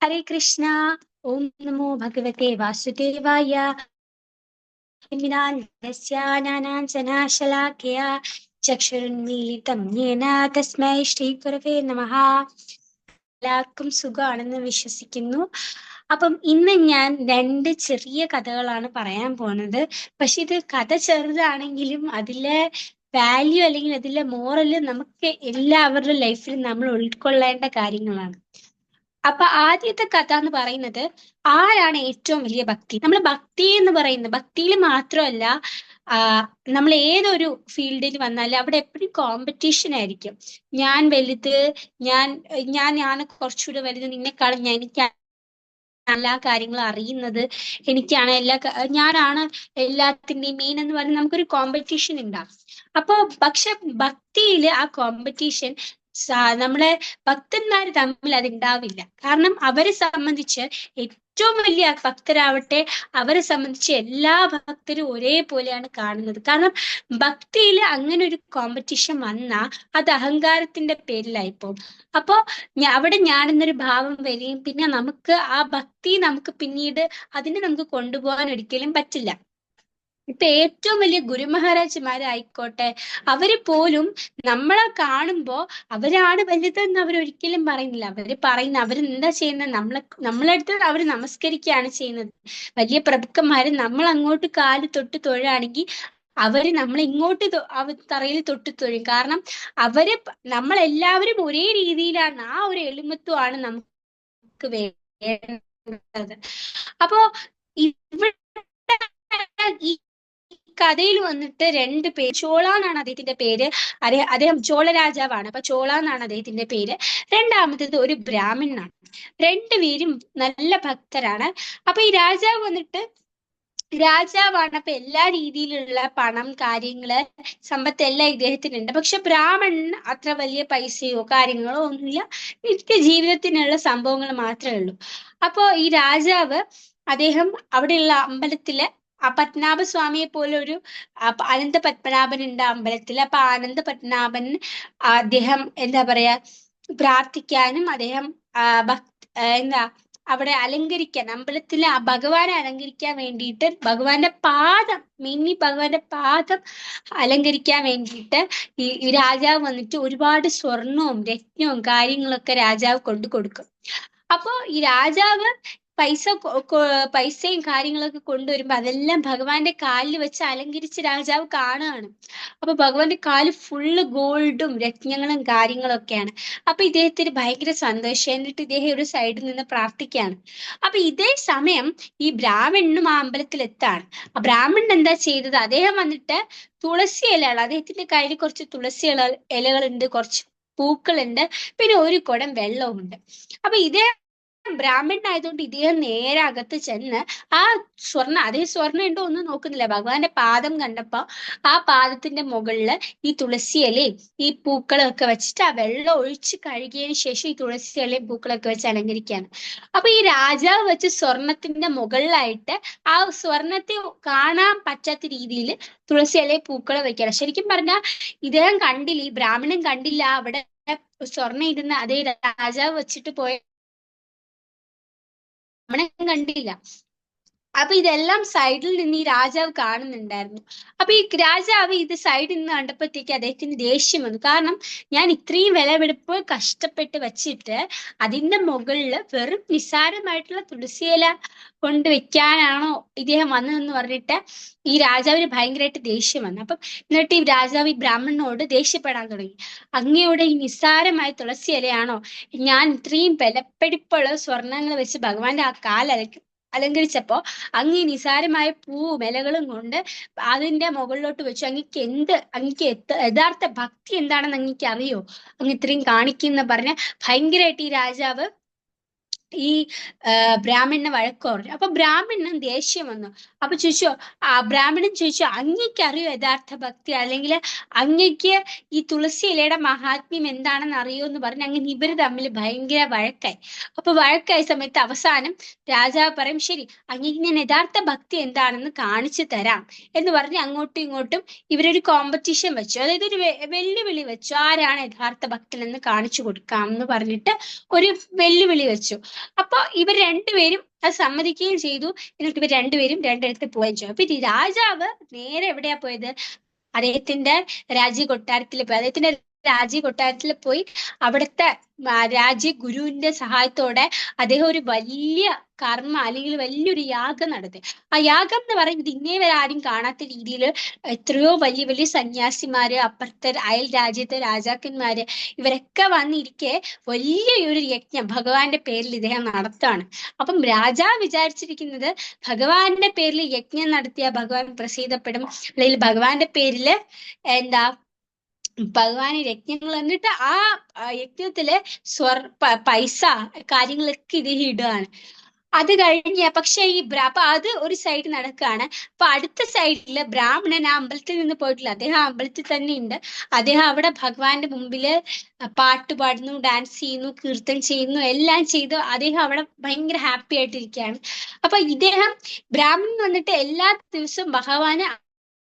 ഹരേ കൃഷ്ണ. ഓം നമോ ഭഗവത്തെ വാസുദേവായ. ജ്ഞാനാഞ്ജനശലാക്കയാ ചക്ഷുരുന്മീലിതം യേന തസ്മൈ ശ്രീ ഗുരവേ നമഃ. എല്ലാവർക്കും സുഖമാണെന്ന് വിശ്വസിക്കുന്നു. അപ്പം ഇന്ന് ഞാൻ രണ്ട് ചെറിയ കഥകളാണ് പറയാൻ പോണത്. പക്ഷെ ഇത് കഥ ചെറുതാണെങ്കിലും അതിലെ വാല്യൂ അല്ലെങ്കിൽ അതിലെ മോറല് നമുക്ക് എല്ലാവരുടെ ലൈഫിൽ നമ്മൾ ഉൾക്കൊള്ളേണ്ട കാര്യങ്ങളാണ്. അപ്പൊ ആദ്യത്തെ കഥ എന്ന് പറയുന്നത്, ആരാണ് ഏറ്റവും വലിയ ഭക്തി. നമ്മൾ ഭക്തി എന്ന് പറയുന്നത് ഭക്തിയിൽ മാത്രമല്ല, ആ നമ്മൾ ഏതൊരു ഫീൽഡിൽ വന്നാലും അവിടെ എപ്പോഴും കോമ്പറ്റീഷൻ ആയിരിക്കും. ഞാൻ വലുത്, ഞാൻ ഞാൻ കുറച്ചുകൂടെ വലുത്, നിന്നെക്കാളും എനിക്കാണ് എല്ലാ കാര്യങ്ങളും അറിയുന്നത്, എനിക്കാണ് ഞാനാണ് എല്ലാത്തിന്റെയും മെയിൻ എന്ന് പറഞ്ഞ് നമുക്കൊരു കോമ്പറ്റീഷൻ ഉണ്ടാവും. അപ്പൊ പക്ഷെ ഭക്തിയിൽ ആ കോമ്പറ്റീഷൻ നമ്മളെ ഭക്തന്മാർ തമ്മിൽ അത് ഉണ്ടാവില്ല. കാരണം അവരെ സംബന്ധിച്ച് ഏറ്റവും വലിയ ഭക്തരാവട്ടെ, അവരെ സംബന്ധിച്ച് എല്ലാ ഭക്തരും ഒരേപോലെയാണ് കാണുന്നത്. കാരണം ഭക്തിയിൽ അങ്ങനെ ഒരു കോമ്പറ്റീഷൻ വന്നാ അത് അഹങ്കാരത്തിന്റെ പേരിലായിപ്പോ. അപ്പോ അവിടെ ഞാനെന്നൊരു ഭാവം വരികയും പിന്നെ നമുക്ക് ആ ഭക്തി നമുക്ക് പിന്നീട് അതിനെ നമുക്ക് കൊണ്ടുപോകാൻ ഒരിക്കലും പറ്റില്ല. ഇപ്പൊ ഏറ്റവും വലിയ ഗുരുമഹാരാജുമാരായിക്കോട്ടെ, അവര് പോലും നമ്മളെ കാണുമ്പോ അവരാണ് വലുതെന്ന് അവരൊരിക്കലും പറയുന്നില്ല. അവരെന്താ ചെയ്യുന്നത്, നമ്മളടുത്ത് അവർ നമസ്കരിക്കുകയാണ് ചെയ്യുന്നത്. വലിയ പ്രഭുക്കന്മാര് നമ്മൾ അങ്ങോട്ട് കാല് തൊട്ട് തൊഴുകയാണെങ്കിൽ അവര് നമ്മളെ ഇങ്ങോട്ട് തറയിൽ തൊട്ട് തൊഴും. കാരണം നമ്മളെല്ലാവരും ഒരേ രീതിയിലാണ്, ആ ഒരു എളിമത്വമാണ് നമുക്ക് വേണ്ടത്. അപ്പോ ഇവിടെ ഈ കഥയിൽ വന്നിട്ട് രണ്ട് പേര്, ചോള എന്നാണ് അദ്ദേഹത്തിന്റെ പേര്. അദ്ദേഹം ചോള രാജാവാണ്. അപ്പൊ ചോള എന്നാണ് അദ്ദേഹത്തിന്റെ പേര്. രണ്ടാമത്തേത് ഒരു ബ്രാഹ്മണനാണ്. രണ്ടുപേരും നല്ല ഭക്തരാണ്. അപ്പൊ ഈ രാജാവ് വന്നിട്ട് രാജാവാണ്. അപ്പൊ എല്ലാ രീതിയിലുള്ള പണം, കാര്യങ്ങള്, സമ്പത്ത് എല്ലാം ഇദ്ദേഹത്തിനുണ്ട്. പക്ഷെ ബ്രാഹ്മണന് അത്ര വലിയ പൈസയോ കാര്യങ്ങളോ ഒന്നുമില്ല. നിത്യ ജീവിതത്തിനുള്ള സംഭവങ്ങൾ മാത്രമേ ഉള്ളൂ. അപ്പോ ഈ രാജാവ് അദ്ദേഹം അവിടെയുള്ള അമ്പലത്തില് പത്മനാഭസ്വാമിയെ പോലെ ഒരു അനന്ത പത്മനാഭൻ ഉണ്ട് അമ്പലത്തിൽ. അപ്പൊ ആനന്ദ പത്മനാഭൻ അദ്ദേഹം എന്താ പറയാ പ്രാർത്ഥിക്കാനും അദ്ദേഹം എന്താ അവിടെ അലങ്കരിക്കാൻ, അമ്പലത്തിലെ ഭഗവാനെ അലങ്കരിക്കാൻ വേണ്ടിയിട്ട് ഭഗവാന്റെ പാദം അലങ്കരിക്കാൻ വേണ്ടിയിട്ട് ഈ രാജാവ് വന്നിട്ട് ഒരുപാട് സ്വർണവും രത്നവും കാര്യങ്ങളൊക്കെ രാജാവ് കൊണ്ടു കൊടുക്കും. അപ്പോ ഈ രാജാവ് പൈസയും കാര്യങ്ങളൊക്കെ കൊണ്ടുവരുമ്പോ അതെല്ലാം ഭഗവാന്റെ കാലിൽ വെച്ച് അലങ്കരിച്ച് രാജാവ് കാണുകയാണ്. അപ്പൊ ഭഗവാന്റെ കാല് ഫുള്ള് ഗോൾഡും രത്നങ്ങളും കാര്യങ്ങളൊക്കെയാണ്. അപ്പൊ ഇദ്ദേഹത്തിന് ഭയങ്കര സന്തോഷം. എന്നിട്ട് ഇദ്ദേഹം ഒരു സൈഡിൽ നിന്ന് പ്രാർത്ഥിക്കുകയാണ്. അപ്പൊ ഇതേ സമയം ഈ ബ്രാഹ്മണനും ആ അമ്പലത്തിൽ എത്താണ്. ആ ബ്രാഹ്മണൻ എന്താ ചെയ്തത്, അദ്ദേഹം വന്നിട്ട് തുളസി ഇലകൾ, അദ്ദേഹത്തിന്റെ കയ്യിൽ കുറച്ച് തുളസി ഇലകളുണ്ട്, കുറച്ച് പൂക്കളുണ്ട്, പിന്നെ ഒരു കുടം വെള്ളവുമുണ്ട്. അപ്പൊ ഇതേ ബ്രാഹ്മണനായതുകൊണ്ട് ഇദ്ദേഹം നേരെ അകത്ത് ചെന്ന് ആ അതേ സ്വർണ്ണം ഉണ്ടോ ഒന്നും നോക്കുന്നില്ല. ഭഗവാന്റെ പാദം കണ്ടപ്പോ ആ പാദത്തിന്റെ മുകളില് ഈ തുളസി ഇലയും ഈ പൂക്കളും ഒക്കെ വെച്ചിട്ട് ആ വെള്ളം ഒഴിച്ച് കഴുകിയതിന് ശേഷം ഈ തുളസി ഇലയും പൂക്കളൊക്കെ വെച്ച് അലങ്കരിക്കുകയാണ്. അപ്പൊ ഈ രാജാവ് വെച്ച് സ്വർണത്തിന്റെ മുകളിലായിട്ട് ആ സ്വർണത്തെ കാണാൻ പറ്റാത്ത രീതിയിൽ തുളസി ഇലയും പൂക്കളെ വെക്കണം. ശരിക്കും പറഞ്ഞാൽ ഇദ്ദേഹം കണ്ടില്ല, ഈ ബ്രാഹ്മണൻ കണ്ടില്ല അവിടെ സ്വർണ്ണം ഇരുന്ന് അതേ രാജാവ് വെച്ചിട്ട് പോയ കണ്ടില്ല. അപ്പൊ ഇതെല്ലാം സൈഡിൽ നിന്ന് ഈ രാജാവ് കാണുന്നുണ്ടായിരുന്നു. അപ്പൊ ഈ രാജാവ് ഇത് സൈഡിൽ നിന്ന് കണ്ടപ്പോഴത്തേക്ക് അദ്ദേഹത്തിന് ദേഷ്യം വന്നു. കാരണം ഞാൻ ഇത്രയും വിലപിടിപ്പ് കഷ്ടപ്പെട്ട് വെച്ചിട്ട് അതിന്റെ മുകളിൽ വെറും നിസ്സാരമായിട്ടുള്ള തുളസിയില കൊണ്ട് വെക്കാനാണോ ഇദ്ദേഹം വന്നതെന്ന് പറഞ്ഞിട്ട് ഈ രാജാവിന് ഭയങ്കരമായിട്ട് ദേഷ്യം വന്നു. അപ്പം എന്നിട്ട് ഈ രാജാവ് ഈ ബ്രാഹ്മണനോട് ദേഷ്യപ്പെടാൻ തുടങ്ങി. അങ്ങയുടെ ഈ നിസ്സാരമായ തുളസി ഇലയാണോ ഞാൻ ഇത്രയും വിലപിടിപ്പുള്ള സ്വർണ്ണങ്ങൾ വെച്ച് ഭഗവാന്റെ ആ അലങ്കരിച്ചപ്പോ അങ്ങ് ഈ നിസാരമായ പൂവും ഇലകളും കൊണ്ട് അതിന്റെ മുകളിലോട്ട് വെച്ചു. അങ്ങക്ക് യഥാർത്ഥ ഭക്തി എന്താണെന്ന് അങ്ങക്ക് അറിയോ, അങ്ങ് ഇത്രയും കാണിക്കുന്ന പറഞ്ഞ ഭയങ്കരമായിട്ട് ഈ രാജാവ് ഈ ബ്രാഹ്മണനെ വഴക്ക് പറഞ്ഞു. അപ്പൊ ബ്രാഹ്മണന് ദേഷ്യം വന്നു. അപ്പൊ ബ്രാഹ്മണൻ ചോദിച്ചു, അങ്ങയ്ക്ക് അറിയോ യഥാർത്ഥ ഭക്തി, അല്ലെങ്കിൽ അങ്ങയ്ക്ക് ഈ തുളസി ഇലയുടെ മഹാത്മ്യം എന്താണെന്ന് അറിയോ എന്ന് പറഞ്ഞ് അങ്ങനെ ഇവര് തമ്മിൽ ഭയങ്കര വഴക്കായി. അപ്പൊ വഴക്കായ സമയത്ത് അവസാനം രാജാവ് പറയും, ശരി അങ്ങയ്ക്ക് ഞാൻ യഥാർത്ഥ ഭക്തി എന്താണെന്ന് കാണിച്ചു തരാം എന്ന് പറഞ്ഞ് അങ്ങോട്ടും ഇങ്ങോട്ടും ഇവരൊരു കോമ്പറ്റീഷൻ വെച്ചു. അതായത് ഒരു വെല്ലുവിളി വെച്ചു, ആരാണ് യഥാർത്ഥ ഭക്തൻ എന്ന് കാണിച്ചു കൊടുക്കാം എന്ന് പറഞ്ഞിട്ട് ഒരു വെല്ലുവിളി വെച്ചു. അപ്പൊ ഇവർ രണ്ടുപേരും അത് സമ്മതിക്കുകയും ചെയ്തു. എന്നിട്ട് ഇവർ രണ്ടുപേരും രണ്ടിടത്ത് പോവുകയും ചെയ്തു. അപ്പൊ ഈ രാജാവ് നേരെ എവിടെയാ പോയത്? അദ്ദേഹത്തിന്റെ രാജ്യ കൊട്ടാരത്തിൽ പോയി അവിടുത്തെ രാജ്യഗുരുവിന്റെ സഹായത്തോടെ അദ്ദേഹം ഒരു വലിയ കർമ്മ അല്ലെങ്കിൽ വലിയൊരു യാഗം നടത്തി. ആ യാഗം എന്ന് പറയുന്നത് ഇന്നേ വരെ ആരും കാണാത്ത രീതിയിൽ എത്രയോ വലിയ വലിയ സന്യാസിമാര്, അപ്പുറത്തെ അയൽ രാജ്യത്തെ രാജാക്കന്മാര്, ഇവരൊക്കെ വന്നിരിക്കെ വലിയൊരു യജ്ഞം ഭഗവാന്റെ പേരിൽ ഇദ്ദേഹം നടത്താണ്. അപ്പം രാജാവ് വിചാരിച്ചിരിക്കുന്നത് ഭഗവാന്റെ പേരിൽ യജ്ഞം നടത്തിയ ഭഗവാൻ പ്രസീതപ്പെടും, അല്ലെങ്കിൽ ഭഗവാന്റെ പേരില് എന്താ ഭഗവാന് യജ്ഞങ്ങൾ, എന്നിട്ട് ആ യജ്ഞത്തില് പൈസ കാര്യങ്ങളൊക്കെ ഇദ്ദേഹം ഇടുകയാണ്. അത് കഴിഞ്ഞ പക്ഷെ അപ്പൊ അത് ഒരു സൈഡ് നടക്കുകയാണ്. അപ്പൊ അടുത്ത സൈഡില് ബ്രാഹ്മണൻ ആ അമ്പലത്തിൽ നിന്ന് പോയിട്ടില്ല, അദ്ദേഹം ആ അമ്പലത്തിൽ തന്നെ ഉണ്ട്. അദ്ദേഹം അവിടെ ഭഗവാന്റെ മുമ്പില് പാട്ട് പാടുന്നു, ഡാൻസ് ചെയ്യുന്നു, കീർത്തനം ചെയ്യുന്നു, എല്ലാം ചെയ്തു അദ്ദേഹം അവിടെ ഭയങ്കര ഹാപ്പി ആയിട്ടിരിക്കുകയാണ്. അപ്പൊ ഇദ്ദേഹം ബ്രാഹ്മണൻ വന്നിട്ട് എല്ലാ ദിവസവും ഭഗവാന്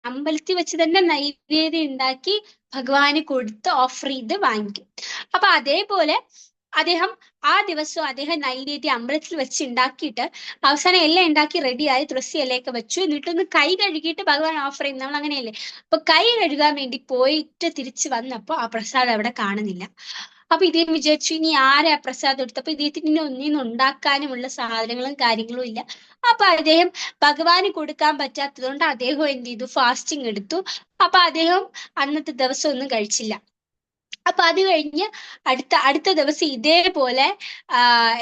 അമ്പലത്തിൽ വെച്ച് തന്നെ നൈവേദ്യം ഉണ്ടാക്കി ഭഗവാന് കൊടുത്ത് ഓഫർ ചെയ്ത് വാങ്ങിക്കും. അപ്പൊ അതേപോലെ അദ്ദേഹം ആ ദിവസം അദ്ദേഹം നൈവേദ്യം അമ്പലത്തിൽ വെച്ച് ഉണ്ടാക്കിയിട്ട് അവസാനം എല്ലാം ഉണ്ടാക്കി റെഡിയായി തുളസി ഇലയൊക്കെ വെച്ചു. എന്നിട്ടൊന്ന് കൈ കഴുകിയിട്ട് ഭഗവാൻ ഓഫർ ചെയ്യും, നമ്മൾ അങ്ങനെയല്ലേ. അപ്പൊ കൈ കഴുകാൻ വേണ്ടി പോയിട്ട് തിരിച്ചു വന്നപ്പോ ആ പ്രസാദം അവിടെ കാണുന്നില്ല. അപ്പൊ ഇദ്ദേഹം വിചാരിച്ചു ഇനി ആരാ പ്രസാദം എടുത്തപ്പോ ഇദ്ദേഹത്തിന് ഇനി ഒന്നിനും ഉണ്ടാക്കാനുമുള്ള സാധനങ്ങളും കാര്യങ്ങളും ഇല്ല. അപ്പൊ അദ്ദേഹം ഭഗവാന് കൊടുക്കാൻ പറ്റാത്തത് കൊണ്ട് അദ്ദേഹം എന്ത് ചെയ്തു, ഫാസ്റ്റിംഗ് എടുത്തു. അപ്പൊ അദ്ദേഹം അന്നത്തെ ദിവസം ഒന്നും കഴിച്ചില്ല. അപ്പൊ അത് കഴിഞ്ഞ് അടുത്ത ദിവസം ഇതേപോലെ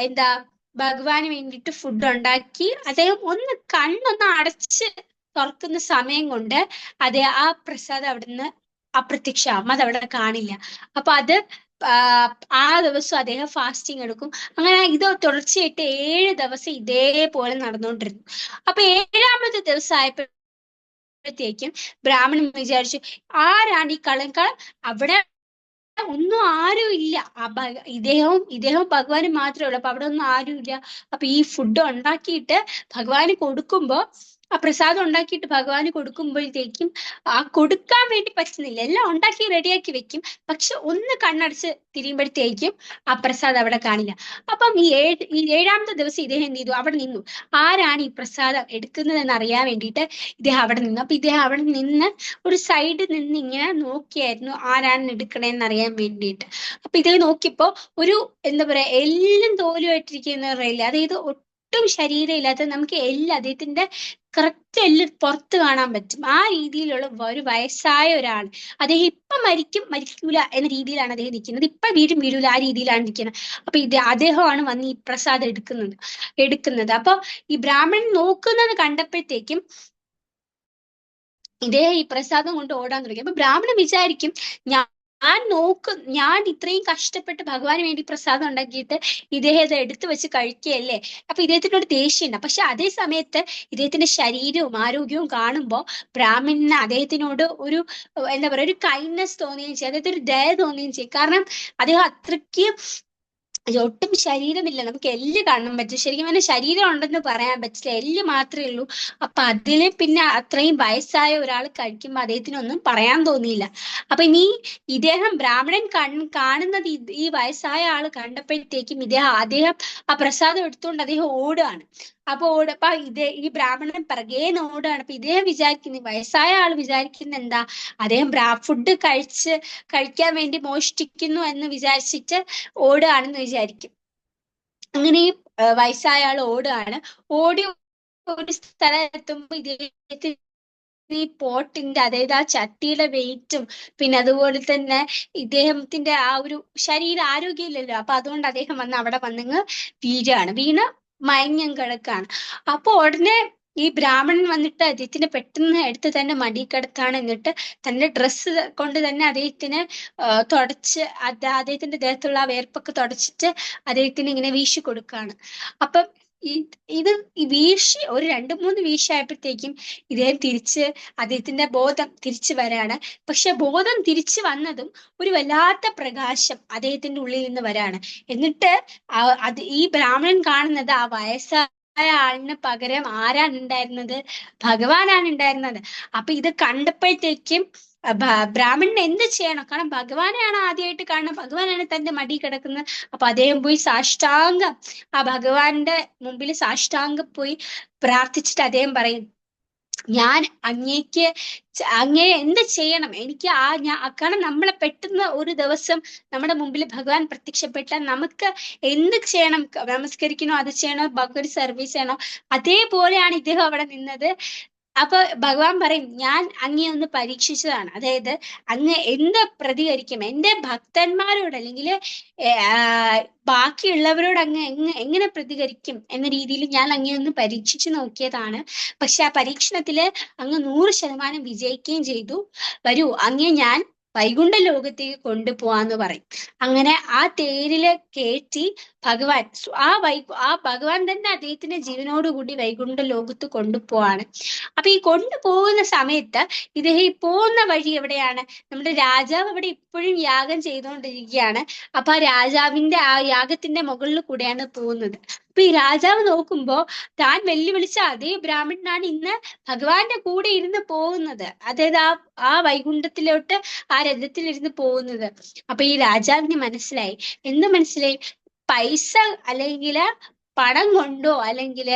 എന്താ ഭഗവാന് വേണ്ടിയിട്ട് ഫുഡ് ഉണ്ടാക്കി അദ്ദേഹം ഒന്ന് കണ്ണൊന്ന് അടച്ച് തുറക്കുന്ന സമയം കൊണ്ട് ആ പ്രസാദം അവിടുന്ന് അപ്രത്യക്ഷമാകും, അത് അവിടെ കാണില്ല. അപ്പൊ അത് ആ ദിവസം അദ്ദേഹം ഫാസ്റ്റിംഗ് എടുക്കും. അങ്ങനെ ഇത് തുടർച്ചയായിട്ട് 7 ദിവസം ഇതേപോലെ നടന്നുകൊണ്ടിരുന്നു. അപ്പൊ 7ാമത്തെ ദിവസം ആയപ്പോഴത്തേക്കും ബ്രാഹ്മണൻ വിചാരിച്ചു ആരാണ് ഈ കള്ളൻ അവിടെ ഒന്നും ആരും ഇല്ല. ഇദ്ദേഹവും ഭഗവാനും മാത്രമേ ഉള്ളൂ. അപ്പൊ അവിടെ ഒന്നും ആരും ഇല്ല. അപ്പൊ ഈ ഫുഡ് ഉണ്ടാക്കിയിട്ട് ഭഗവാന് കൊടുക്കുമ്പോ ആ പ്രസാദം ഉണ്ടാക്കിയിട്ട് ഭഗവാന് കൊടുക്കുമ്പോഴത്തേക്കും കൊടുക്കാൻ വേണ്ടി പറ്റുന്നില്ല. എല്ലാം ഉണ്ടാക്കി റെഡിയാക്കി വെക്കും, പക്ഷെ ഒന്ന് കണ്ണടച്ച് തിരിയുമ്പോഴത്തേക്കും ആ പ്രസാദം അവിടെ കാണില്ല. അപ്പം ഈ 7ാമത്തെ ദിവസം ഇദ്ദേഹം എന്ത് ചെയ്തു, അവിടെ നിന്നു. ആരാണ് ഈ പ്രസാദം എടുക്കുന്നതെന്ന് അറിയാൻ വേണ്ടിയിട്ട് ഇദ്ദേഹം അവിടെ നിന്നു. അപ്പൊ ഇദ്ദേഹം അവിടെ നിന്ന് ഒരു സൈഡിൽ നിന്ന് ഇങ്ങനെ നോക്കിയായിരുന്നു ആരാണ് എടുക്കണേന്ന് അറിയാൻ വേണ്ടിയിട്ട്. അപ്പൊ ഇദ്ദേഹം നോക്കിയപ്പോ ഒരു എന്താ പറയാ എല്ലും തോലുമായിട്ടിരിക്കുന്ന പറയില്ല, അതായത് ഒട്ടും ശരീരം ഇല്ലാത്ത നമുക്ക് അദ്ദേഹത്തിന്റെ കറക്റ്റ് എല്ല് പുറത്ത് കാണാൻ പറ്റും. ആ രീതിയിലുള്ള ഒരു വയസ്സായ ഒരാൾ. അദ്ദേഹം ഇപ്പൊ മരിക്കൂല എന്ന രീതിയിലാണ് അദ്ദേഹം നിൽക്കുന്നത്. ഇപ്പൊ വീഴൂല ആ രീതിയിലാണ് നിൽക്കുന്നത്. അപ്പൊ അദ്ദേഹമാണ് വന്ന് ഈ പ്രസാദം എടുക്കുന്നത്. അപ്പൊ ഈ ബ്രാഹ്മണൻ നോക്കുന്നത് കണ്ടപ്പോഴത്തേക്കും ഇദ്ദേഹം ഈ പ്രസാദം കൊണ്ട് ഓടാൻ തുടങ്ങി. അപ്പൊ ബ്രാഹ്മണൻ വിചാരിക്കും ഞാൻ ഇത്രയും കഷ്ടപ്പെട്ട് ഭഗവാന് വേണ്ടി പ്രസാദം ഉണ്ടാക്കിയിട്ട് ഇദ്ദേഹം ഇത് എടുത്തു വെച്ച് കഴിക്കുകയല്ലേ. അപ്പൊ ഇദ്ദേഹത്തിനോട് ദേഷ്യമുണ്ട്. പക്ഷെ അതേ സമയത്ത് ഇദ്ദേഹത്തിന്റെ ശരീരവും ആരോഗ്യവും കാണുമ്പോൾ ബ്രാഹ്മണന് അദ്ദേഹത്തിനോട് ഒരു എന്താ പറയാ ഒരു കൈൻഡ്നെസ് തോന്നുകയും ചെയ്യും, അദ്ദേഹത്തിന് ഒരു ദയ തോന്നുകയും ചെയ്യും. കാരണം അദ്ദേഹം അത്രയ്ക്ക് ഒട്ടും ശരീരമില്ല, നമുക്ക് എല്ല് കാണാൻ പറ്റും, ശരിക്കും പറഞ്ഞാൽ ശരീരം ഉണ്ടെന്ന് പറയാൻ പറ്റില്ല, എല്ല് മാത്രമേ ഉള്ളൂ. അപ്പൊ അതില് പിന്നെ അത്രയും വയസ്സായ ഒരാൾ കഴിക്കുമ്പോൾ അദ്ദേഹത്തിനൊന്നും പറയാൻ തോന്നിയില്ല. അപ്പൊ ഇദ്ദേഹം ബ്രാഹ്മണൻ കാണുന്നത് ഈ വയസ്സായ ആള് കണ്ടപ്പോഴത്തേക്കും അദ്ദേഹം ആ പ്രസാദം എടുത്തുകൊണ്ട് അദ്ദേഹം ഓടുകയാണ്. അപ്പൊ ഈ ബ്രാഹ്മണൻ പിറകെ ഓടുകയാണ്. അപ്പൊ ഇദ്ദേഹം വയസ്സായ ആള് വിചാരിക്കുന്ന എന്താ, അദ്ദേഹം ഫുഡ് കഴിക്കാൻ വേണ്ടി മോഷ്ടിക്കുന്നു എന്ന് വിചാരിച്ചിട്ട് ഓടുകയാണെന്ന് വിചാരിക്കും. അങ്ങനെ ഈ വയസ്സായ ആൾ ഓടുകയാണ്. ഓടി ഒരു സ്ഥലത്തെത്തുമ്പോ ഇദ്ദേഹത്തിന് ഈ പോട്ടിന്റെ, അതായത് ആ ചട്ടിയുടെ വെയിറ്റും പിന്നെ അതുപോലെ തന്നെ ഇദ്ദേഹത്തിന്റെ ആ ഒരു ശരീരം ആരോഗ്യമില്ലല്ലോ. അപ്പൊ അതുകൊണ്ട് അദ്ദേഹം അവിടെ വന്നങ്ങ് വീണ് മയങ്ങം കിടക്കാണ്. അപ്പൊ ഉടനെ ഈ ബ്രാഹ്മണൻ വന്നിട്ട് അദ്ദേഹത്തിന് പെട്ടെന്ന് എടുത്ത് തന്നെ മടി കിടത്താണ്. എന്നിട്ട് തന്റെ ഡ്രസ്സ് കൊണ്ട് തന്നെ അദ്ദേഹത്തിന് തുടച്ച് അദ്ദേഹത്തിന്റെ ദേഹത്തുള്ള ആ വേർപ്പൊക്കെ തുടച്ചിട്ട് അദ്ദേഹത്തിന് ഇങ്ങനെ വീശി കൊടുക്കുകയാണ്. അപ്പം ഇത് വീശി ഒരു 2-3 വീശായപ്പോഴത്തേക്കും ഇദ്ദേഹം അദ്ദേഹത്തിന്റെ ബോധം തിരിച്ചു വരാണ്. പക്ഷെ ബോധം തിരിച്ചു വന്നതും ഒരു വല്ലാത്ത പ്രകാശം അദ്ദേഹത്തിന്റെ ഉള്ളിൽ നിന്ന് വരാണ്. എന്നിട്ട് ഈ ബ്രാഹ്മണൻ കാണുന്നത് ആ വയസ്സായ ആളിന് പകരം ആരാണ് ഉണ്ടായിരുന്നത്, ഭഗവാനാണ് ഉണ്ടായിരുന്നത്. അപ്പൊ ഇത് കണ്ടപ്പോഴത്തേക്കും ബ്രാഹ്മണൻ എന്ത് ചെയ്യണം? കാരണം ഭഗവാനെയാണ് ആദ്യമായിട്ട് കാണുന്നത്, ഭഗവാനാണ് തന്റെ മടി കിടക്കുന്നത്. അപ്പൊ അദ്ദേഹം പോയി സാഷ്ടാംഗം ആ ഭഗവാന്റെ മുമ്പിൽ സാഷ്ടാംഗം പോയി പ്രാർത്ഥിച്ചിട്ട് അദ്ദേഹം പറയും, ഞാൻ അങ്ങേ എന്ത് ചെയ്യണം? എനിക്ക് കാരണം നമ്മളെ പെട്ടെന്ന് ഒരു ദിവസം നമ്മുടെ മുമ്പിൽ ഭഗവാൻ പ്രത്യക്ഷപ്പെട്ടാൽ നമുക്ക് എന്ത് ചെയ്യണം? നമസ്കരിക്കണോ, അത് ചെയ്യണോ, ഭഗവത് സർവീസ് ചെയ്യണോ? അതേപോലെയാണ് ഇദ്ദേഹം അവിടെ നിന്നത്. അപ്പൊ ഭഗവാൻ പറയും, ഞാൻ അങ്ങയെ ഒന്ന് പരീക്ഷിച്ചതാണ്. അതായത് അങ്ങ് എന്ത് പ്രതികരിക്കും എന്റെ ഭക്തന്മാരോട്, അല്ലെങ്കിൽ ബാക്കിയുള്ളവരോട് അങ്ങ് എങ്ങനെ പ്രതികരിക്കും എന്ന രീതിയിൽ ഞാൻ അങ്ങയെ ഒന്ന് പരീക്ഷിച്ചു നോക്കിയതാണ്. പക്ഷെ ആ പരീക്ഷണത്തില് അങ്ങ് 100% വിജയിക്കുകയും ചെയ്തു. വരൂ, അങ്ങയെ ഞാൻ വൈകുണ്ഠ ലോകത്തേക്ക് കൊണ്ടുപോവാന്ന് പറയും. അങ്ങനെ ആ തേരില് കയറ്റി ഭഗവാൻ ആ ഭഗവാൻ തന്നെ അദ്ദേഹത്തിന്റെ ജീവനോടുകൂടി വൈകുണ്ഠ ലോകത്ത് കൊണ്ടുപോവാണ്. അപ്പൊ ഈ കൊണ്ടുപോകുന്ന സമയത്ത് ഇദ്ദേഹം ഈ പോകുന്ന വഴി എവിടെയാണ്? നമ്മുടെ രാജാവ് അവിടെ ഇപ്പോഴും യാഗം ചെയ്തുകൊണ്ടിരിക്കുകയാണ്. അപ്പൊ ആ യാഗത്തിന്റെ മുകളിൽ കൂടെയാണ് പോകുന്നത്. അപ്പൊ ഈ രാജാവ് നോക്കുമ്പോ താൻ വെല്ലുവിളിച്ച അതേ ബ്രാഹ്മണനാണ് ഇന്ന് ഭഗവാന്റെ കൂടെ ഇരുന്ന് പോകുന്നത്. അതായത് ആ വൈകുണ്ഠത്തിലോട്ട് ആ രഥത്തിലിരുന്ന് പോകുന്നത്. അപ്പൊ ഈ രാജാവിന് മനസ്സിലായി. എന്ത് മനസ്സിലായി? പൈസ അല്ലെങ്കിൽ പണം കൊണ്ടോ അല്ലെങ്കിൽ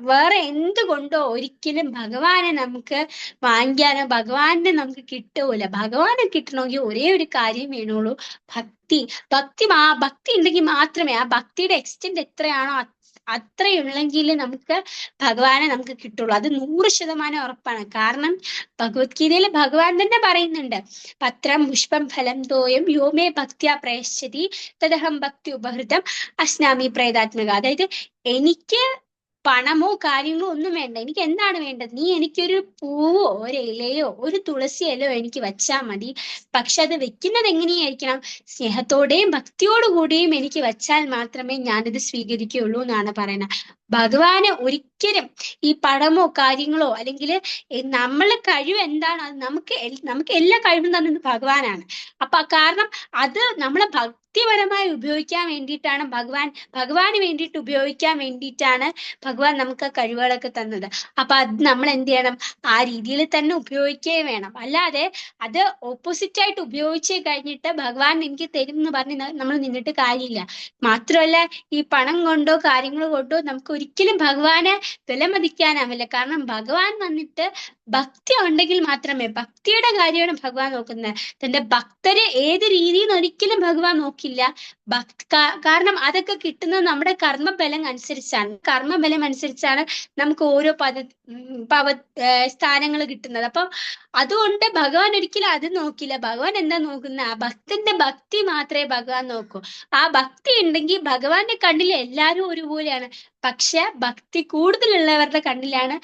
വേറെ എന്തുകൊണ്ടോ ഒരിക്കലും ഭഗവാനെ നമുക്ക് വാങ്ങിക്കാനോ ഭഗവാനെ നമുക്ക് കിട്ടൂല. ഭഗവാനെ കിട്ടണമെങ്കിൽ ഒരേ ഒരു കാര്യം വേണുള്ളൂ, ഭക്തി. ഭക്തി ഉണ്ടെങ്കിൽ മാത്രമേ ആ ഭക്തിയുടെ എക്സ്റ്റെന്റ് എത്രയാണോ അത്രയുള്ളെങ്കിൽ നമുക്ക് ഭഗവാനെ നമുക്ക് കിട്ടുള്ളൂ. അത് 100% ഉറപ്പാണ്. കാരണം ഭഗവത്ഗീതയിൽ ഭഗവാൻ തന്നെ പറയുന്നുണ്ട്, പത്രം പുഷ്പം ഫലം തോയം യോമേ ഭക്തിയാ പ്രയശ്ചതി തദഹം ഭക്തി ഉപഹൃതം അസ്നാമി പ്രേതാത്മക. അതായത് എനിക്ക് പണമോ കാര്യങ്ങളോ ഒന്നും വേണ്ട. എനിക്ക് എന്താണ് വേണ്ടത്? നീ എനിക്കൊരു പൂവോ ഒരു ഇലയോ ഒരു തുളസി ഇലയോ എനിക്ക് വെച്ചാൽ മതി. പക്ഷെ അത് വെക്കുന്നത് എങ്ങനെയായിരിക്കണം? സ്നേഹത്തോടെയും ഭക്തിയോടുകൂടിയും എനിക്ക് വെച്ചാൽ മാത്രമേ ഞാനിത് സ്വീകരിക്കുകയുള്ളൂ എന്നാണ് പറയുന്നത്. ഭഗവാന് ഒരിക്കലും ഈ പണമോ കാര്യങ്ങളോ അല്ലെങ്കിൽ നമ്മളെ കഴിവ് എന്താണ്, അത് നമുക്ക് എല്ലാ കഴിവും തന്നത് ഭഗവാനാണ്. അപ്പൊ കാരണം അത് നമ്മളെ ഭക്തിപരമായി ഉപയോഗിക്കാൻ വേണ്ടിയിട്ടാണ് ഭഗവാന് വേണ്ടിയിട്ട് ഉപയോഗിക്കാൻ വേണ്ടിയിട്ടാണ് ഭഗവാൻ നമുക്ക് കഴിവുകളൊക്കെ തന്നത്. അപ്പൊ അത് നമ്മൾ എന്ത് ചെയ്യണം? ആ രീതിയിൽ തന്നെ ഉപയോഗിക്കുകയും വേണം. അല്ലാതെ അത് ഓപ്പോസിറ്റ് ആയിട്ട് ഉപയോഗിച്ച് കഴിഞ്ഞിട്ട് ഭഗവാൻ എനിക്ക് തരും എന്ന് പറഞ്ഞ് നമ്മൾ നിന്നിട്ട് കാര്യമില്ല. മാത്രമല്ല, ഈ പണം കൊണ്ടോ കാര്യങ്ങൾ കൊണ്ടോ നമുക്ക് ഒരിക്കലും ഭഗവാനെ വിലമതിക്കാനാവില്ല. കാരണം ഭഗവാൻ വന്നിട്ട് ഭക്തി ഉണ്ടെങ്കിൽ മാത്രമേ, ഭക്തിയുടെ കാര്യമാണ് ഭഗവാൻ നോക്കുന്നത്. തന്റെ ഭക്തരെ ഏത് രീതിയിൽ ഒരിക്കലും ഭഗവാൻ നോക്കില്ല. കാരണം അതൊക്കെ കിട്ടുന്നത് നമ്മുടെ കർമ്മബലം അനുസരിച്ചാണ്. കർമ്മബലം അനുസരിച്ചാണ് നമുക്ക് ഓരോ സ്ഥാനങ്ങൾ കിട്ടുന്നത്. അപ്പൊ അതുകൊണ്ട് ഭഗവാൻ ഒരിക്കലും അത് നോക്കില്ല. ഭഗവാൻ എന്താ നോക്കുന്ന? ആ ഭക്തന്റെ ഭക്തി മാത്രമേ ഭഗവാൻ നോക്കൂ. ആ ഭക്തി ഉണ്ടെങ്കിൽ ഭഗവാന്റെ കണ്ണിൽ എല്ലാവരും ഒരുപോലെയാണ്. പക്ഷെ ഭക്തി കൂടുതലുള്ളവരുടെ കണ്ണിലാണ്,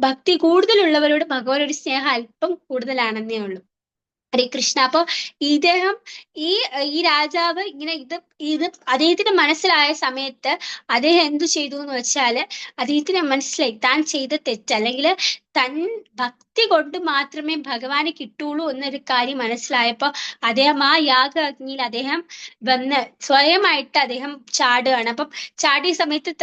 ഭക്തി കൂടുതലുള്ളവരോട് ഭഗവാൻ ഒരു സ്നേഹം അല്പം കൂടുതലാണെന്നേ ഉള്ളൂ. ഹരേ കൃഷ്ണ. അപ്പൊ ഇദ്ദേഹം ഈ രാജാവ് ഇങ്ങനെ ഇത് അദ്ദേഹത്തിന് മനസ്സിലായ സമയത്ത് അദ്ദേഹം എന്തു ചെയ്തു എന്ന് വെച്ചാല്, അദ്ദേഹത്തിന് മനസ്സിലായി താൻ ചെയ്ത തെറ്റ്, അല്ലെങ്കിൽ തൻ ഭക്തി കൊണ്ട് മാത്രമേ ഭഗവാന് കിട്ടുള്ളൂ എന്നൊരു കാര്യം മനസ്സിലായപ്പോ അദ്ദേഹം ആ യാഗ അഗ്നിയിൽ അദ്ദേഹം വന്ന് സ്വയമായിട്ട് അദ്ദേഹം ചാടുകയാണ്. അപ്പം ചാടിയ സമയത്ത്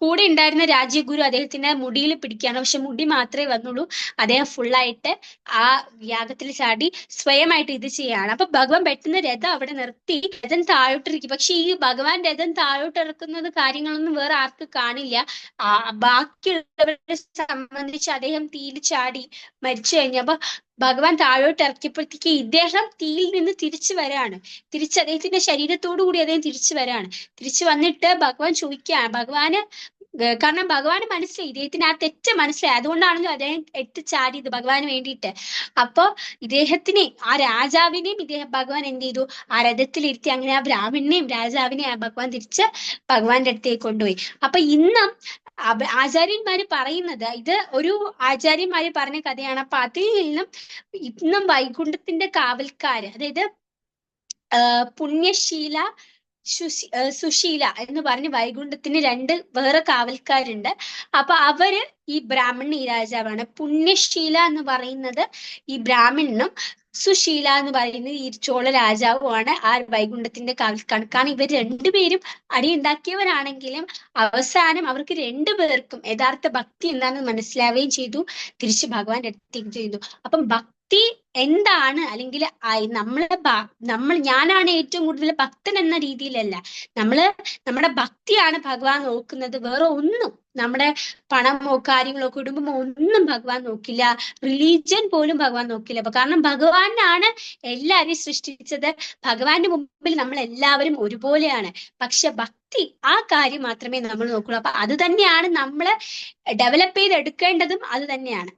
കൂടെ ഉണ്ടായിരുന്ന രാജ്യഗുരു അദ്ദേഹത്തിന്റെ മുടിയിൽ പിടിക്കുകയാണ്. പക്ഷെ മുടി മാത്രമേ വന്നുള്ളൂ. അദ്ദേഹം ഫുള്ളായിട്ട് ആ യാഗത്തിൽ ചാടി സ്വയമായിട്ട് ഇത് ചെയ്യാണ്. അപ്പൊ ഭഗവാൻ പെട്ടെന്ന് രഥം അവിടെ നിർത്തി, രഥം താഴോട്ടിരിക്കും. പക്ഷെ ഈ ഭഗവാൻ രഥം താഴോട്ട് ഇറക്കുന്നത് കാര്യങ്ങളൊന്നും വേറെ ആർക്കും കാണില്ല. ബാക്കിയുള്ളവരെ സംബന്ധിച്ച് അദ്ദേഹം തീയിൽ ചാടി മരിച്ചു കഴിഞ്ഞപ്പോ ഭഗവാൻ താഴോട്ട് ഇറക്കിയപ്പോഴത്തേക്ക് ഇദ്ദേഹം തീയിൽ നിന്ന് തിരിച്ചു വരാണ്. അദ്ദേഹത്തിന്റെ ശരീരത്തോടു കൂടി അദ്ദേഹം തിരിച്ചു വരാണ്. തിരിച്ചു വന്നിട്ട് ഭഗവാൻ ചോദിക്കുകയാണ്, കാരണം ഭഗവാന് മനസ്സിലായി, ഇദ്ദേഹത്തിന് ആ തെറ്റ് മനസ്സിലായി. അതുകൊണ്ടാണല്ലോ അദ്ദേഹം ചാടിയത് ഭഗവാന് വേണ്ടിയിട്ട്. അപ്പൊ ആ രാജാവിനെയും ഭഗവാൻ എന്ത് ചെയ്തു? ആ രഥത്തിലിരുത്തി. അങ്ങനെ ആ ബ്രാഹ്മണനെയും രാജാവിനെയും ഭഗവാൻ തിരിച്ച് ഭഗവാന്റെ അടുത്തേക്ക് കൊണ്ടുപോയി. അപ്പൊ ഇന്നും ആചാര്യന്മാര് പറയുന്നത്, ഇത് ഒരു ആചാര്യന്മാര് പറഞ്ഞ കഥയാണ്. അപ്പൊ അതിൽ നിന്നും ഇന്നും വൈകുണ്ഠത്തിന്റെ കാവൽക്കാര്, അതായത് പുണ്യശീല സുശീല എന്ന് പറഞ്ഞ് വൈകുണ്ഠത്തിന് 2 വേറെ കാവൽക്കാരുണ്ട്. അപ്പൊ അവര് ഈ ബ്രാഹ്മണൻ ഈ രാജാവാണ്. പുണ്യശീല എന്ന് പറയുന്നത് ഈ ബ്രാഹ്മണനും, സുശീല എന്ന് പറയുന്നത് ഈ ചോള രാജാവുമാണ് ആ വൈകുണ്ഠത്തിന്റെ കാവൽക്കാർ. കാരണം ഇവർ രണ്ടുപേരും അടിയുണ്ടാക്കിയവരാണെങ്കിലും അവസാനം അവർക്ക് 2 പേർക്കും യഥാർത്ഥ ഭക്തി എന്താണെന്ന് മനസ്സിലാവുകയും ചെയ്തു. തിരിച്ച് ഭഗവാന്റെ അടുത്തേക്ക് ചെയ്തു. അപ്പം ഭക്തി എന്താണ്, അല്ലെങ്കിൽ ഞാനാണ് ഏറ്റവും കൂടുതൽ ഭക്തൻ എന്ന രീതിയിലല്ല. നമ്മുടെ ഭക്തിയാണ് ഭഗവാൻ നോക്കുന്നത്, വേറെ ഒന്നും. നമ്മുടെ പണമോ കാര്യങ്ങളോ കുടുംബമോ ഒന്നും ഭഗവാൻ നോക്കില്ല, റിലീജിയൻ പോലും ഭഗവാൻ നോക്കില്ല. കാരണം ഭഗവാനാണ് എല്ലാരെയും സൃഷ്ടിച്ചത്. ഭഗവാന്റെ മുമ്പിൽ നമ്മൾ എല്ലാവരും ഒരുപോലെയാണ്. പക്ഷെ ഭക്തി, ആ കാര്യം മാത്രമേ നമ്മൾ നോക്കുള്ളൂ. അപ്പൊ അത് തന്നെയാണ് നമ്മൾ ഡെവലപ്പ് ചെയ്തെടുക്കേണ്ടതും, അത് തന്നെയാണ്.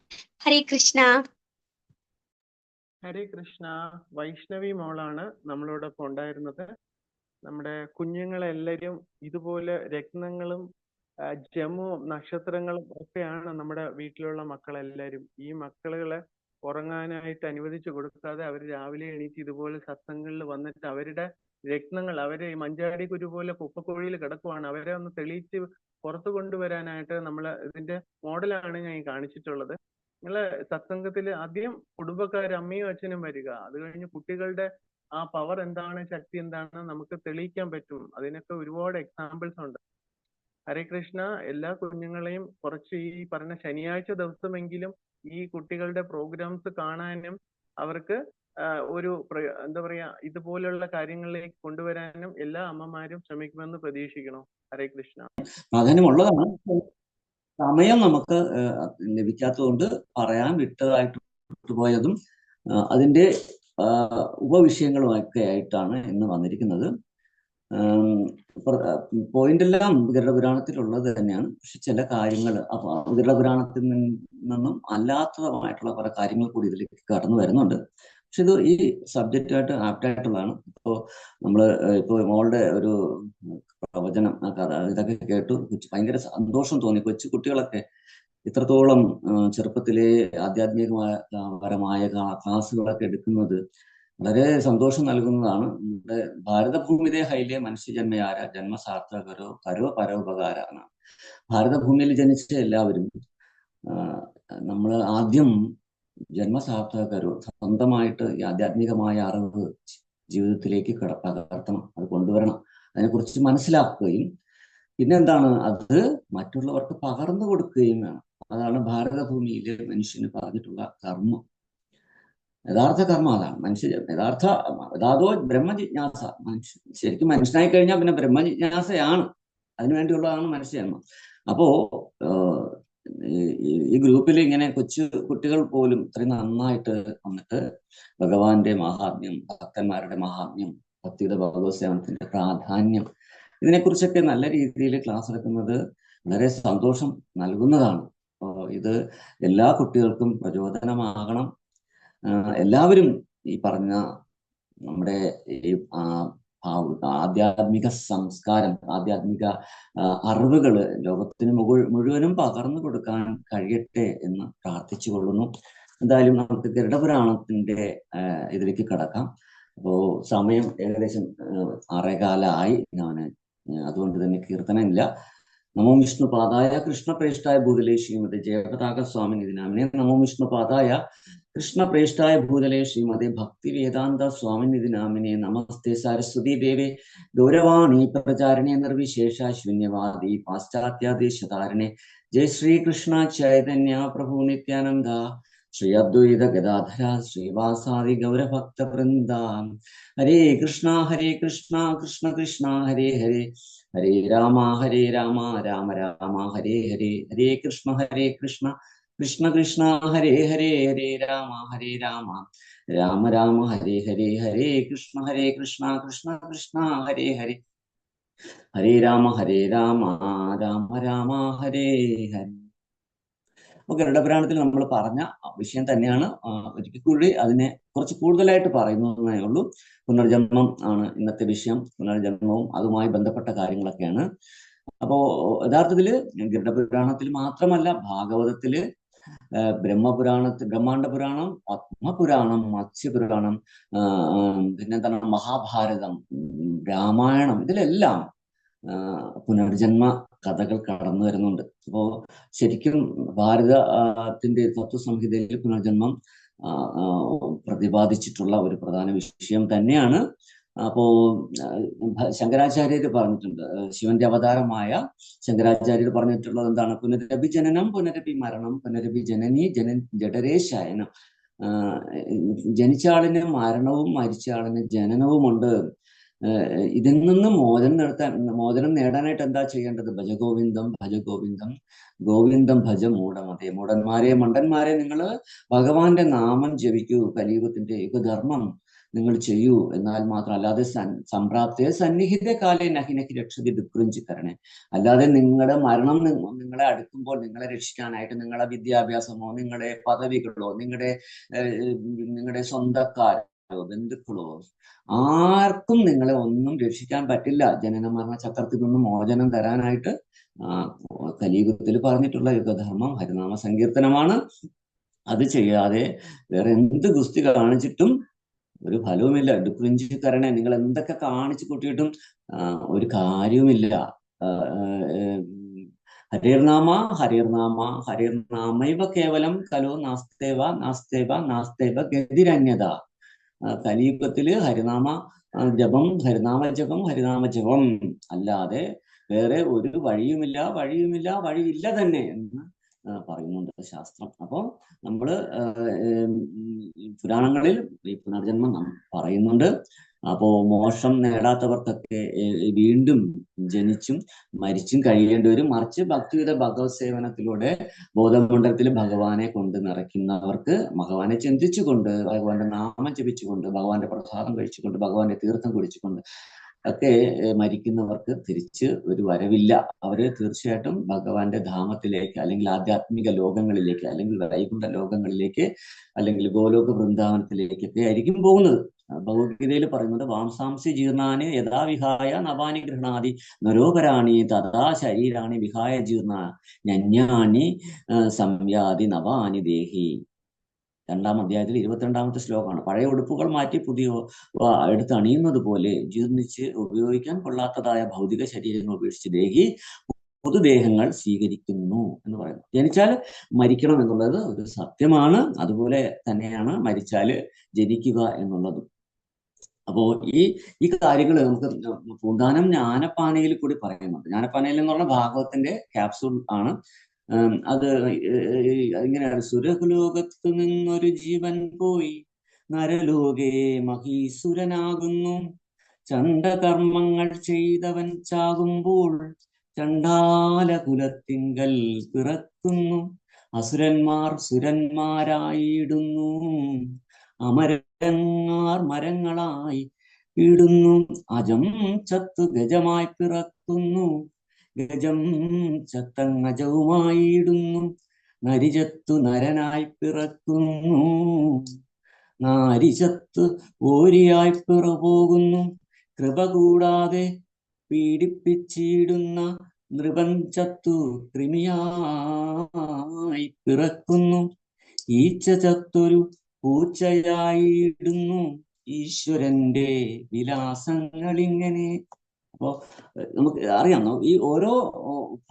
ഹരേ കൃഷ്ണ. ഹരേ കൃഷ്ണ. വൈഷ്ണവി മോളാണ് നമ്മളോടൊപ്പം ഉണ്ടായിരുന്നത്. നമ്മുടെ കുഞ്ഞുങ്ങളെല്ലാവരും ഇതുപോലെ രത്നങ്ങളും ജമുവും നക്ഷത്രങ്ങളും ഒക്കെയാണ് നമ്മുടെ വീട്ടിലുള്ള മക്കളെല്ലാവരും. ഈ മക്കളെ ഉറങ്ങാനായിട്ട് അനുവദിച്ചു കൊടുക്കാതെ അവർ രാവിലെ എണീറ്റ് ഇതുപോലെ സത്സംഗങ്ങളിൽ വന്നിട്ട് അവരുടെ രത്നങ്ങൾ, അവരെ മഞ്ചാടി കുരു പോലെ കുപ്പക്കുഴിയിൽ കിടക്കുവാണ്, അവരെ ഒന്ന് തെളിയിച്ച് പുറത്തു കൊണ്ടുവരാനായിട്ട് നമ്മൾ ഇതിന്റെ മോഡലാണ് ഞാൻ കാണിച്ചിട്ടുള്ളത്. നിങ്ങള് സത്സംഗത്തിൽ ആദ്യം കുടുംബക്കാർ, അമ്മയും അച്ഛനും വരിക. അത് കഴിഞ്ഞ് കുട്ടികളുടെ ആ പവർ എന്താണ്, ശക്തി എന്താണ് നമുക്ക് തെളിയിക്കാൻ പറ്റും. അതിനൊക്കെ ഒരുപാട് എക്സാമ്പിൾസ് ഉണ്ട്. ഹരേ കൃഷ്ണ. എല്ലാ കുഞ്ഞുങ്ങളെയും കുറച്ച് ഈ പറഞ്ഞ ശനിയാഴ്ച ദിവസമെങ്കിലും ഈ കുട്ടികളുടെ പ്രോഗ്രാംസ് കാണാനും അവർക്ക് ഒരു എന്താ പറയാ ഇതുപോലുള്ള കാര്യങ്ങളിലേക്ക് കൊണ്ടുവരാനും എല്ലാ അമ്മമാരും ശ്രമിക്കുമെന്ന് പ്രതീക്ഷിക്കണം. ഹരേ കൃഷ്ണ. പ്രാധാന്യമുള്ളതാണ്. സമയം നമുക്ക് ലഭിക്കാത്തതുകൊണ്ട് പറയാൻ വിട്ടുപോയതും അതിന്റെ ഉപവിഷയങ്ങളുമൊക്കെ ആയിട്ടാണ് ഇന്ന് വന്നിരിക്കുന്നത്. പോയിന്റെല്ലാം ഗരുഡപുരാണത്തിലുള്ളത് തന്നെയാണ്. പക്ഷെ ചില കാര്യങ്ങൾ ഗരുഡപുരാണത്തിൽ നിന്നും അല്ലാത്തതുമായിട്ടുള്ള പല കാര്യങ്ങൾ കൂടി ഇതിലേക്ക് കടന്നു വരുന്നുണ്ട്. പക്ഷെ ഇത് ഈ സബ്ജക്റ്റായിട്ട് ആപ്റ്റായിട്ടുള്ളതാണ്. ഇപ്പോൾ മോളുടെ ഒരു പ്രവചനം, കഥ, ഇതൊക്കെ കേട്ടു ഭയങ്കര സന്തോഷം തോന്നി. കൊച്ചു കുട്ടികളൊക്കെ ഇത്രത്തോളം ചെറുപ്പത്തിലെ ആധ്യാത്മികപരമായ ക്ലാസ്സുകളൊക്കെ എടുക്കുന്നത് വളരെ സന്തോഷം നൽകുന്നതാണ്. നമ്മുടെ ഭാരതഭൂമിയിലെ ഹൈലേ മനുഷ്യജന്മയാര ജന്മസാർത്ഥകരോ കരോ പരോപകാര എന്നാണ്. ഭാരതഭൂമിയിൽ ജനിച്ച എല്ലാവരും നമ്മൾ ആദ്യം ജന്മസാർത്ഥകരോ, സ്വന്തമായിട്ട് ഈ ആധ്യാത്മികമായ അറിവ് ജീവിതത്തിലേക്ക് പകർത്തണം, അത് കൊണ്ടുവരണം, അതിനെക്കുറിച്ച് മനസ്സിലാക്കുകയും പിന്നെന്താണ് അത് മറ്റുള്ളവർക്ക് പകർന്നു കൊടുക്കുകയും വേണം. അതാണ് ഭാരതഭൂമിയിലെ മനുഷ്യന് പറഞ്ഞിട്ടുള്ള കർമ്മം. യഥാർത്ഥ കർമ്മം അതാണ്. യഥാർത്ഥോ ബ്രഹ്മജിജ്ഞാസ. ശരിക്കും മനുഷ്യനായി കഴിഞ്ഞാൽ പിന്നെ ബ്രഹ്മജിജ്ഞാസയാണ്, അതിനുവേണ്ടിയുള്ളതാണ് മനുഷ്യജന്മം. അപ്പോ ഈ ഗ്രൂപ്പിൽ ഇങ്ങനെ കൊച്ചു കുട്ടികൾ പോലും ഇത്രയും നന്നായിട്ട് വന്നിട്ട് ഭഗവാന്റെ മഹാത്മ്യം, ഭക്തന്മാരുടെ മഹാത്മ്യം, ഭക്തിയുടെ ഭഗവത് സേവനത്തിന്റെ പ്രാധാന്യം, ഇതിനെക്കുറിച്ചൊക്കെ നല്ല രീതിയിൽ ക്ലാസ് എടുക്കുന്നത് വളരെ സന്തോഷം നൽകുന്നതാണ്. ഇത് എല്ലാ കുട്ടികൾക്കും പ്രചോദനമാകണം. എല്ലാവരും ഈ പറഞ്ഞ നമ്മുടെ ഈ ആധ്യാത്മിക സംസ്കാരം, ആധ്യാത്മിക അറിവുകൾ ലോകത്തിന് മുഴുവനും പകർന്നു കൊടുക്കാൻ കഴിയട്ടെ എന്ന് പ്രാർത്ഥിച്ചു കൊള്ളുന്നു. എന്തായാലും നമുക്ക് ഗരുഡപുരാണത്തിന്റെ ഇതിലേക്ക് കടക്കാം. അപ്പോൾ സമയം ഏകദേശം 6:15 ഞാൻ അതുകൊണ്ട് തന്നെ കീർത്തനമില്ല. നമോ വിഷ്ണുപാദായ കൃഷ്ണപ്രേഷ്ഠായ ഭൂതലേ ശ്രീമതി ജയപതാക സ്വാമിനി ദിനാമിനെ. നമോ വിഷ്ണുപാദായ കൃഷ്ണപ്രേഷ്ഠായ ഭൂതലേ ശ്രീമതി ഭക്തി വേദാന്ത സ്വാമിനി ദിനാമിനെ. നമസ്തേ സരസ്വതി ദേവേ ഗൗരവാണി പ്രചാരിണേ നിർവിശേഷ ശൂന്യവാദി പാശ്ചാത്യാദേശധാരണേ. ജയ ശ്രീകൃഷ്ണ ചൈതന്യ പ്രഭു നിത്യാനന്ദ ശ്രീ അദ്വൈത ഗദാധര ശ്രീവാസാദി ഗൗരഭക്ത വൃന്ദ. ഹരേ കൃഷ്ണ കൃഷ്ണ കൃഷ്ണ ഹരേ ഹരേ, ഹരേ രാമ രാമ രാമ ഹരേ ഹരേ. ഹരേ കൃഷ്ണ കൃഷ്ണ കൃഷ്ണ ഹരേ ഹരേ, ഹരേ രാമ രാമ രാമ ഹരേ ഹരേ. ഹരേ കൃഷ്ണ കൃഷ്ണ കൃഷ്ണ ഹരേ ഹരേ, ഹരേ രാമ രാമ രാമ ഹരേ ഹരേ. അപ്പൊ ഗരുഡപുരാണത്തിൽ നമ്മൾ പറഞ്ഞ വിഷയം തന്നെയാണ് ഒരിക്കൽ കൂടി അതിനെ കുറച്ച് കൂടുതലായിട്ട് പറയുന്നതേ ഉള്ളൂ. പുനർജന്മം ആണ് ഇന്നത്തെ വിഷയം. പുനർജന്മവും അതുമായി ബന്ധപ്പെട്ട കാര്യങ്ങളൊക്കെയാണ്. അപ്പോ യഥാർത്ഥത്തില് ഗരുഡപുരാണത്തിൽ മാത്രമല്ല, ഭാഗവതത്തില്, ബ്രഹ്മാണ്ഡ പുരാണം, പത്മപുരാണം, മത്സ്യപുരാണം, പിന്നെന്താണ് മഹാഭാരതം, രാമായണം, ഇതിലെല്ലാം പുനർജന്മ കഥകൾ കടന്നു വരുന്നുണ്ട്. അപ്പോ ശരിക്കും ഭാരതത്തിന്റെ തത്വസംഹിതയിൽ പുനർജന്മം പ്രതിപാദിച്ചിട്ടുള്ള ഒരു പ്രധാന വിഷയം തന്നെയാണ്. അപ്പോ ശങ്കരാചാര്യർ പറഞ്ഞിട്ടുണ്ട്, ശിവന്റെ അവതാരമായ ശങ്കരാചാര്യർ പറഞ്ഞിട്ടുള്ളത് എന്താണ്? പുനരഭി ജനനം പുനരഭി മരണം പുനരഭി ജനനി ജഠരേ ശയനം. ജനിച്ച ആളിന് മരണവും മരിച്ച ആളിന് ജനനവുമുണ്ട്. ഇതിൽ നിന്ന് മോചനം നേടാനായിട്ട് എന്താ ചെയ്യേണ്ടത്? ഭജഗോവിന്ദം ഭജഗോവിന്ദം ഗോവിന്ദം ഭജ മൂഢമതേ. മൂഢന്മാരെ മണ്ടന്മാരെ നിങ്ങൾ ഭഗവാന്റെ നാമം ജപിക്കൂ, കലിയുഗത്തിന്റെ യുഗധർമ്മം നിങ്ങൾ ചെയ്യൂ. എന്നാൽ മാത്രം അല്ലാതെ സംപ്രാപ്തയെ സന്നിഹിത കാലേ നഹി രക്ഷതി ദുഃഖൃഞ്ചിക്കരണേ. അല്ലാതെ നിങ്ങളുടെ മരണം നിങ്ങളെ അടുക്കുമ്പോൾ നിങ്ങളെ രക്ഷിക്കാനായിട്ട് നിങ്ങളുടെ വിദ്യാഭ്യാസമോ നിങ്ങളുടെ പദവികളോ നിങ്ങളുടെ സ്വന്തക്കാരോ ബന്ധുക്കളോ ആർക്കും നിങ്ങളെ ഒന്നും രക്ഷിക്കാൻ പറ്റില്ല. ജനന മരണ ചക്രത്തിൽ നിന്നും മോചനം തരാനായിട്ട് കലിയുഗത്തിൽ പറഞ്ഞിട്ടുള്ള യുഗധർമ്മം ഹരിനാമ സങ്കീർത്തനമാണ്. അത് ചെയ്യാതെ വേറെ എന്ത് ഗുസ്തി കാണിച്ചിട്ടും ഒരു ഫലവുമില്ല. ഡുക്രിഞ്ചിക്കരണേ, നിങ്ങൾ എന്തൊക്കെ കാണിച്ചു കൂട്ടിയിട്ടും ഒരു കാര്യവുമില്ല. ഹരിർനാമ ഹരിർനാമ ഹരിർനാമൈവ കേവലം കലോ നാസ്തേവ നാസ്തേവ നാസ്തേവ ഗതിരന്യത. കലിയുഗത്തില് ഹരിനാമ ജപം ഹരിനാമ ജപം അല്ലാതെ വേറെ ഒരു വഴിയില്ല തന്നെ എന്ന് പറയുന്നുണ്ട് ശാസ്ത്രം. അപ്പോൾ നമ്മള് പുരാണങ്ങളിൽ ഈ പുനർജന്മം പറയുന്നുണ്ട്. അപ്പോ മോക്ഷം നേടാത്തവർക്കൊക്കെ വീണ്ടും ജനിച്ചും മരിച്ചും കഴിയേണ്ടി വരും. മറിച്ച് ഭക്തിയുത ഭഗവത് സേവനത്തിലൂടെ ബോധമണ്ഡലത്തിൽ ഭഗവാനെ കൊണ്ട് നിറയ്ക്കുന്നവർക്ക് ഭഗവാനെ ചിന്തിച്ചുകൊണ്ട് ഭഗവാന്റെ നാമം ജപിച്ചുകൊണ്ട് ഭഗവാന്റെ പ്രസാദം കഴിച്ചുകൊണ്ട് ഭഗവാന്റെ തീർത്ഥം കുടിച്ചുകൊണ്ട് ഒക്കെ മരിക്കുന്നവർക്ക് തിരിച്ച് ഒരു വരവില്ല. അവര് തീർച്ചയായിട്ടും ഭഗവാന്റെ ധാമത്തിലേക്ക് അല്ലെങ്കിൽ ആധ്യാത്മിക ലോകങ്ങളിലേക്ക് അല്ലെങ്കിൽ വൈകുണ്ഠ ലോകങ്ങളിലേക്ക് അല്ലെങ്കിൽ ഗോലോക വൃന്ദാവനത്തിലേക്കൊക്കെ ആയിരിക്കും പോകുന്നത്. ഭഗവത്ഗീതയിൽ പറയുന്നത് വാംസാംസി ജീർണാനി യഥാ വിഹായ നവാനി ഗൃഹണാതി നരോപരാണി തഥാ ശരീരാണി വിഹായ ജീർണ ഞന്യാണി സംയാതി നവാനി ദേഹി. 2-ാം അധ്യായത്തിൽ 22-ാമത്തെ ശ്ലോകമാണ്. പഴയ ഉടുപ്പുകൾ മാറ്റി പുതിയ എടുത്ത് അണിയുന്നത് പോലെ ജീർണിച്ച് ഉപയോഗിക്കാൻ കൊള്ളാത്തതായ ഭൗതിക ശരീരങ്ങൾ ഉപേക്ഷിച്ച് ദേഹി പൊതുദേഹങ്ങൾ സ്വീകരിക്കുന്നു എന്ന് പറയുന്നു. ജനിച്ചാൽ മരിക്കണം എന്നുള്ളത് ഒരു സത്യമാണ്. അതുപോലെ തന്നെയാണ് മരിച്ചാല് ജനിക്കുക എന്നുള്ളതും. അപ്പോ ഈ കാര്യങ്ങൾ നമുക്ക് പൂന്താനം ജ്ഞാനപ്പാനയിൽ കൂടി പറയുന്നുണ്ട്. ജ്ഞാനപ്പാനയിൽ എന്നുള്ള ഭാഗവത്തിന്റെ ക്യാപ്സൂൾ ആണ്. അത് ഇങ്ങനെയാണ്: സുരലോകത്തു നിന്നൊരു ജീവൻ പോയി നരലോകേ മഹീസുരനാകുന്നു. ചണ്ഡകർമ്മങ്ങൾ ചെയ്തവൻ ചാകുമ്പോൾ ചണ്ഡാലകുലത്തിങ്കൽ പിറക്കുന്നു. അസുരന്മാർ സുരന്മാരായിടുന്നു, അമരന്മാർ മരങ്ങളായി ഇടുന്നു. അജം ചത്തു ഗജമായി പിറക്കുന്നു, ഗജം ചത്തങ്ങജവുമായിടുന്നു. നരിചത്തു നരനായി പിറക്കുന്നു, നാരിചത്ത് ഓരിയായി പിറപോകുന്നു. കൃപ കൂടാതെ പീഡിപ്പിച്ചിടുന്ന നൃപൻ ചത്തു കൃമിയായി പിറക്കുന്നു. ഈച്ച ചത്തൊരു പൂച്ചയായിടുന്നു. ഈശ്വരന്റെ വിലാസങ്ങളിങ്ങനെ. അപ്പോ നമുക്ക് അറിയാം, ഈ ഓരോ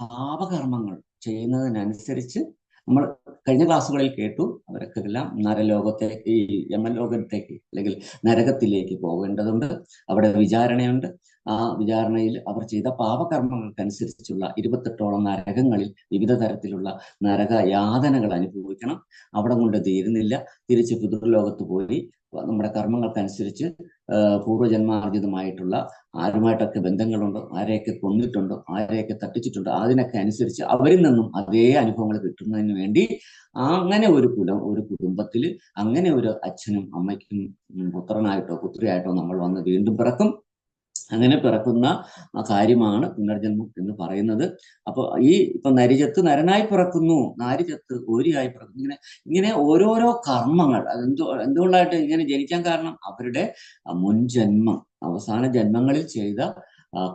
പാപകർമ്മങ്ങൾ ചെയ്യുന്നതിനനുസരിച്ച് നമ്മൾ കഴിഞ്ഞ ക്ലാസ്സുകളിൽ കേട്ടു, അവരൊക്കെ എല്ലാം നരലോകത്തേക്ക് ഈ യമലോകത്തേക്ക് അല്ലെങ്കിൽ നരകത്തിലേക്ക് പോകേണ്ടതുണ്ട്. അവിടെ വിചാരണയുണ്ട്. ആ വിചാരണയിൽ അവർ ചെയ്ത പാപകർമ്മങ്ങൾക്കനുസരിച്ചുള്ള 28ഓളം നരകങ്ങളിൽ വിവിധ തരത്തിലുള്ള നരക യാതനകൾ അനുഭവിക്കണം. അവിടെ കൊണ്ട് തീരുന്നില്ല. തിരിച്ച് പിതൃലോകത്ത് പോയി നമ്മുടെ കർമ്മങ്ങൾക്കനുസരിച്ച് പൂർവ്വജന്മാർജിതമായിട്ടുള്ള ആരുമായിട്ടൊക്കെ ബന്ധങ്ങളുണ്ടോ, ആരെയൊക്കെ കൊന്നിട്ടുണ്ടോ, ആരെയൊക്കെ തട്ടിച്ചിട്ടുണ്ടോ, അതിനൊക്കെ അനുസരിച്ച് അവരിൽ നിന്നും അതേ അനുഭവങ്ങൾ കിട്ടുന്നതിന് വേണ്ടി അങ്ങനെ ഒരു കുടുംബത്തിൽ അങ്ങനെ ഒരു അച്ഛനും അമ്മയ്ക്കും പുത്രനായിട്ടോ പുത്രിയായിട്ടോ നമ്മൾ വന്ന് വീണ്ടും പിറക്കും. അങ്ങനെ പിറക്കുന്ന കാര്യമാണ് പുനർജന്മം എന്ന് പറയുന്നത്. അപ്പൊ ഇപ്പൊ നരിചത്ത് നരനായി പിറക്കുന്നു, നാരിചത്ത് ഓരിയായി പിറക്കുന്നു. ഇങ്ങനെ ഓരോരോ കർമ്മങ്ങൾ എന്തുകൊണ്ടായിട്ട് ഇങ്ങനെ ജനിക്കാൻ കാരണം അവരുടെ മുൻജന്മം അവസാന ജന്മങ്ങളിൽ ചെയ്ത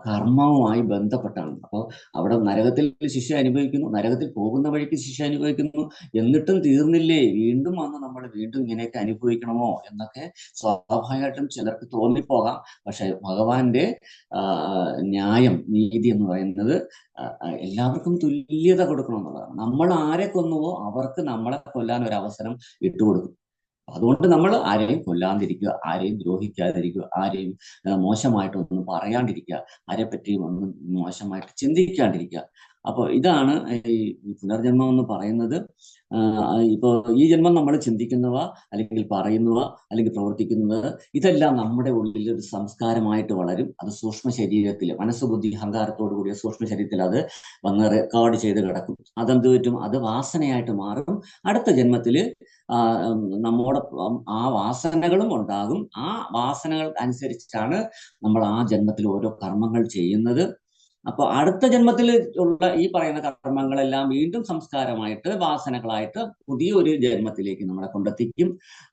കർമ്മവുമായി ബന്ധപ്പെട്ടാണ്. അപ്പോൾ അവിടെ നരകത്തിൽ ശിക്ഷ അനുഭവിക്കുന്നു, നരകത്തിൽ പോകുന്ന വഴിക്ക് ശിക്ഷ അനുഭവിക്കുന്നു. എന്നിട്ടും തീർന്നില്ലേ, വീണ്ടും വന്ന് നമ്മൾ വീണ്ടും ഇങ്ങനെയൊക്കെ അനുഭവിക്കണമോ എന്നൊക്കെ സ്വാഭാവികമായിട്ടും ചിലർക്ക് തോന്നിപ്പോകാം. പക്ഷെ ഭഗവാന്റെ ന്യായം, നീതി എന്ന് പറയുന്നത് എല്ലാവർക്കും തുല്യത കൊടുക്കണം എന്നുള്ളതാണ്. നമ്മൾ ആരെ കൊന്നുവോ അവർക്ക് നമ്മളെ കൊല്ലാൻ ഒരു അവസരം ഇട്ടുകൊടുക്കും. അതുകൊണ്ട് നമ്മൾ ആരെയും കൊല്ലാതിരിക്കുക, ആരെയും ദ്രോഹിക്കാതിരിക്കുക, ആരെയും മോശമായിട്ടൊന്നും പറയാണ്ടിരിക്കുക, ആരെപ്പറ്റിയും ഒന്നും മോശമായിട്ട് ചിന്തിക്കാണ്ടിരിക്കുക. അപ്പോൾ ഇതാണ് ഈ പുനർജന്മം എന്ന് പറയുന്നത്. ഇപ്പോൾ ഈ ജന്മം നമ്മൾ ചിന്തിക്കുന്നവ, അല്ലെങ്കിൽ പറയുന്നവ, അല്ലെങ്കിൽ പ്രവർത്തിക്കുന്നത്, ഇതെല്ലാം നമ്മുടെ ഉള്ളിൽ ഒരു സംസ്കാരമായിട്ട് വളരും. അത് സൂക്ഷ്മ ശരീരത്തിൽ, മനസ്സുബുദ്ധി അഹങ്കാരത്തോടു കൂടിയ സൂക്ഷ്മ ശരീരത്തിൽ അത് വന്ന് റെക്കോർഡ് ചെയ്ത് കിടക്കും. അതെന്ത് പറ്റും? അത് വാസനയായിട്ട് മാറും. അടുത്ത ജന്മത്തിൽ നമ്മോടൊപ്പം ആ വാസനകളും ഉണ്ടാകും. ആ വാസനകൾ അനുസരിച്ചാണ് നമ്മൾ ആ ജന്മത്തിൽ ഓരോ കർമ്മങ്ങൾ ചെയ്യുന്നത്. അപ്പൊ അടുത്ത ജന്മത്തിൽ ഉള്ള ഈ പറയുന്ന കർമ്മങ്ങളെല്ലാം വീണ്ടും സംസ്കാരമായിട്ട്, വാസനകളായിട്ട് പുതിയൊരു ജന്മത്തിലേക്ക് നമ്മളെ കൊണ്ടെത്തിക്കും.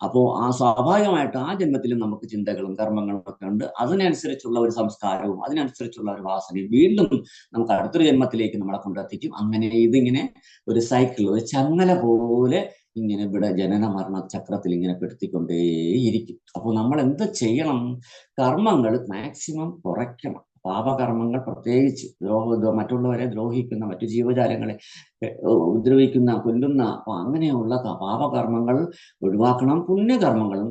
അപ്പോൾ ആ സ്വാഭാവികമായിട്ട് ആ ജന്മത്തിലും നമുക്ക് ചിന്തകളും കർമ്മങ്ങളും ഒക്കെ ഉണ്ട്. അതിനനുസരിച്ചുള്ള ഒരു സംസ്കാരവും അതിനനുസരിച്ചുള്ള ഒരു വാസനയും വീണ്ടും നമുക്ക് അടുത്തൊരു ജന്മത്തിലേക്ക് നമ്മളെ കൊണ്ടെത്തിക്കും. അങ്ങനെ ഇതിങ്ങനെ ഒരു സൈക്കിൾ, ഒരു ചങ്ങല പോലെ ഇങ്ങനെ ഇവിടെ ജനന മരണ ചക്രത്തിൽ ഇങ്ങനെ പെടുത്തിക്കൊണ്ടേയിരിക്കും. അപ്പോൾ നമ്മൾ എന്ത് ചെയ്യണം? കർമ്മങ്ങൾ മാക്സിമം കുറയ്ക്കണം. പാപകർമ്മങ്ങൾ, പ്രത്യേകിച്ച് മറ്റുള്ളവരെ ദ്രോഹിക്കുന്ന, മറ്റു ജീവജാലങ്ങളെ ഉപദ്രവിക്കുന്ന, കൊല്ലുന്ന അങ്ങനെയുള്ള പാപകർമ്മങ്ങൾ ഒഴിവാക്കണം. പുണ്യകർമ്മങ്ങളും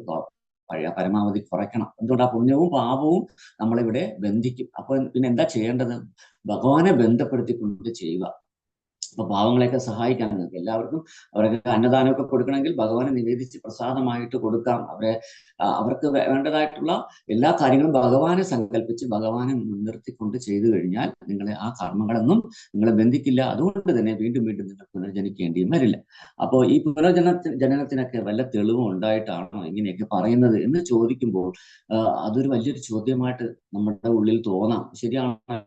പരമാവധി കുറയ്ക്കണം. എന്തുകൊണ്ട്? ആ പുണ്യവും പാപവും നമ്മളിവിടെ ബന്ധിക്കും. അപ്പൊ പിന്നെ എന്താ ചെയ്യേണ്ടത്? ഭഗവാനെ ബന്ധപ്പെടുത്തിക്കൊണ്ട് ചെയ്യുക. അപ്പൊ പാവങ്ങളെയൊക്കെ സഹായിക്കാൻ നിങ്ങൾക്ക് എല്ലാവർക്കും അവർക്ക് അന്നദാനമൊക്കെ കൊടുക്കണമെങ്കിൽ ഭഗവാനെ നിവേദിച്ച് പ്രസാദമായിട്ട് കൊടുക്കാം. അവർക്ക് വേണ്ടതായിട്ടുള്ള എല്ലാ കാര്യങ്ങളും ഭഗവാനെ സങ്കല്പിച്ച് ഭഗവാനെ മുൻനിർത്തിക്കൊണ്ട് ചെയ്തു കഴിഞ്ഞാൽ നിങ്ങളെ ആ കർമ്മങ്ങളൊന്നും നിങ്ങളെ ബന്ധിക്കില്ല. അതുകൊണ്ട് തന്നെ വീണ്ടും വീണ്ടും നിങ്ങൾ പുനർജനിക്കേണ്ടിയും വരില്ല. അപ്പോൾ ഈ ജനനത്തിനൊക്കെ വല്ല തെളിവും ഉണ്ടായിട്ടാണോ ഇങ്ങനെയൊക്കെ പറയുന്നത് എന്ന് ചോദിക്കുമ്പോൾ അതൊരു വലിയൊരു ചോദ്യമായിട്ട് നമ്മുടെ ഉള്ളിൽ തോന്നാം. ശരിയാണ്,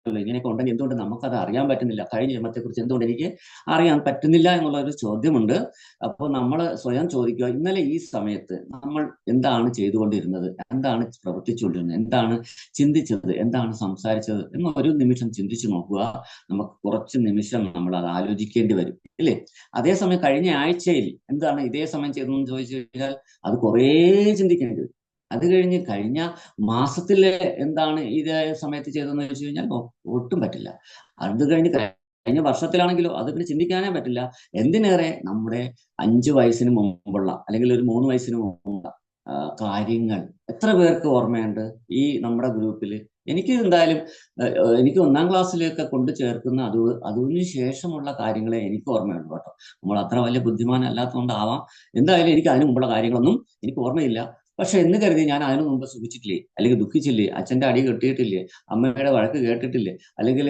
ഇങ്ങനെയൊക്കെ ഉണ്ടെങ്കിൽ എന്തുകൊണ്ട് നമുക്കത് അറിയാൻ പറ്റുന്നില്ല? കഴിഞ്ഞ ജന്മത്തെക്കുറിച്ച് എന്തുകൊണ്ട് എനിക്ക് അറിയാൻ പറ്റുന്നില്ല എന്നുള്ള ഒരു ചോദ്യമുണ്ട്. അപ്പോൾ നമ്മൾ സ്വയം ചോദിക്കുക, ഇന്നലെ ഈ സമയത്ത് നമ്മൾ എന്താണ് ചെയ്തുകൊണ്ടിരുന്നത്, എന്താണ് പ്രവർത്തിച്ചുകൊണ്ടിരുന്നത്, എന്താണ് ചിന്തിച്ചത്, എന്താണ് സംസാരിച്ചത് എന്നൊരു നിമിഷം ചിന്തിച്ചു നോക്കുക. നമുക്ക് കുറച്ച് നിമിഷം നമ്മൾ അത് ആലോചിക്കേണ്ടി വരും, ഇല്ലേ? അതേസമയം കഴിഞ്ഞ ആഴ്ചയിൽ എന്താണ് ഇതേ സമയം ചെയ്തതെന്ന് ചോദിച്ചു കഴിഞ്ഞാൽ അത് കുറേ ചിന്തിക്കേണ്ടി വരും. അത് കഴിഞ്ഞ മാസത്തിലെ എന്താണ് ഇതേ സമയത്ത് ചെയ്തതെന്ന് ചോദിച്ചു കഴിഞ്ഞാൽ ഒട്ടും പറ്റില്ല. അത് കഴിഞ്ഞ വർഷത്തിലാണെങ്കിലോ അത് പിന്നെ ചിന്തിക്കാനേ പറ്റില്ല. എന്തിനേറെ നമ്മുടെ 5 വയസ്സിന് മുമ്പുള്ള അല്ലെങ്കിൽ ഒരു 3 വയസ്സിന് മുമ്പുള്ള കാര്യങ്ങൾ എത്ര പേർക്ക് ഓർമ്മയുണ്ട് ഈ നമ്മുടെ ഗ്രൂപ്പിൽ? എനിക്ക് എന്തായാലും എനിക്ക് 1-ാം ക്ലാസ്സിലേക്ക് കൊണ്ട് ചേർക്കുന്ന അതിനു ശേഷമുള്ള കാര്യങ്ങളെ എനിക്ക് ഓർമ്മയുണ്ട് കേട്ടോ. നമ്മൾ അത്ര വലിയ ബുദ്ധിമാനല്ലാത്തതുകൊണ്ടാവാം. എന്തായാലും എനിക്ക് അതിനു മുമ്പുള്ള കാര്യങ്ങളൊന്നും എനിക്ക് ഓർമ്മയില്ല. പക്ഷെ എന്ന് കരുതി ഞാൻ അതിനു മുമ്പ് സുഖിച്ചിട്ടില്ലേ, അല്ലെങ്കിൽ ദുഃഖിച്ചില്ലേ, അച്ഛൻ്റെ അടി കെട്ടിയിട്ടില്ലേ, അമ്മയുടെ വഴക്ക് കേട്ടിട്ടില്ലേ, അല്ലെങ്കിൽ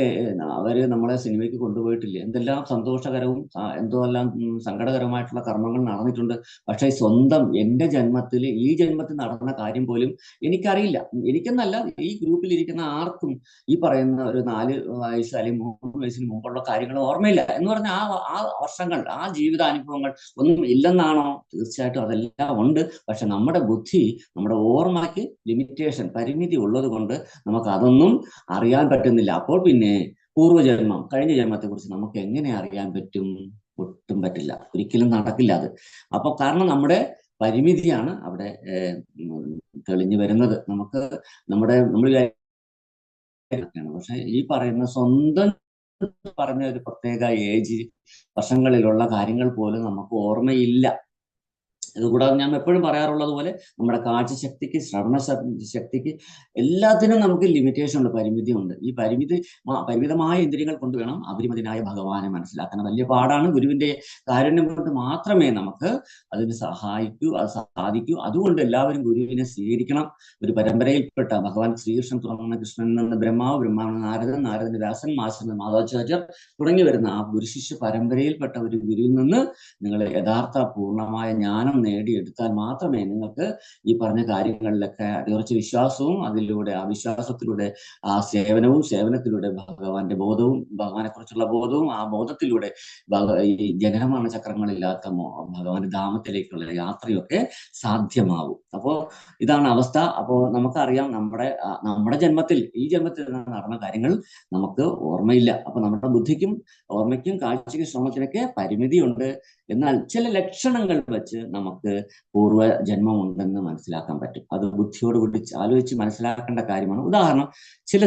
അവര് നമ്മളെ സിനിമയ്ക്ക് കൊണ്ടുപോയിട്ടില്ലേ, എന്തെല്ലാം സന്തോഷകരവും എന്തെല്ലാം സങ്കടകരമായിട്ടുള്ള കർമ്മങ്ങൾ നടന്നിട്ടുണ്ട്. പക്ഷെ സ്വന്തം എൻ്റെ ജന്മത്തിൽ, ഈ ജന്മത്തിൽ നടന്ന കാര്യം പോലും എനിക്കറിയില്ല. എനിക്കെന്നല്ല, ഈ ഗ്രൂപ്പിൽ ഇരിക്കുന്ന ആർക്കും ഈ പറയുന്ന ഒരു 4 വയസ്സ് അല്ലെങ്കിൽ 3 വയസ്സിന് മുമ്പുള്ള കാര്യങ്ങൾ ഓർമ്മയില്ല. എന്ന് പറഞ്ഞാൽ ആ വർഷങ്ങൾ, ആ ജീവിതാനുഭവങ്ങൾ ഒന്നും ഇല്ലെന്നാണോ? തീർച്ചയായിട്ടും അതെല്ലാം ഉണ്ട്. പക്ഷെ നമ്മുടെ ബുദ്ധി, നമ്മുടെ ഓർമ്മയ്ക്ക് ലിമിറ്റേഷൻ, പരിമിതി ഉള്ളത് കൊണ്ട് നമുക്ക് അതൊന്നും അറിയാൻ പറ്റുന്നില്ല. അപ്പോൾ പിന്നെ പൂർവ്വജന്മം, കഴിഞ്ഞ ജന്മത്തെ കുറിച്ച് നമുക്ക് എങ്ങനെ അറിയാൻ പറ്റും? ഒട്ടും പറ്റില്ല, ഒരിക്കലും നടക്കില്ല അത്. അപ്പൊ കാരണം നമ്മുടെ പരിമിതിയാണ് അവിടെ തെളിഞ്ഞു വരുന്നത്. നമ്മൾ പക്ഷെ ഈ പറയുന്ന സ്വന്തം പറഞ്ഞ ഒരു പ്രത്യേക ഏജ് വർഷങ്ങളിലുള്ള കാര്യങ്ങൾ പോലും നമുക്ക് ഓർമ്മയില്ല. ഇതുകൂടാതെ ഞാൻ എപ്പോഴും പറയാറുള്ളത് പോലെ നമ്മുടെ കാഴ്ചശക്തിക്ക്, ശ്രവണ ശക്തിക്ക്, എല്ലാത്തിനും നമുക്ക് ലിമിറ്റേഷൻ ഉണ്ട്, പരിമിതി ഉണ്ട്. ഈ പരിമിതമായ ഇന്ദ്രിയങ്ങൾ കൊണ്ട് വേണം അപരിമിതനായ ഭഗവാനെ മനസ്സിലാക്കാൻ. വലിയ പാടാണ്. ഗുരുവിന്റെ കാരുണ്യം കൊണ്ട് മാത്രമേ നമുക്ക് അതിന് സാധിക്കൂ. അതുകൊണ്ട് എല്ലാവരും ഗുരുവിനെ സ്വീകരിക്കണം. ഒരു പരമ്പരയിൽപ്പെട്ട ഭഗവാൻ ശ്രീകൃഷ്ണൻ തുടങ്ങുന്ന കൃഷ്ണനിൽ നിന്ന് ബ്രഹ്മാവ്, നാരദൻ, വ്യാസൻ, മാധവാചാര്യർ തുടങ്ങി വരുന്ന ആ ഗുരുശിഷ്യ പരമ്പരയിൽപ്പെട്ട ഒരു ഗുരുവിൽ നിന്ന് നിങ്ങൾ യഥാർത്ഥ പൂർണ്ണമായ ജ്ഞാനം നേടിയെടുത്താൽ മാത്രമേ നിങ്ങൾക്ക് ഈ പറഞ്ഞ കാര്യങ്ങളിലൊക്കെ അടിയുറച്ച വിശ്വാസവും, അതിലൂടെ ആ വിശ്വാസത്തിലൂടെ ആ സേവനത്തിലൂടെ ഭഗവാന്റെ ബോധവും, ഭഗവാനെ കുറിച്ചുള്ള ബോധവും, ആ ബോധത്തിലൂടെ ഈ ജനനമരണ ചക്രങ്ങളില്ലാത്ത ഭഗവാന്റെ ധാമത്തിലേക്കുള്ള യാത്രയൊക്കെ സാധ്യമാവും. അപ്പോ ഇതാണ് അവസ്ഥ. അപ്പോ നമുക്കറിയാം നമ്മുടെ ജന്മത്തിൽ, ഈ ജന്മത്തിൽ നടന്ന കാര്യങ്ങൾ നമുക്ക് ഓർമ്മയില്ല. അപ്പൊ നമ്മുടെ ബുദ്ധിക്കും ഓർമ്മയ്ക്കും കാഴ്ചയ്ക്കും ശ്രമത്തിനൊക്കെ പരിമിതിയുണ്ട്. എന്നാൽ ചില ലക്ഷണങ്ങൾ വെച്ച് നമുക്ക് പൂർവ്വജന്മം ഉണ്ടെന്ന് മനസ്സിലാക്കാൻ പറ്റും. അത് ബുദ്ധിയോടുകൂടി ആലോചിച്ച് മനസ്സിലാക്കേണ്ട കാര്യമാണ്. ഉദാഹരണം, ചില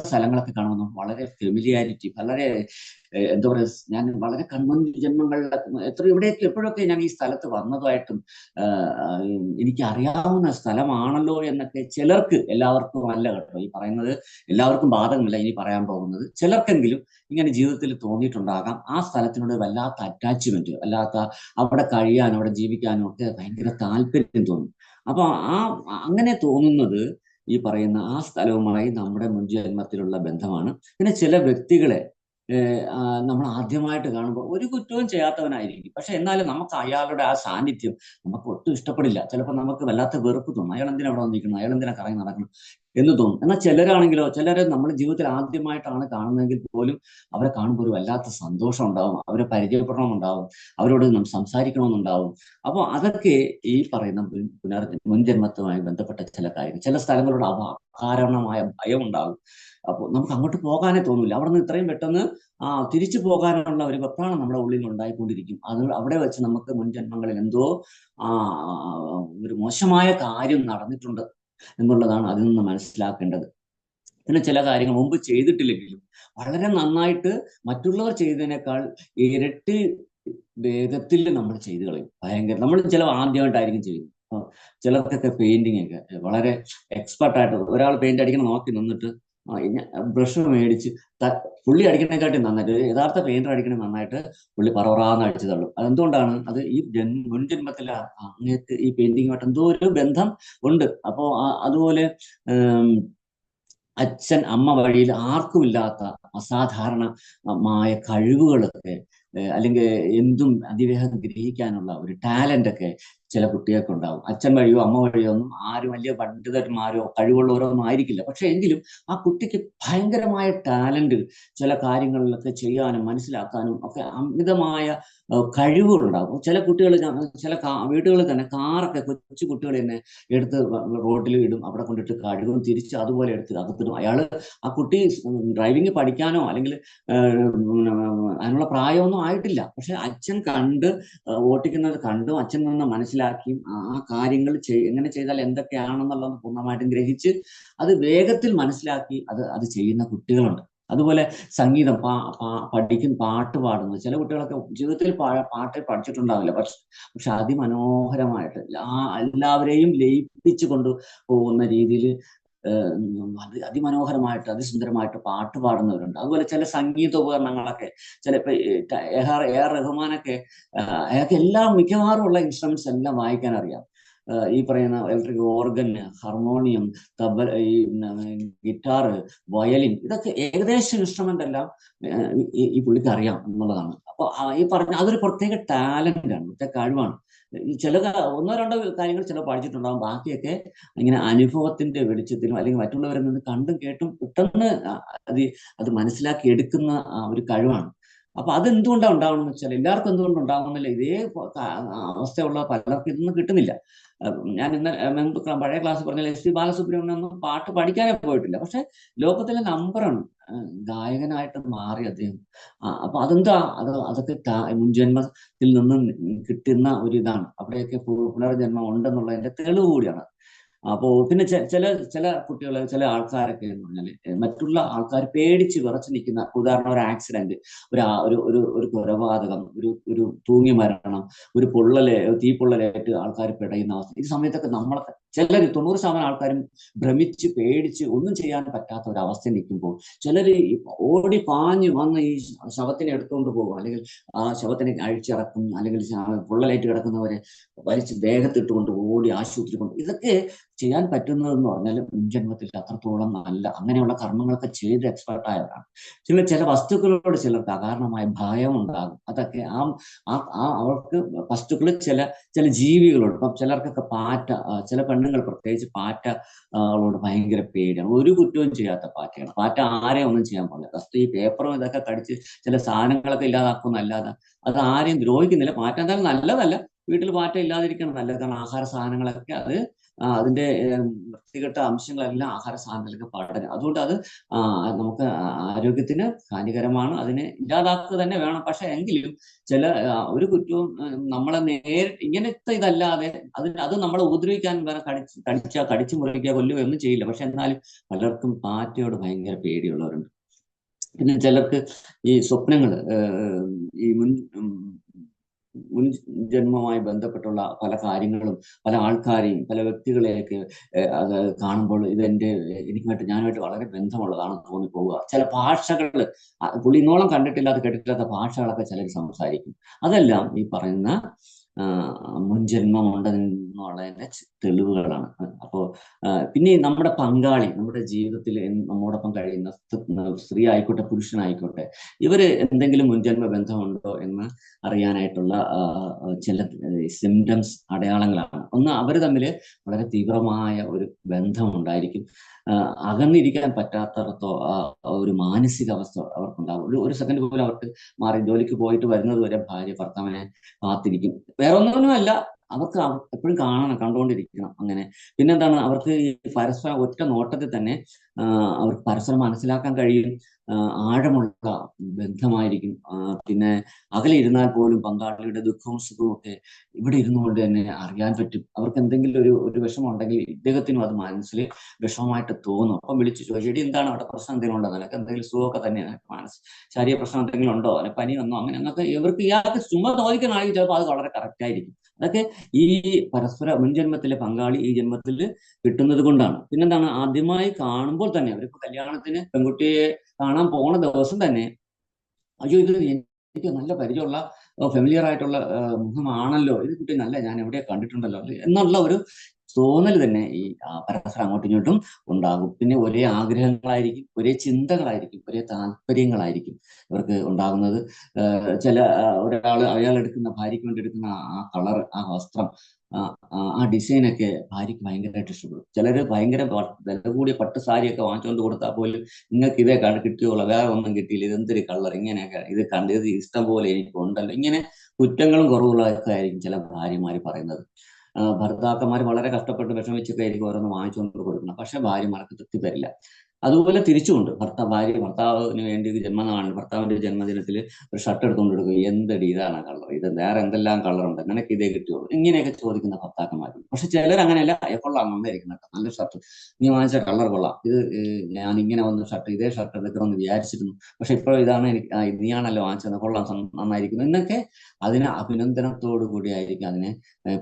സ്ഥലങ്ങളൊക്കെ കാണുമ്പോൾ വളരെ ഫെമിലിയാരിറ്റി, വളരെ എന്താ പറയുക, ഞാൻ വളരെ കൺമന്തി ജന്മങ്ങളിലൊക്കെ എവിടെയൊക്കെ എപ്പോഴൊക്കെ ഞാൻ ഈ സ്ഥലത്ത് വന്നതായിട്ടും എനിക്ക് അറിയാവുന്ന സ്ഥലമാണല്ലോ എന്നൊക്കെ ചിലർക്ക്, എല്ലാവർക്കും അല്ല കേട്ടോ ഈ പറയുന്നത്, എല്ലാവർക്കും ബാധകമില്ല ഇനി പറയാൻ പോകുന്നത്, ചിലർക്കെങ്കിലും ഇങ്ങനെ ജീവിതത്തിൽ തോന്നിയിട്ടുണ്ടാകാം. ആ സ്ഥലത്തിനോട് വല്ലാത്ത അറ്റാച്ച്മെന്റ്, വല്ലാത്ത അവിടെ കഴിയാനും അവിടെ ജീവിക്കാനും ഒക്കെ ഭയങ്കര താല്പര്യം തോന്നും. അപ്പൊ അങ്ങനെ തോന്നുന്നത് ഈ പറയുന്ന ആ സ്ഥലവുമായി നമ്മുടെ മുൻജന്മത്തിലുള്ള ബന്ധമാണ്. പിന്നെ ചില വ്യക്തികളെ നമ്മൾ ആദ്യമായിട്ട് കാണുമ്പോൾ ഒരു കുറ്റവും ചെയ്യാത്തവനായിരിക്കും, പക്ഷെ എന്നാലും നമുക്ക് അയാളുടെ ആ സാന്നിധ്യം നമുക്ക് ഒട്ടും ഇഷ്ടപ്പെടില്ല. ചിലപ്പോൾ നമുക്ക് വല്ലാത്ത വെറുപ്പ് തോന്നും, അയാൾ എന്തിനാ അവിടെ വന്നിരിക്കണം, അയാൾ എന്തിനാ കറങ്ങി നടക്കണം എന്ന് തോന്നും. എന്നാൽ ചിലരാണെങ്കിലോ, ചിലരെ നമ്മുടെ ജീവിതത്തിൽ ആദ്യമായിട്ടാണ് കാണുന്നതെങ്കിൽ പോലും അവരെ കാണുമ്പോൾ ഒരു വല്ലാത്ത സന്തോഷം ഉണ്ടാവും, അവരെ പരിചയപ്പെടണമെന്നുണ്ടാവും, അവരോട് സംസാരിക്കണമെന്നുണ്ടാവും. അപ്പോൾ അതൊക്കെ ഈ പറയുന്ന മുൻജന്മത്തുമായി ബന്ധപ്പെട്ട ചില കാര്യങ്ങൾ. ചില സ്ഥലങ്ങളോട് അകാരണമായ ഭയം ഉണ്ടാകും. അപ്പോൾ നമുക്ക് അങ്ങോട്ട് പോകാനേ തോന്നില്ല. അവിടെ നിന്ന് ഇത്രയും പെട്ടെന്ന് തിരിച്ചു പോകാനുള്ള ഒരു വെപ്രാളം നമ്മുടെ ഉള്ളിൽ ഉണ്ടായിക്കൊണ്ടിരിക്കും. അത് അവിടെ വെച്ച് നമുക്ക് മുൻജന്മങ്ങളിൽ എന്തോ ഒരു മോശമായ കാര്യം നടന്നിട്ടുണ്ട് എന്നുള്ളതാണ് അതിൽ നിന്ന് മനസ്സിലാക്കേണ്ടത്. പിന്നെ ചില കാര്യങ്ങൾ മുമ്പ് ചെയ്തിട്ടില്ലെങ്കിലും വളരെ നന്നായിട്ട് മറ്റുള്ളവർ ചെയ്തതിനേക്കാൾ ഇരട്ടി വേഗത്തിൽ നമ്മൾ ചെയ്തു കളയും. ഭയങ്കര, നമ്മൾ ചില ആദ്യമായിട്ടായിരിക്കും ചെയ്യുന്നത്. ചിലർക്കൊക്കെ പെയിന്റിങ് ഒക്കെ വളരെ എക്സ്പെർട്ടായിട്ട് ഒരാൾ പെയിന്റ് അടിക്കണം നോക്കി നിന്നിട്ട് ബ്രഷ് മേടിച്ച് പുള്ളി അടിക്കണേക്കാട്ടി നന്നായിട്ട്, യഥാർത്ഥ പെയിന്റർ അടിക്കണേ നന്നായിട്ട് പുള്ളി പറവറാന്ന് അടിച്ചു തള്ളും. അതെന്തുകൊണ്ടാണ്? അത് ഈ മുൻജന്മത്തിൽ അങ്ങേക്ക് ഈ പെയിന്റിങ്ങുമായിട്ട് എന്തോ ഒരു ബന്ധം ഉണ്ട്. അപ്പോ അതുപോലെ അച്ഛൻ അമ്മ വഴിയിൽ ആർക്കും ഇല്ലാത്ത അസാധാരണമായ കഴിവുകളൊക്കെ, അല്ലെങ്കിൽ എന്തും അതിവേഗം ഗ്രഹിക്കാനുള്ള ഒരു ടാലന്റ് ഒക്കെ ചില കുട്ടികൾക്ക് ഉണ്ടാവും. അച്ഛൻ വഴിയോ അമ്മ വഴിയോ ഒന്നും ആരും വലിയ പണ്ഡിതന്മാരോ കഴിവുള്ളവരോ ഒന്നും ആയിരിക്കില്ല. പക്ഷെ എങ്കിലും ആ കുട്ടിക്ക് ഭയങ്കരമായ ടാലന്റ്, ചില കാര്യങ്ങളിലൊക്കെ ചെയ്യാനും മനസ്സിലാക്കാനും ഒക്കെ അമിതമായ കഴിവുകളുണ്ടാകും. ചില കുട്ടികൾ, ചില വീടുകളിൽ തന്നെ കാറൊക്കെ കൊച്ചു കുട്ടികൾ തന്നെ എടുത്ത് റോഡിൽ ഇടും, അവിടെ കൊണ്ടിട്ട് കഴുകും, തിരിച്ച് അതുപോലെ എടുത്ത് അകത്തിടും. ആ കുട്ടി ഡ്രൈവിംഗ് പഠിക്കാനോ അല്ലെങ്കിൽ അതിനുള്ള പ്രായമൊന്നും ആയിട്ടില്ല. പക്ഷെ അച്ഛൻ കണ്ട് ഓട്ടിക്കുന്നത് കണ്ടും അച്ഛൻ നിന്ന് മനസ്സിലാക്കിയും ആ കാര്യങ്ങൾ എങ്ങനെ ചെയ്താൽ എന്തൊക്കെയാണെന്നുള്ളത് പൂർണ്ണമായിട്ടും ഗ്രഹിച്ച് അത് വേഗത്തിൽ മനസ്സിലാക്കി അത് ചെയ്യുന്ന കുട്ടികളുണ്ട്. അതുപോലെ സംഗീതം പാട്ട് പാടുന്നത്, ചില കുട്ടികളൊക്കെ ജീവിതത്തിൽ പാട്ട് പഠിച്ചിട്ടുണ്ടാവില്ല, പക്ഷെ അതിമനോഹരമായിട്ട് എല്ലാവരെയും ലയിപ്പിച്ചു കൊണ്ട് പോകുന്ന രീതിയിൽ അതിമനോഹരമായിട്ട് അതിസുന്ദരമായിട്ട് പാട്ട് പാടുന്നവരുണ്ട്. അതുപോലെ ചില സംഗീത ഉപകരണങ്ങളൊക്കെ, ചിലപ്പോൾ AR റഹ്മാനൊക്കെ, അയാൾക്ക് എല്ലാം മിക്കവാറും ഉള്ള ഇൻസ്ട്രുമെന്റ്സ് എല്ലാം വായിക്കാൻ അറിയാം. ഈ പറയുന്ന ഇലക്ട്രിക് ഓർഗൻ, ഹാർമോണിയം, ഈ ഗിറ്റാറ്, വയലിൻ, ഇതൊക്കെ ഏകദേശം ഇൻസ്ട്രുമെന്റ് എല്ലാം ഈ പുള്ളിക്ക് അറിയാം എന്നുള്ളതാണ്. അപ്പൊ ഈ പറഞ്ഞ അതൊരു പ്രത്യേക ടാലന്റ് ആണ്, പ്രത്യേക കഴിവാണ്. ഈ ചില ഒന്നോ രണ്ടോ കാര്യങ്ങൾ ചില പഠിച്ചിട്ടുണ്ടാകും, ബാക്കിയൊക്കെ ഇങ്ങനെ അനുഭവത്തിന്റെ വെളിച്ചത്തിലും അല്ലെങ്കിൽ മറ്റുള്ളവരിൽ നിന്ന് കണ്ടും കേട്ടും പെട്ടെന്ന് അത് മനസ്സിലാക്കി എടുക്കുന്ന ഒരു കഴിവാണ്. അപ്പൊ അതെന്തുകൊണ്ടാണ് ഉണ്ടാവണമെന്ന് വെച്ചാൽ, എല്ലാവർക്കും എന്തുകൊണ്ട് ഉണ്ടാവുന്നില്ല, ഇതേ അവസ്ഥയുള്ള പലർക്കും ഇതൊന്നും കിട്ടുന്നില്ല. ഞാൻ പഴയ ക്ലാസ് പറഞ്ഞാൽ SP ബാലസുബ്രഹ്മണ്യം ഒന്നും പാട്ട് പഠിക്കാനേ പോയിട്ടില്ല, പക്ഷെ ലോകത്തിലെ നമ്പറാണ് ഗായകനായിട്ട് മാറി അദ്ദേഹം. അപ്പൊ അതെന്താ, അതൊക്കെ മുൻജന്മത്തിൽ നിന്നും കിട്ടുന്ന ഒരു ഇതാണ്. അവിടെയൊക്കെ പുനർജന്മം ഉണ്ടെന്നുള്ളതിന്റെ തെളിവ് കൂടിയാണ്. അപ്പോൾ പിന്നെ ചില കുട്ടികൾ, ചില ആൾക്കാരൊക്കെ എന്ന് പറഞ്ഞാൽ മറ്റുള്ള ആൾക്കാർ പേടിച്ച് വിറച്ച് നിൽക്കുന്ന, ഉദാഹരണം ഒരു ആക്സിഡന്റ്, ഒരു കൊലപാതകം, ഒരു തൂങ്ങി മരണം, ഒരു തീപ്പൊള്ളലേറ്റ് ആൾക്കാർ പിടയുന്ന അവസ്ഥ. ഈ സമയത്തൊക്കെ നമ്മളൊക്കെ ചിലർ 90% ആൾക്കാരും ഭ്രമിച്ച് പേടിച്ച് ഒന്നും ചെയ്യാൻ പറ്റാത്ത ഒരു അവസ്ഥ നിൽക്കുമ്പോൾ ചിലർ ഓടി പാഞ്ഞു വന്ന് ഈ ശവത്തിനെ എടുത്തുകൊണ്ട് പോകും, അല്ലെങ്കിൽ ആ ശവത്തിനെ അഴിച്ചിറക്കും, അല്ലെങ്കിൽ പൊള്ളലേറ്റ് കിടക്കുന്നവരെ വലിച്ച് ദേഹത്തിട്ടുകൊണ്ട് ഓടി ആശുപത്രി കൊണ്ട്. ഇതൊക്കെ ചെയ്യാൻ പറ്റുന്നതെന്ന് പറഞ്ഞാൽ മുൻജന്മത്തിൽ അത്രത്തോളം നല്ല അങ്ങനെയുള്ള കർമ്മങ്ങളൊക്കെ ചെയ്ത് എക്സ്പെർട്ടായവരാണ്. ചില വസ്തുക്കളോട് ചിലർക്ക് അകാരണമായ ഭയം ഉണ്ടാകും. അതൊക്കെ അവർക്ക് വസ്തുക്കൾ, ചില ജീവികളോട്, ഇപ്പം ചിലർക്കൊക്കെ ചില പെണ്ണുങ്ങൾ പ്രത്യേകിച്ച് പാറ്റകളോട് ഭയങ്കര പേടിയാണ്. ഒരു കുറ്റവും ചെയ്യാത്ത പാറ്റയാണ്. പാറ്റ ആരെയും ഒന്നും ചെയ്യാൻ പാടില്ല. ഈ പേപ്പറും ഇതൊക്കെ കടിച്ച് ചില സാധനങ്ങളൊക്കെ ഇല്ലാതാക്കുന്നല്ലാതെ അത് ആരെയും ദ്രോഹിക്കുന്നില്ല. പാറ്റ എന്തായാലും നല്ലതല്ല, വീട്ടിൽ പാറ്റ ഇല്ലാതിരിക്കണം നല്ലത്. കാരണം ആഹാര സാധനങ്ങളൊക്കെ അതിന്റെ വൃത്തികെട്ട അംശങ്ങളെല്ലാം ആഹാര സാധനങ്ങളിലേക്ക് പടരും. അതുകൊണ്ട് അത് നമുക്ക് ആരോഗ്യത്തിന് ഹാനികരമാണ്, അതിനെ ഇല്ലാതാക്കുക തന്നെ വേണം. പക്ഷെ എങ്കിലും ഒരു കുറ്റവും നമ്മളെ ഇങ്ങനത്തെ ഇതല്ലാതെ അത് നമ്മളെ ഉപദ്രവിക്കാൻ വേറെ കടിച്ചു മുറിക്കുക, കൊല്ലുക ഒന്നും ചെയ്യില്ല. പക്ഷെ എന്നാലും പലർക്കും പാറ്റയോട് ഭയങ്കര പേടിയുള്ളവരുണ്ട്. പിന്നെ ചിലർക്ക് ഈ സ്വപ്നങ്ങൾ ഈ മുൻ ജന്മവുമായി ബന്ധപ്പെട്ടുള്ള പല കാര്യങ്ങളും പല ആൾക്കാരെയും പല വ്യക്തികളെയൊക്കെ അത് കാണുമ്പോൾ എനിക്കുമായിട്ട് ഞാനുമായിട്ട് വളരെ ബന്ധമുള്ളതാണെന്ന് തോന്നിപ്പോവുക. ചില ഭാഷകൾ പുള്ളി ഇന്നോളം കണ്ടിട്ടില്ലാത്ത കേട്ടിട്ടില്ലാത്ത ഭാഷകളൊക്കെ ചിലർ സംസാരിക്കും. അതെല്ലാം ഈ പറയുന്ന മുൻജന്മമുണ്ടെന്നുള്ളതിന്റെ തെളിവുകളാണ്. അപ്പോൾ പിന്നെ നമ്മുടെ പങ്കാളി, നമ്മുടെ ജീവിതത്തിൽ നമ്മോടൊപ്പം കഴിയുന്ന സ്ത്രീ ആയിക്കോട്ടെ പുരുഷനായിക്കോട്ടെ, ഇവര് എന്തെങ്കിലും മുൻജന്മ ബന്ധമുണ്ടോ എന്ന് അറിയാനായിട്ടുള്ള ചില സിംറ്റംസ്, അടയാളങ്ങളാണ്. ഒന്ന്, അവർ തമ്മിൽ വളരെ തീവ്രമായ ഒരു ബന്ധമുണ്ടായിരിക്കും. അകന്നിരിക്കാൻ പറ്റാത്തടത്തോ ഒരു മാനസികാവസ്ഥ അവർക്കുണ്ടാകും. ഒരു സെക്കൻഡ് പോലും അവർക്ക് മാറി ജോലിക്ക് പോയിട്ട് വരുന്നത് വരെ ഭാര്യ ഭർത്താവിനെ കാത്തിരിക്കും. വേറെ ഒന്നുമല്ല, അവർക്ക് എപ്പോഴും കണ്ടുകൊണ്ടിരിക്കണം. അങ്ങനെ പിന്നെന്താണ്, അവർക്ക് ഈ പരസ്പരം ഒറ്റ നോട്ടത്തിൽ തന്നെ അവർക്ക് പരസ്പരം മനസ്സിലാക്കാൻ കഴിയും. ആഴമുള്ള ബന്ധമായിരിക്കും. പിന്നെ അകലെ ഇരുന്നാൽ പോലും പങ്കാളിയുടെ ദുഃഖവും സുഖവും ഒക്കെ ഇവിടെ ഇരുന്നുകൊണ്ട് തന്നെ അറിയാൻ പറ്റും. അവർക്ക് എന്തെങ്കിലും ഒരു വിഷമം ഉണ്ടെങ്കിൽ ഇദ്ദേഹത്തിനും അത് മനസ്സിൽ വിഷമമായിട്ട് തോന്നും. അപ്പം വിളിച്ചു ചോദിച്ചു, എന്താണ് അവിടെ പ്രശ്നം എന്തെങ്കിലും ഉണ്ടോ, നിനക്ക് എന്തെങ്കിലും സുഖമൊക്കെ തന്നെയാണ്, ശാരീരിക പ്രശ്നം എന്തെങ്കിലും ഉണ്ടോ, അല്ലെ പനി വന്നോ, അങ്ങനെ എന്നൊക്കെ ഇയാൾക്ക് ചുമ്മാ ചോദിക്കാനാണെങ്കിൽ ചിലപ്പോൾ അത് വളരെ കറക്റ്റ് ആയിരിക്കും. അതൊക്കെ ഈ പരസ്പര മുൻജന്മത്തിലെ പങ്കാളി ഈ ജന്മത്തിൽ കിട്ടുന്നത് കൊണ്ടാണ്. പിന്നെന്താണ്, ആദ്യമായി കാണുമ്പോൾ തന്നെ അവരിപ്പോ കല്യാണത്തിന് പെൺകുട്ടിയെ കാണാൻ പോണ ദിവസം തന്നെ, അയ്യോ ഇത് എനിക്ക് നല്ല പരിചയമുള്ള ഫെമിലിയർ ആയിട്ടുള്ള മുഖമാണല്ലോ, ഇത് കുട്ടി നല്ല, ഞാൻ എവിടെ കണ്ടിട്ടുണ്ടല്ലോ എന്നുള്ള ഒരു തോന്നൽ തന്നെ ഈ പരസ്പരം അങ്ങോട്ടും ഇങ്ങോട്ടും ഉണ്ടാകും. പിന്നെ ഒരേ ആഗ്രഹങ്ങളായിരിക്കും, ഒരേ ചിന്തകളായിരിക്കും, ഒരേ താല്പര്യങ്ങളായിരിക്കും ഇവർക്ക് ഉണ്ടാകുന്നത്. അയാൾ എടുക്കുന്ന, ഭാര്യയ്ക്ക് വേണ്ടി എടുക്കുന്ന ആ കളർ, ആ വസ്ത്രം, ആ ഡിസൈനൊക്കെ ഭാര്യയ്ക്ക് ഭയങ്കരമായിട്ട് ഇഷ്ടപ്പെടും. ചിലര് ഭയങ്കര വില കൂടിയ പട്ട് സാരിയൊക്കെ വാങ്ങിച്ചുകൊണ്ട് കൊടുത്താൽ പോലും നിങ്ങൾക്ക് ഇതേ കിട്ടിയോളൂ, വേറെ ഒന്നും കിട്ടിയില്ല, ഇതെന്തൊരു കളർ, ഇങ്ങനെയൊക്കെ ഇത് ഇഷ്ടം പോലെ എനിക്ക് ഉണ്ടല്ലോ, ഇങ്ങനെ കുറ്റങ്ങളും കുറവുകളൊക്കെ ആയിരിക്കും ചില ഭാര്യമാര് പറയുന്നത്. ഭർത്താക്കന്മാർ വളരെ കഷ്ടപ്പെട്ട് വിഷമിച്ചൊക്കെ ആയിരിക്കും ഓരോന്ന് വാങ്ങിച്ചുകൊണ്ട് കൊടുക്കണം. പക്ഷെ ഭാര്യമാർക്ക് തൃപ്തി തരില്ല. അതുപോലെ തിരിച്ചുകൊണ്ട് ഭർത്താവിന് വേണ്ടി ഭർത്താവിന്റെ ജന്മദിനത്തിൽ ഒരു ഷർട്ട് എടുത്തുകൊണ്ട് കൊടുക്കും. എന്തടി ഇതാണ് കളർ, ഇത് വേറെ എന്തെല്ലാം കളറുണ്ട്, നിനക്ക് ഇതേ കിട്ടിയുള്ളൂ, ഇങ്ങനെയൊക്കെ ചോദിക്കുന്ന ഭർത്താക്കന്മാരുണ്ട്. പക്ഷെ ചിലർ അങ്ങനെയല്ല, കൊള്ളാം, നന്നായിരിക്കും കേട്ടോ, നല്ല ഷർട്ട്, നീ വാങ്ങിച്ച കളർ കൊള്ളാം, ഇത് ഞാൻ ഇങ്ങനെ വന്ന ഷർട്ട്, ഇതേ ഷർട്ട് എടുക്കണമെന്ന് വിചാരിച്ചിരുന്നു, പക്ഷെ ഇപ്പോൾ ഇതാണ് നീയാണല്ലോ വാങ്ങിച്ചത്, കൊള്ളാം, നന്നായിരിക്കുന്നു എന്നൊക്കെ അതിന് അഭിനന്ദനത്തോടു കൂടി ആയിരിക്കും അതിനെ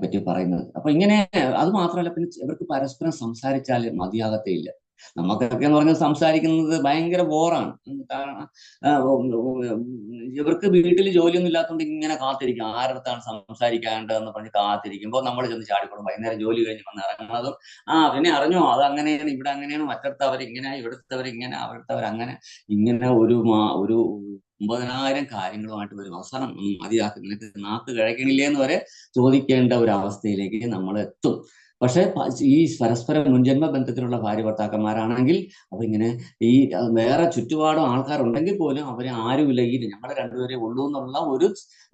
പറ്റി പറയുന്നത്. അപ്പൊ ഇങ്ങനെ, അത് മാത്രമല്ല, പിന്നെ ഇവർക്ക് പരസ്പരം സംസാരിച്ചാൽ മതിയാകത്തേയില്ല. നമുക്കൊക്കെ എന്ന് പറഞ്ഞാൽ സംസാരിക്കുന്നത് ഭയങ്കര ബോറാണ്. കാരണം ഇവർക്ക് വീട്ടിൽ ജോലിയൊന്നും ഇല്ലാത്തതുകൊണ്ട് ഇങ്ങനെ കാത്തിരിക്കും, ആരടുത്താണ് സംസാരിക്കേണ്ടതെന്ന് പറഞ്ഞ് കാത്തിരിക്കുമ്പോൾ നമ്മൾ ചെന്ന് ചാടിക്കൊള്ളും. വൈകുന്നേരം ജോലി കഴിഞ്ഞ് വന്ന് ഇറങ്ങുന്നതും പിന്നെ അറിഞ്ഞോ അത് അങ്ങനെയാണ്, ഇവിടെ അങ്ങനെയാണ്, മറ്റടുത്തവരിങ്ങനെ, ഇവിടുത്തവരിങ്ങനെ, അവിടുത്തവരങ്ങനെ, ഇങ്ങനെ ഒരു 9,000 കാര്യങ്ങളുമായിട്ട് വരും. അവസാനം മതിയാക്കി, നിനക്ക് നാക്ക് കഴിക്കണില്ലേ എന്ന് വരെ ചോദിക്കേണ്ട ഒരു അവസ്ഥയിലേക്ക് നമ്മൾ എത്തും. പക്ഷെ ഈ പരസ്പര മുൻജന്മ ബന്ധത്തിലുള്ള ഭാര്യ ഭർത്താക്കന്മാരാണെങ്കിൽ അവരിങ്ങനെ വേറെ ചുറ്റുപാടും ആൾക്കാരുണ്ടെങ്കിൽ പോലും അവരെ ആരുമില്ല, ഞങ്ങളെ രണ്ടുപേരെ ഉള്ളൂ എന്നുള്ള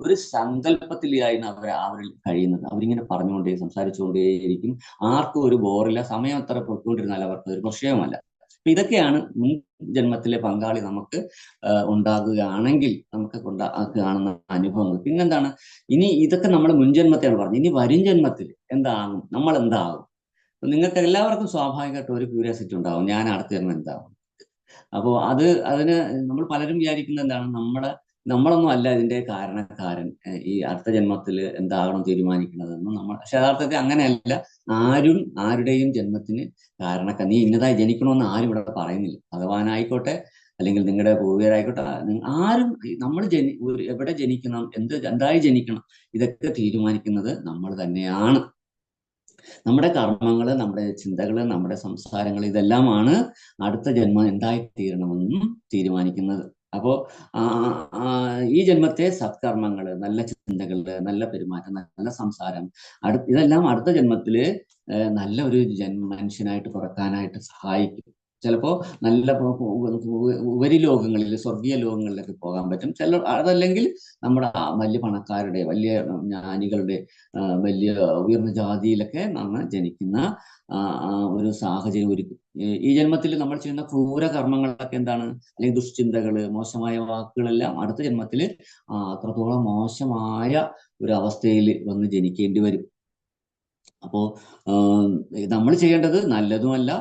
ഒരു സങ്കല്പത്തിലായിരുന്നു അവരിൽ കഴിയുന്നത്. അവരിങ്ങനെ സംസാരിച്ചുകൊണ്ടേയിരിക്കും. ആർക്കും ഒരു ബോറില്ല. സമയം എത്ര പൊയ്ക്കൊണ്ടിരുന്നാൽ അവർക്ക് ഒരു പ്രശ്നവുമല്ല. ഇതൊക്കെയാണ് മുൻ ജന്മത്തിലെ പങ്കാളി നമുക്ക് ഉണ്ടാകുകയാണെങ്കിൽ നമുക്ക് കാണുന്ന അനുഭവങ്ങൾ. പിന്നെന്താണ്, ഇനി ഇതൊക്കെ നമ്മൾ മുൻജന്മത്തെയാണ് പറഞ്ഞത്. ഇനി വരും ജന്മത്തിൽ എന്താകും, നമ്മൾ എന്താകും? നിങ്ങൾക്ക് എല്ലാവർക്കും സ്വാഭാവികമായിട്ട് ഒരു ക്യൂരിയോസിറ്റി ഉണ്ടാവും, ഞാൻ അടുത്ത ജന്മം എന്താകും. അപ്പോൾ അതിന് നമ്മൾ പലരും വിചാരിക്കുന്നത് എന്താണ്, നമ്മളൊന്നും അല്ല ഇതിന്റെ കാരണക്കാരൻ, ഈ അടുത്ത ജന്മത്തിൽ എന്താകണം തീരുമാനിക്കുന്നതെന്നും പക്ഷെ യഥാർത്ഥത്തിൽ അങ്ങനെയല്ല. ആരുടെയും ജന്മത്തിന് കാരണക്കാരൻ, നീ ഇന്നതായി ജനിക്കണമെന്ന് ആരും ഇവിടെ പറയുന്നില്ല. ഭഗവാനായിക്കോട്ടെ, അല്ലെങ്കിൽ നിങ്ങളുടെ പൂർവികരായിക്കോട്ടെ, ആരും നമ്മൾ എവിടെ ജനിക്കണം, എന്തായി ജനിക്കണം, ഇതൊക്കെ തീരുമാനിക്കുന്നത് നമ്മൾ തന്നെയാണ്. നമ്മുടെ കർമ്മങ്ങൾ, നമ്മുടെ ചിന്തകൾ, നമ്മുടെ സംസാരങ്ങൾ, ഇതെല്ലാമാണ് അടുത്ത ജന്മം എന്തായി തീരണമെന്നും തീരുമാനിക്കുന്നത്. അപ്പോ ഈ ജന്മത്തെ സത്കർമ്മങ്ങൾ, നല്ല ചിന്തകൾ, നല്ല പെരുമാറ്റം, നല്ല സംസാരം, ഇതെല്ലാം അടുത്ത ജന്മത്തില് നല്ല ഒരു മനുഷ്യനായിട്ട് പിറക്കാനായിട്ട് സഹായിക്കും. ചിലപ്പോ നല്ല ഉപരിലോകങ്ങളിൽ, സ്വർഗീയ ലോകങ്ങളിലൊക്കെ പോകാൻ പറ്റും. അതല്ലെങ്കിൽ നമ്മുടെ വലിയ പണക്കാരുടെ, വലിയ ജ്ഞാനികളുടെ, വലിയ ഉയർന്ന ജാതിയിലൊക്കെ നമ്മൾ ജനിക്കുന്ന ഒരു സാഹചര്യം ഒരുക്കും. ഈ ജന്മത്തിൽ നമ്മൾ ചെയ്യുന്ന ക്രൂര കർമ്മങ്ങളൊക്കെ എന്താണ്, അല്ലെങ്കിൽ ദുഷ്ചിന്തകള്, മോശമായ വാക്കുകളെല്ലാം അടുത്ത ജന്മത്തിൽ അത്രത്തോളം മോശമായ ഒരു അവസ്ഥയിൽ വന്ന് ജനിക്കേണ്ടി വരും. അപ്പോ നമ്മൾ ചെയ്യേണ്ടത് നല്ലതുമല്ല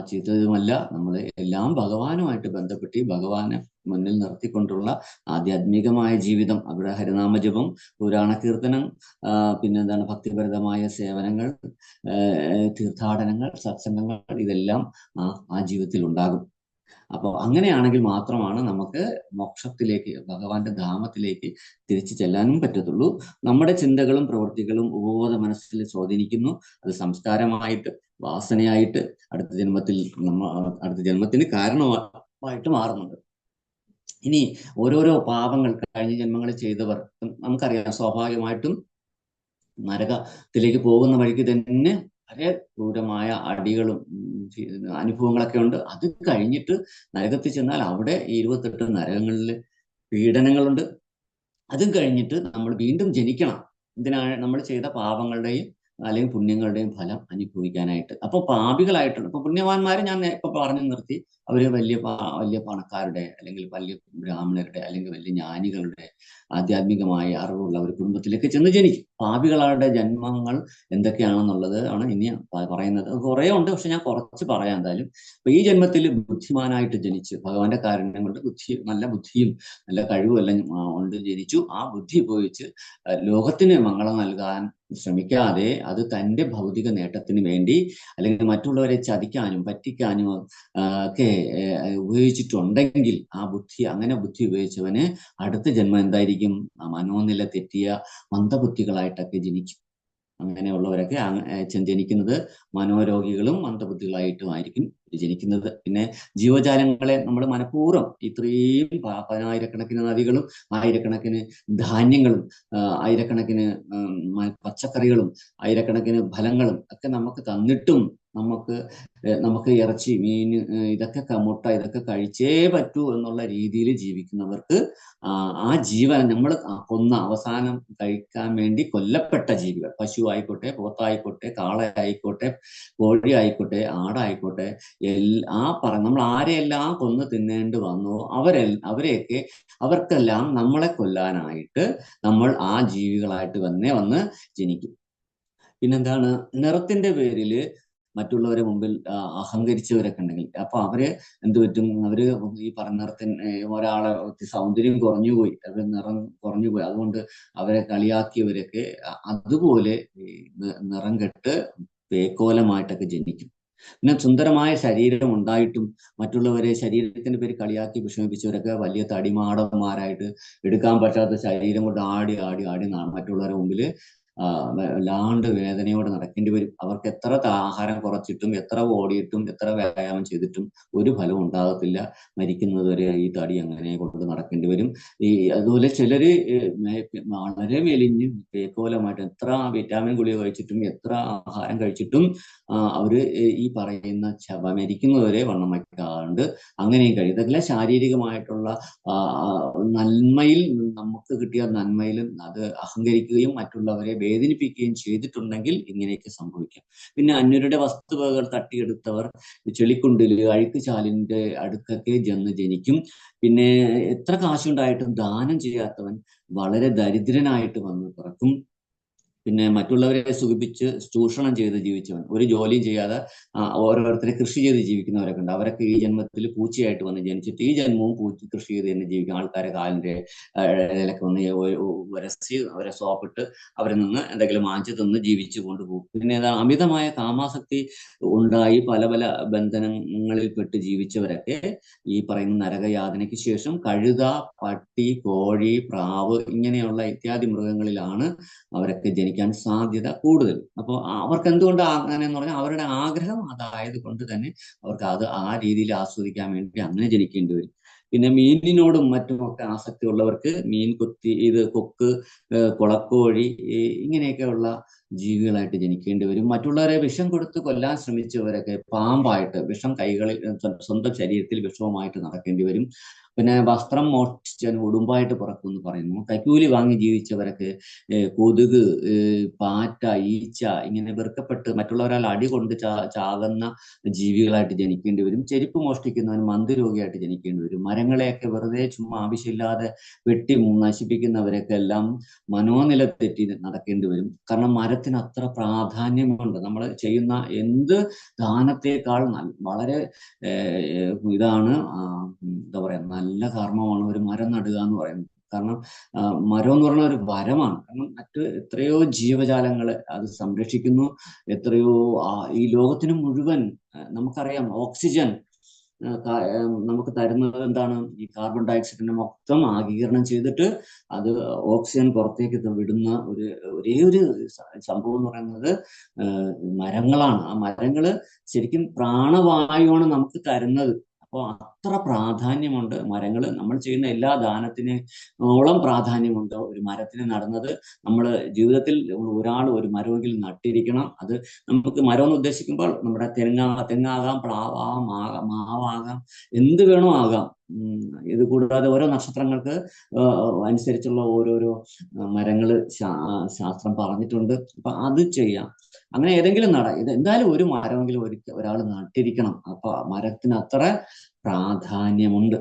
ചീത്തതുമല്ല, നമ്മൾ എല്ലാം ഭഗവാനുമായിട്ട് ബന്ധപ്പെട്ട് ഭഗവാനെ മുന്നിൽ നിർത്തിക്കൊണ്ടുള്ള ആധ്യാത്മികമായ ജീവിതം, അവിടെ ഹരിനാമജപം, പുരാണ കീർത്തനം, പിന്നെ എന്താണ് ഭക്തിപരമായ സേവനങ്ങൾ, തീർത്ഥാടനങ്ങൾ, സത്സംഗങ്ങൾ, ഇതെല്ലാം ആ ജീവിതത്തിൽ ഉണ്ടാകും. അപ്പോൾ അങ്ങനെയാണെങ്കിൽ മാത്രമാണ് നമുക്ക് മോക്ഷത്തിലേക്ക്, ഭഗവാന്റെ ധാമത്തിലേക്ക് തിരിച്ചു ചെല്ലാനും പറ്റത്തുള്ളൂ. നമ്മുടെ ചിന്തകളും പ്രവൃത്തികളും ഉപബോധ മനസ്സിൽ സ്വാധീനിക്കുന്നു. അത് സംസ്കാരമായിട്ട്, വാസനയായിട്ട് അടുത്ത ജന്മത്തിന് കാരണമായിട്ട് മാറുന്നുണ്ട്. ഇനി ഓരോരോ പാപങ്ങൾ കഴിഞ്ഞ ജന്മങ്ങളിൽ ചെയ്തവർ നമുക്കറിയാം, സ്വാഭാവികമായിട്ടും നരകത്തിലേക്ക് പോകുന്ന വഴിക്ക് തന്നെ വളരെ ക്രൂരമായ അടികളും അനുഭവങ്ങളൊക്കെ ഉണ്ട്. അത് കഴിഞ്ഞിട്ട് നരകത്തിൽ ചെന്നാൽ അവിടെ 28 നരകങ്ങളിൽ പീഡനങ്ങളുണ്ട്. അതും കഴിഞ്ഞിട്ട് നമ്മൾ വീണ്ടും ജനിക്കണം. ഇതിനാണ് നമ്മൾ ചെയ്ത പാപങ്ങളുടെയും അല്ലെങ്കിൽ പുണ്യങ്ങളുടെയും ഫലം അനുഭവിക്കാനായിട്ട്. അപ്പൊ പാപികളായിട്ടുണ്ട്. ഇപ്പൊ പുണ്യവാന്മാരെ ഞാൻ ഇപ്പൊ പറഞ്ഞു നിർത്തി, അവര് വലിയ പണക്കാരുടെ അല്ലെങ്കിൽ വലിയ ബ്രാഹ്മണരുടെ അല്ലെങ്കിൽ വലിയ ജ്ഞാനികളുടെ ആധ്യാത്മികമായ അറിവുള്ള ഒരു കുടുംബത്തിലേക്ക് ചെന്ന് ജനിക്കും. പാപികളുടെ ജന്മങ്ങൾ എന്തൊക്കെയാണെന്നുള്ളത് ആണ് ഇനി പറയുന്നത്. കുറേ ഉണ്ട്, പക്ഷെ ഞാൻ കുറച്ച് പറയാം എന്തായാലും. അപ്പൊ ഈ ജന്മത്തിൽ ബുദ്ധിമാനായിട്ട് ജനിച്ച് ഭഗവാന്റെ കാരുണ്യം കൊണ്ട് നല്ല ബുദ്ധിയും നല്ല കഴിവും എല്ലാം കൊണ്ട് ജനിച്ചു. ആ ബുദ്ധി ഉപയോഗിച്ച് ലോകത്തിന് മംഗളം നൽകാൻ ശ്രമിക്കാതെ അത് തൻ്റെ ഭൗതിക നേട്ടത്തിന് വേണ്ടി അല്ലെങ്കിൽ മറ്റുള്ളവരെ ചതിക്കാനും പറ്റിക്കാനും ഒക്കെ ഉപയോഗിച്ചിട്ടുണ്ടെങ്കിൽ അങ്ങനെ ബുദ്ധി ഉപയോഗിച്ചവന് അടുത്ത ജന്മം എന്തായിരിക്കും? മനോനില തെറ്റിയ മന്ദബുദ്ധികളായിട്ടൊക്കെ ജനിക്കും. അങ്ങനെയുള്ളവരൊക്കെ ജനിക്കുന്നത് മനോരോഗികളും മന്ദബുദ്ധികളായിട്ടുമായിരിക്കും ജനിക്കുന്നത്. പിന്നെ ജീവജാലങ്ങളെ നമ്മൾ മനഃപൂർവ്വം ഇത്രയും 10,000-കണക്കിന് നദികളും 1000-കണക്കിന് ധാന്യങ്ങളും 1000-കണക്കിന് പച്ചക്കറികളും 1000-കണക്കിന് ഫലങ്ങളും ഒക്കെ നമുക്ക് തന്നിട്ടും നമുക്ക് ഇറച്ചി, മീൻ, ഇതൊക്കെ മുട്ട ഇതൊക്കെ കഴിച്ചേ പറ്റൂ എന്നുള്ള രീതിയിൽ ജീവിക്കുന്നവർക്ക് ആ ജീവൻ നമ്മൾ കൊന്ന അവസാനം കഴിക്കാൻ വേണ്ടി കൊല്ലപ്പെട്ട ജീവികൾ, പശു ആയിക്കോട്ടെ, പോത്തായിക്കോട്ടെ, കാളയായിക്കോട്ടെ, കോഴി ആയിക്കോട്ടെ, ആടായിക്കോട്ടെ, നമ്മൾ ആരെയെല്ലാം കൊന്ന് തിന്നേണ്ടി വന്നു അവർക്കെല്ലാം നമ്മളെ കൊല്ലാനായിട്ട് നമ്മൾ ആ ജീവികളായിട്ട് വന്ന് ജനിക്കും. പിന്നെന്താണ്, നിറത്തിന്റെ പേരില് മറ്റുള്ളവരെ മുമ്പിൽ അഹങ്കരിച്ചവരൊക്കെ ഉണ്ടെങ്കിൽ അപ്പൊ അവര് എന്ത് പറ്റും? അവര് ഈ പറഞ്ഞ നിറത്തിന് ഒരാളെ സൗന്ദര്യം കുറഞ്ഞുപോയി, അവരുടെ നിറം കുറഞ്ഞുപോയി, അതുകൊണ്ട് അവരെ കളിയാക്കിയവരൊക്കെ അതുപോലെ നിറം കെട്ട് പേക്കോലമായിട്ടൊക്കെ ജനിക്കും. പിന്നെ സുന്ദരമായ ശരീരം ഉണ്ടായിട്ടും മറ്റുള്ളവരെ ശരീരത്തിന്റെ പേര് കളിയാക്കി വിഷമിപ്പിച്ചവരൊക്കെ വലിയ തടിമാടന്മാരായിട്ട് എടുക്കാൻ പറ്റാത്ത ശരീരം കൊണ്ട് ആടി മറ്റുള്ളവരുടെ മുമ്പില് വല്ലാണ്ട് വേദനയോടെ നടക്കേണ്ടി വരും. അവർക്ക് എത്ര ആഹാരം കുറച്ചിട്ടും എത്ര ഓടിയിട്ടും എത്ര വ്യായാമം ചെയ്തിട്ടും ഒരു ഫലവും ഉണ്ടാകത്തില്ല. മരിക്കുന്നത് വരെ ഈ തടി അങ്ങനെ കൊണ്ട് നടക്കേണ്ടി വരും. അതുപോലെ ചിലര് വളരെ മെലിഞ്ഞ് പേക്കോലമായിട്ട് എത്ര വിറ്റാമിൻ ഗുളിക കഴിച്ചിട്ടും എത്ര ആഹാരം കഴിച്ചിട്ടും അവര് ഈ പറയുന്ന മരിക്കുന്നവരെ വണ്ണം വയ്ക്കാറുണ്ട്. അങ്ങനെയും കഴിയും. ഇതെല്ലാം ശാരീരികമായിട്ടുള്ള നന്മയിൽ, നമുക്ക് കിട്ടിയ നന്മയിൽ അത് അഹങ്കരിക്കുകയും മറ്റുള്ളവരെ വേദനിപ്പിക്കുകയും ചെയ്തിട്ടുണ്ടെങ്കിൽ ഇങ്ങനെയൊക്കെ സംഭവിക്കാം. പിന്നെ അന്യരുടെ വസ്തുവകകൾ തട്ടിയെടുത്തവർ ചെളിക്കുണ്ടില് അഴുക്കുചാലിന്റെ അടുക്കൊക്കെ ജനിക്കും. പിന്നെ എത്ര കാശുണ്ടായിട്ടും ദാനം ചെയ്യാത്തവൻ വളരെ ദരിദ്രനായിട്ട് വന്ന് പിറക്കും. പിന്നെ മറ്റുള്ളവരെ സുഖിപ്പിച്ച് ചൂഷണം ചെയ്ത് ജീവിച്ചവൻ, ഒരു ജോലിയും ചെയ്യാതെ ഓരോരുത്തരെ കൃഷി ചെയ്ത് ജീവിക്കുന്നവരൊക്കെ ഉണ്ട്. അവരൊക്കെ ഈ ജന്മത്തിൽ പൂച്ചയായിട്ട് വന്ന് ജനിച്ചിട്ട് ഈ ജന്മവും കൃഷി ചെയ്ത് തന്നെ ജീവിക്കും. ആൾക്കാരെ കാലിന്റെ ഇടയിലൊക്കെ വന്ന് ഉരസി അവരെ സോപ്പിട്ട് അവരിൽ നിന്ന് എന്തെങ്കിലും വാങ്ങിച്ചു തന്ന് ജീവിച്ചു കൊണ്ടുപോകും. പിന്നെ അമിതമായ കാമാസക്തി ഉണ്ടായി പല ബന്ധനങ്ങളിൽ പെട്ട് ജീവിച്ചവരൊക്കെ ഈ പറയുന്ന നരകയാതനയ്ക്ക് ശേഷം കഴുത, പട്ടി, കോഴി, പ്രാവ് ഇങ്ങനെയുള്ള ഇത്യാദി മൃഗങ്ങളിലാണ് അവരൊക്കെ ജനിക്കാൻ സാധ്യത കൂടുതൽ. അപ്പോൾ അവർക്ക് എന്തുകൊണ്ട് അങ്ങനെയെന്ന് പറഞ്ഞാൽ അവരുടെ ആഗ്രഹം അതായത് കൊണ്ട് തന്നെ അവർക്ക് അത് ആ രീതിയിൽ ആസ്വദിക്കാൻ വേണ്ടി അങ്ങനെ ജനിക്കേണ്ടി വരും. പിന്നെ മീനിനോടും മറ്റുമൊക്കെ ആസക്തി ഉള്ളവർക്ക് കൊക്ക്, കുളക്കോഴി ഇങ്ങനെയൊക്കെയുള്ള ജീവികളായിട്ട് ജനിക്കേണ്ടി വരും. മറ്റുള്ളവരെ വിഷം കൊടുത്ത് കൊല്ലാൻ ശ്രമിച്ചവരൊക്കെ പാമ്പായിട്ട് കൈകളിൽ സ്വന്തം ശരീരത്തിൽ വിഷവുമായിട്ട് നടക്കേണ്ടി വരും. പിന്നെ വസ്ത്രം മോഷ്ടിച്ച് ഉടുമ്പായിട്ട് പിറക്കുമെന്ന് പറയുന്നു. കൈക്കൂലി വാങ്ങി ജീവിച്ചവരൊക്കെ കൊതുക്, പാറ്റ, ഈച്ച ഇങ്ങനെ വെറുക്കപ്പെട്ട് മറ്റുള്ളവരാൽ അടി കൊണ്ട് ചാകുന്ന ജീവികളായിട്ട് ജനിക്കേണ്ടി വരും. ചെരുപ്പ് മോഷ്ടിക്കുന്നവൻ മന്ദരോഗിയായിട്ട് ജനിക്കേണ്ടി വരും. മരങ്ങളെയൊക്കെ വെറുതെ ചുമ്മാ ആവശ്യമില്ലാതെ വെട്ടി നശിപ്പിക്കുന്നവരൊക്കെ എല്ലാം മനോനില തെറ്റി നടക്കേണ്ടി വരും. കാരണം മരത്തിന് അത്ര പ്രാധാന്യമുണ്ട്. നമ്മൾ ചെയ്യുന്ന എന്ത് ദാനത്തെക്കാൾ വളരെ ഇതാണ് എന്താ പറയാ, നല്ല കർമ്മമാണ് ഒരു മരം നടുക എന്ന് പറയുന്നത്. കാരണം മരം എന്ന് പറഞ്ഞ ഒരു വരമാണ്. കാരണം മറ്റ് എത്രയോ ജീവജാലങ്ങളെ അത് സംരക്ഷിക്കുന്നു. എത്രയോ ഈ ലോകത്തിന് മുഴുവൻ നമുക്കറിയാം ഓക്സിജൻ നമുക്ക് തരുന്നത് എന്താണ്? ഈ കാർബൺ ഡയോക്സൈഡിനെ മൊത്തം ആഗിരണം ചെയ്തിട്ട് അത് ഓക്സിജൻ പുറത്തേക്ക് വിടുന്ന ഒരേ ഒരു സംഭവം എന്ന് പറയുന്നത് മരങ്ങളാണ്. ആ മരങ്ങള് ശരിക്കും പ്രാണവായുവാണ് നമുക്ക് തരുന്നത്. അപ്പോൾ അത്ര പ്രാധാന്യമുണ്ട് മരങ്ങൾ. നമ്മൾ ചെയ്യുന്ന എല്ലാ ദാനത്തിനോളം പ്രാധാന്യമുണ്ട് ഒരു മരത്തിന് നടുന്നത്. നമ്മൾ ജീവിതത്തിൽ ഒരാൾ ഒരു മരമെങ്കിലും നട്ടിരിക്കണം. അത് നമുക്ക് മരം എന്ന് ഉദ്ദേശിക്കുമ്പോൾ നമ്മുടെ തെങ്ങാകാം, പ്ലാവാകാം, മാവാകാം, എന്ത് വേണോ ആകാം. ഇത് കൂടാതെ ഓരോ നക്ഷത്രങ്ങൾക്ക് അനുസരിച്ചുള്ള ഓരോരോ മരങ്ങള് ശാസ്ത്രം പറഞ്ഞിട്ടുണ്ട്. അപ്പൊ അത് ചെയ്യാം. അങ്ങനെ ഏതെങ്കിലും ഇത് എന്തായാലും ഒരു മരമെങ്കിലും ഒരാൾ നട്ടിരിക്കണം. അപ്പൊ മരത്തിന് അത്ര പ്രാധാന്യമുണ്ട്.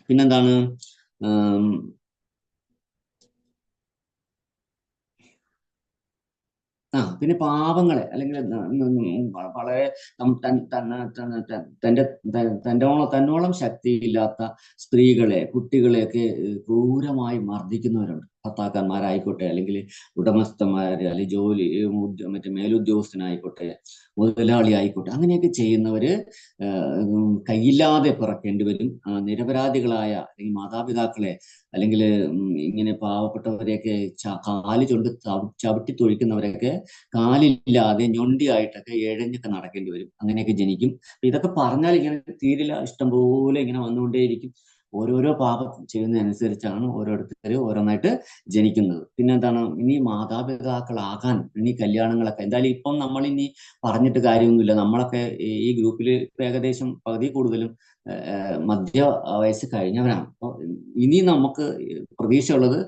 പിന്നെന്താണ്, പിന്നെ പാവങ്ങളെ അല്ലെങ്കിൽ വളരെ തന്നോളം ശക്തിയില്ലാത്ത സ്ത്രീകളെ, കുട്ടികളെയൊക്കെ ക്രൂരമായി മർദ്ദിക്കുന്നവരുണ്ട്. ഭർത്താക്കന്മാരായിക്കോട്ടെ, അല്ലെങ്കിൽ ഉടമസ്ഥന്മാര്, അല്ലെങ്കിൽ മറ്റേ മേലുദ്യോഗസ്ഥനായിക്കോട്ടെ, മുതലാളി ആയിക്കോട്ടെ, അങ്ങനെയൊക്കെ ചെയ്യുന്നവര് കയ്യില്ലാതെ പിറക്കേണ്ടി വരും. നിരപരാധികളായ അല്ലെങ്കിൽ മാതാപിതാക്കളെ അല്ലെങ്കിൽ ഇങ്ങനെ പാവപ്പെട്ടവരെയൊക്കെ കാല് ചവിട്ടി തൊഴിക്കുന്നവരൊക്കെ കാലില്ലാതെ ഞൊണ്ടിയായിട്ടൊക്കെ ഇഴഞ്ഞൊക്കെ നടക്കേണ്ടി വരും. അങ്ങനെയൊക്കെ ജനിക്കും. ഇതൊക്കെ പറഞ്ഞാൽ ഇങ്ങനെ തീരില്ല, ഇഷ്ടംപോലെ ഇങ്ങനെ വന്നുകൊണ്ടേയിരിക്കും. ഓരോരോ പാപം ചെയ്യുന്നതനുസരിച്ചാണ് ഓരോരുത്തർ ഓരോന്നായിട്ട് ജനിക്കുന്നത്. പിന്നെന്താണ്, ഇനി മാതാപിതാക്കളാകാൻ ഇനി കല്യാണങ്ങളൊക്കെ എന്തായാലും ഇപ്പം നമ്മൾ ഇനി പറഞ്ഞിട്ട് കാര്യമൊന്നുമില്ല. നമ്മളൊക്കെ ഈ ഗ്രൂപ്പിൽ ഏകദേശം പകുതി കൂടുതലും മധ്യ വയസ്സ് കഴിഞ്ഞവരാണ്. അപ്പോൾ ഇനി നമുക്ക് പ്രതീക്ഷയുള്ളത്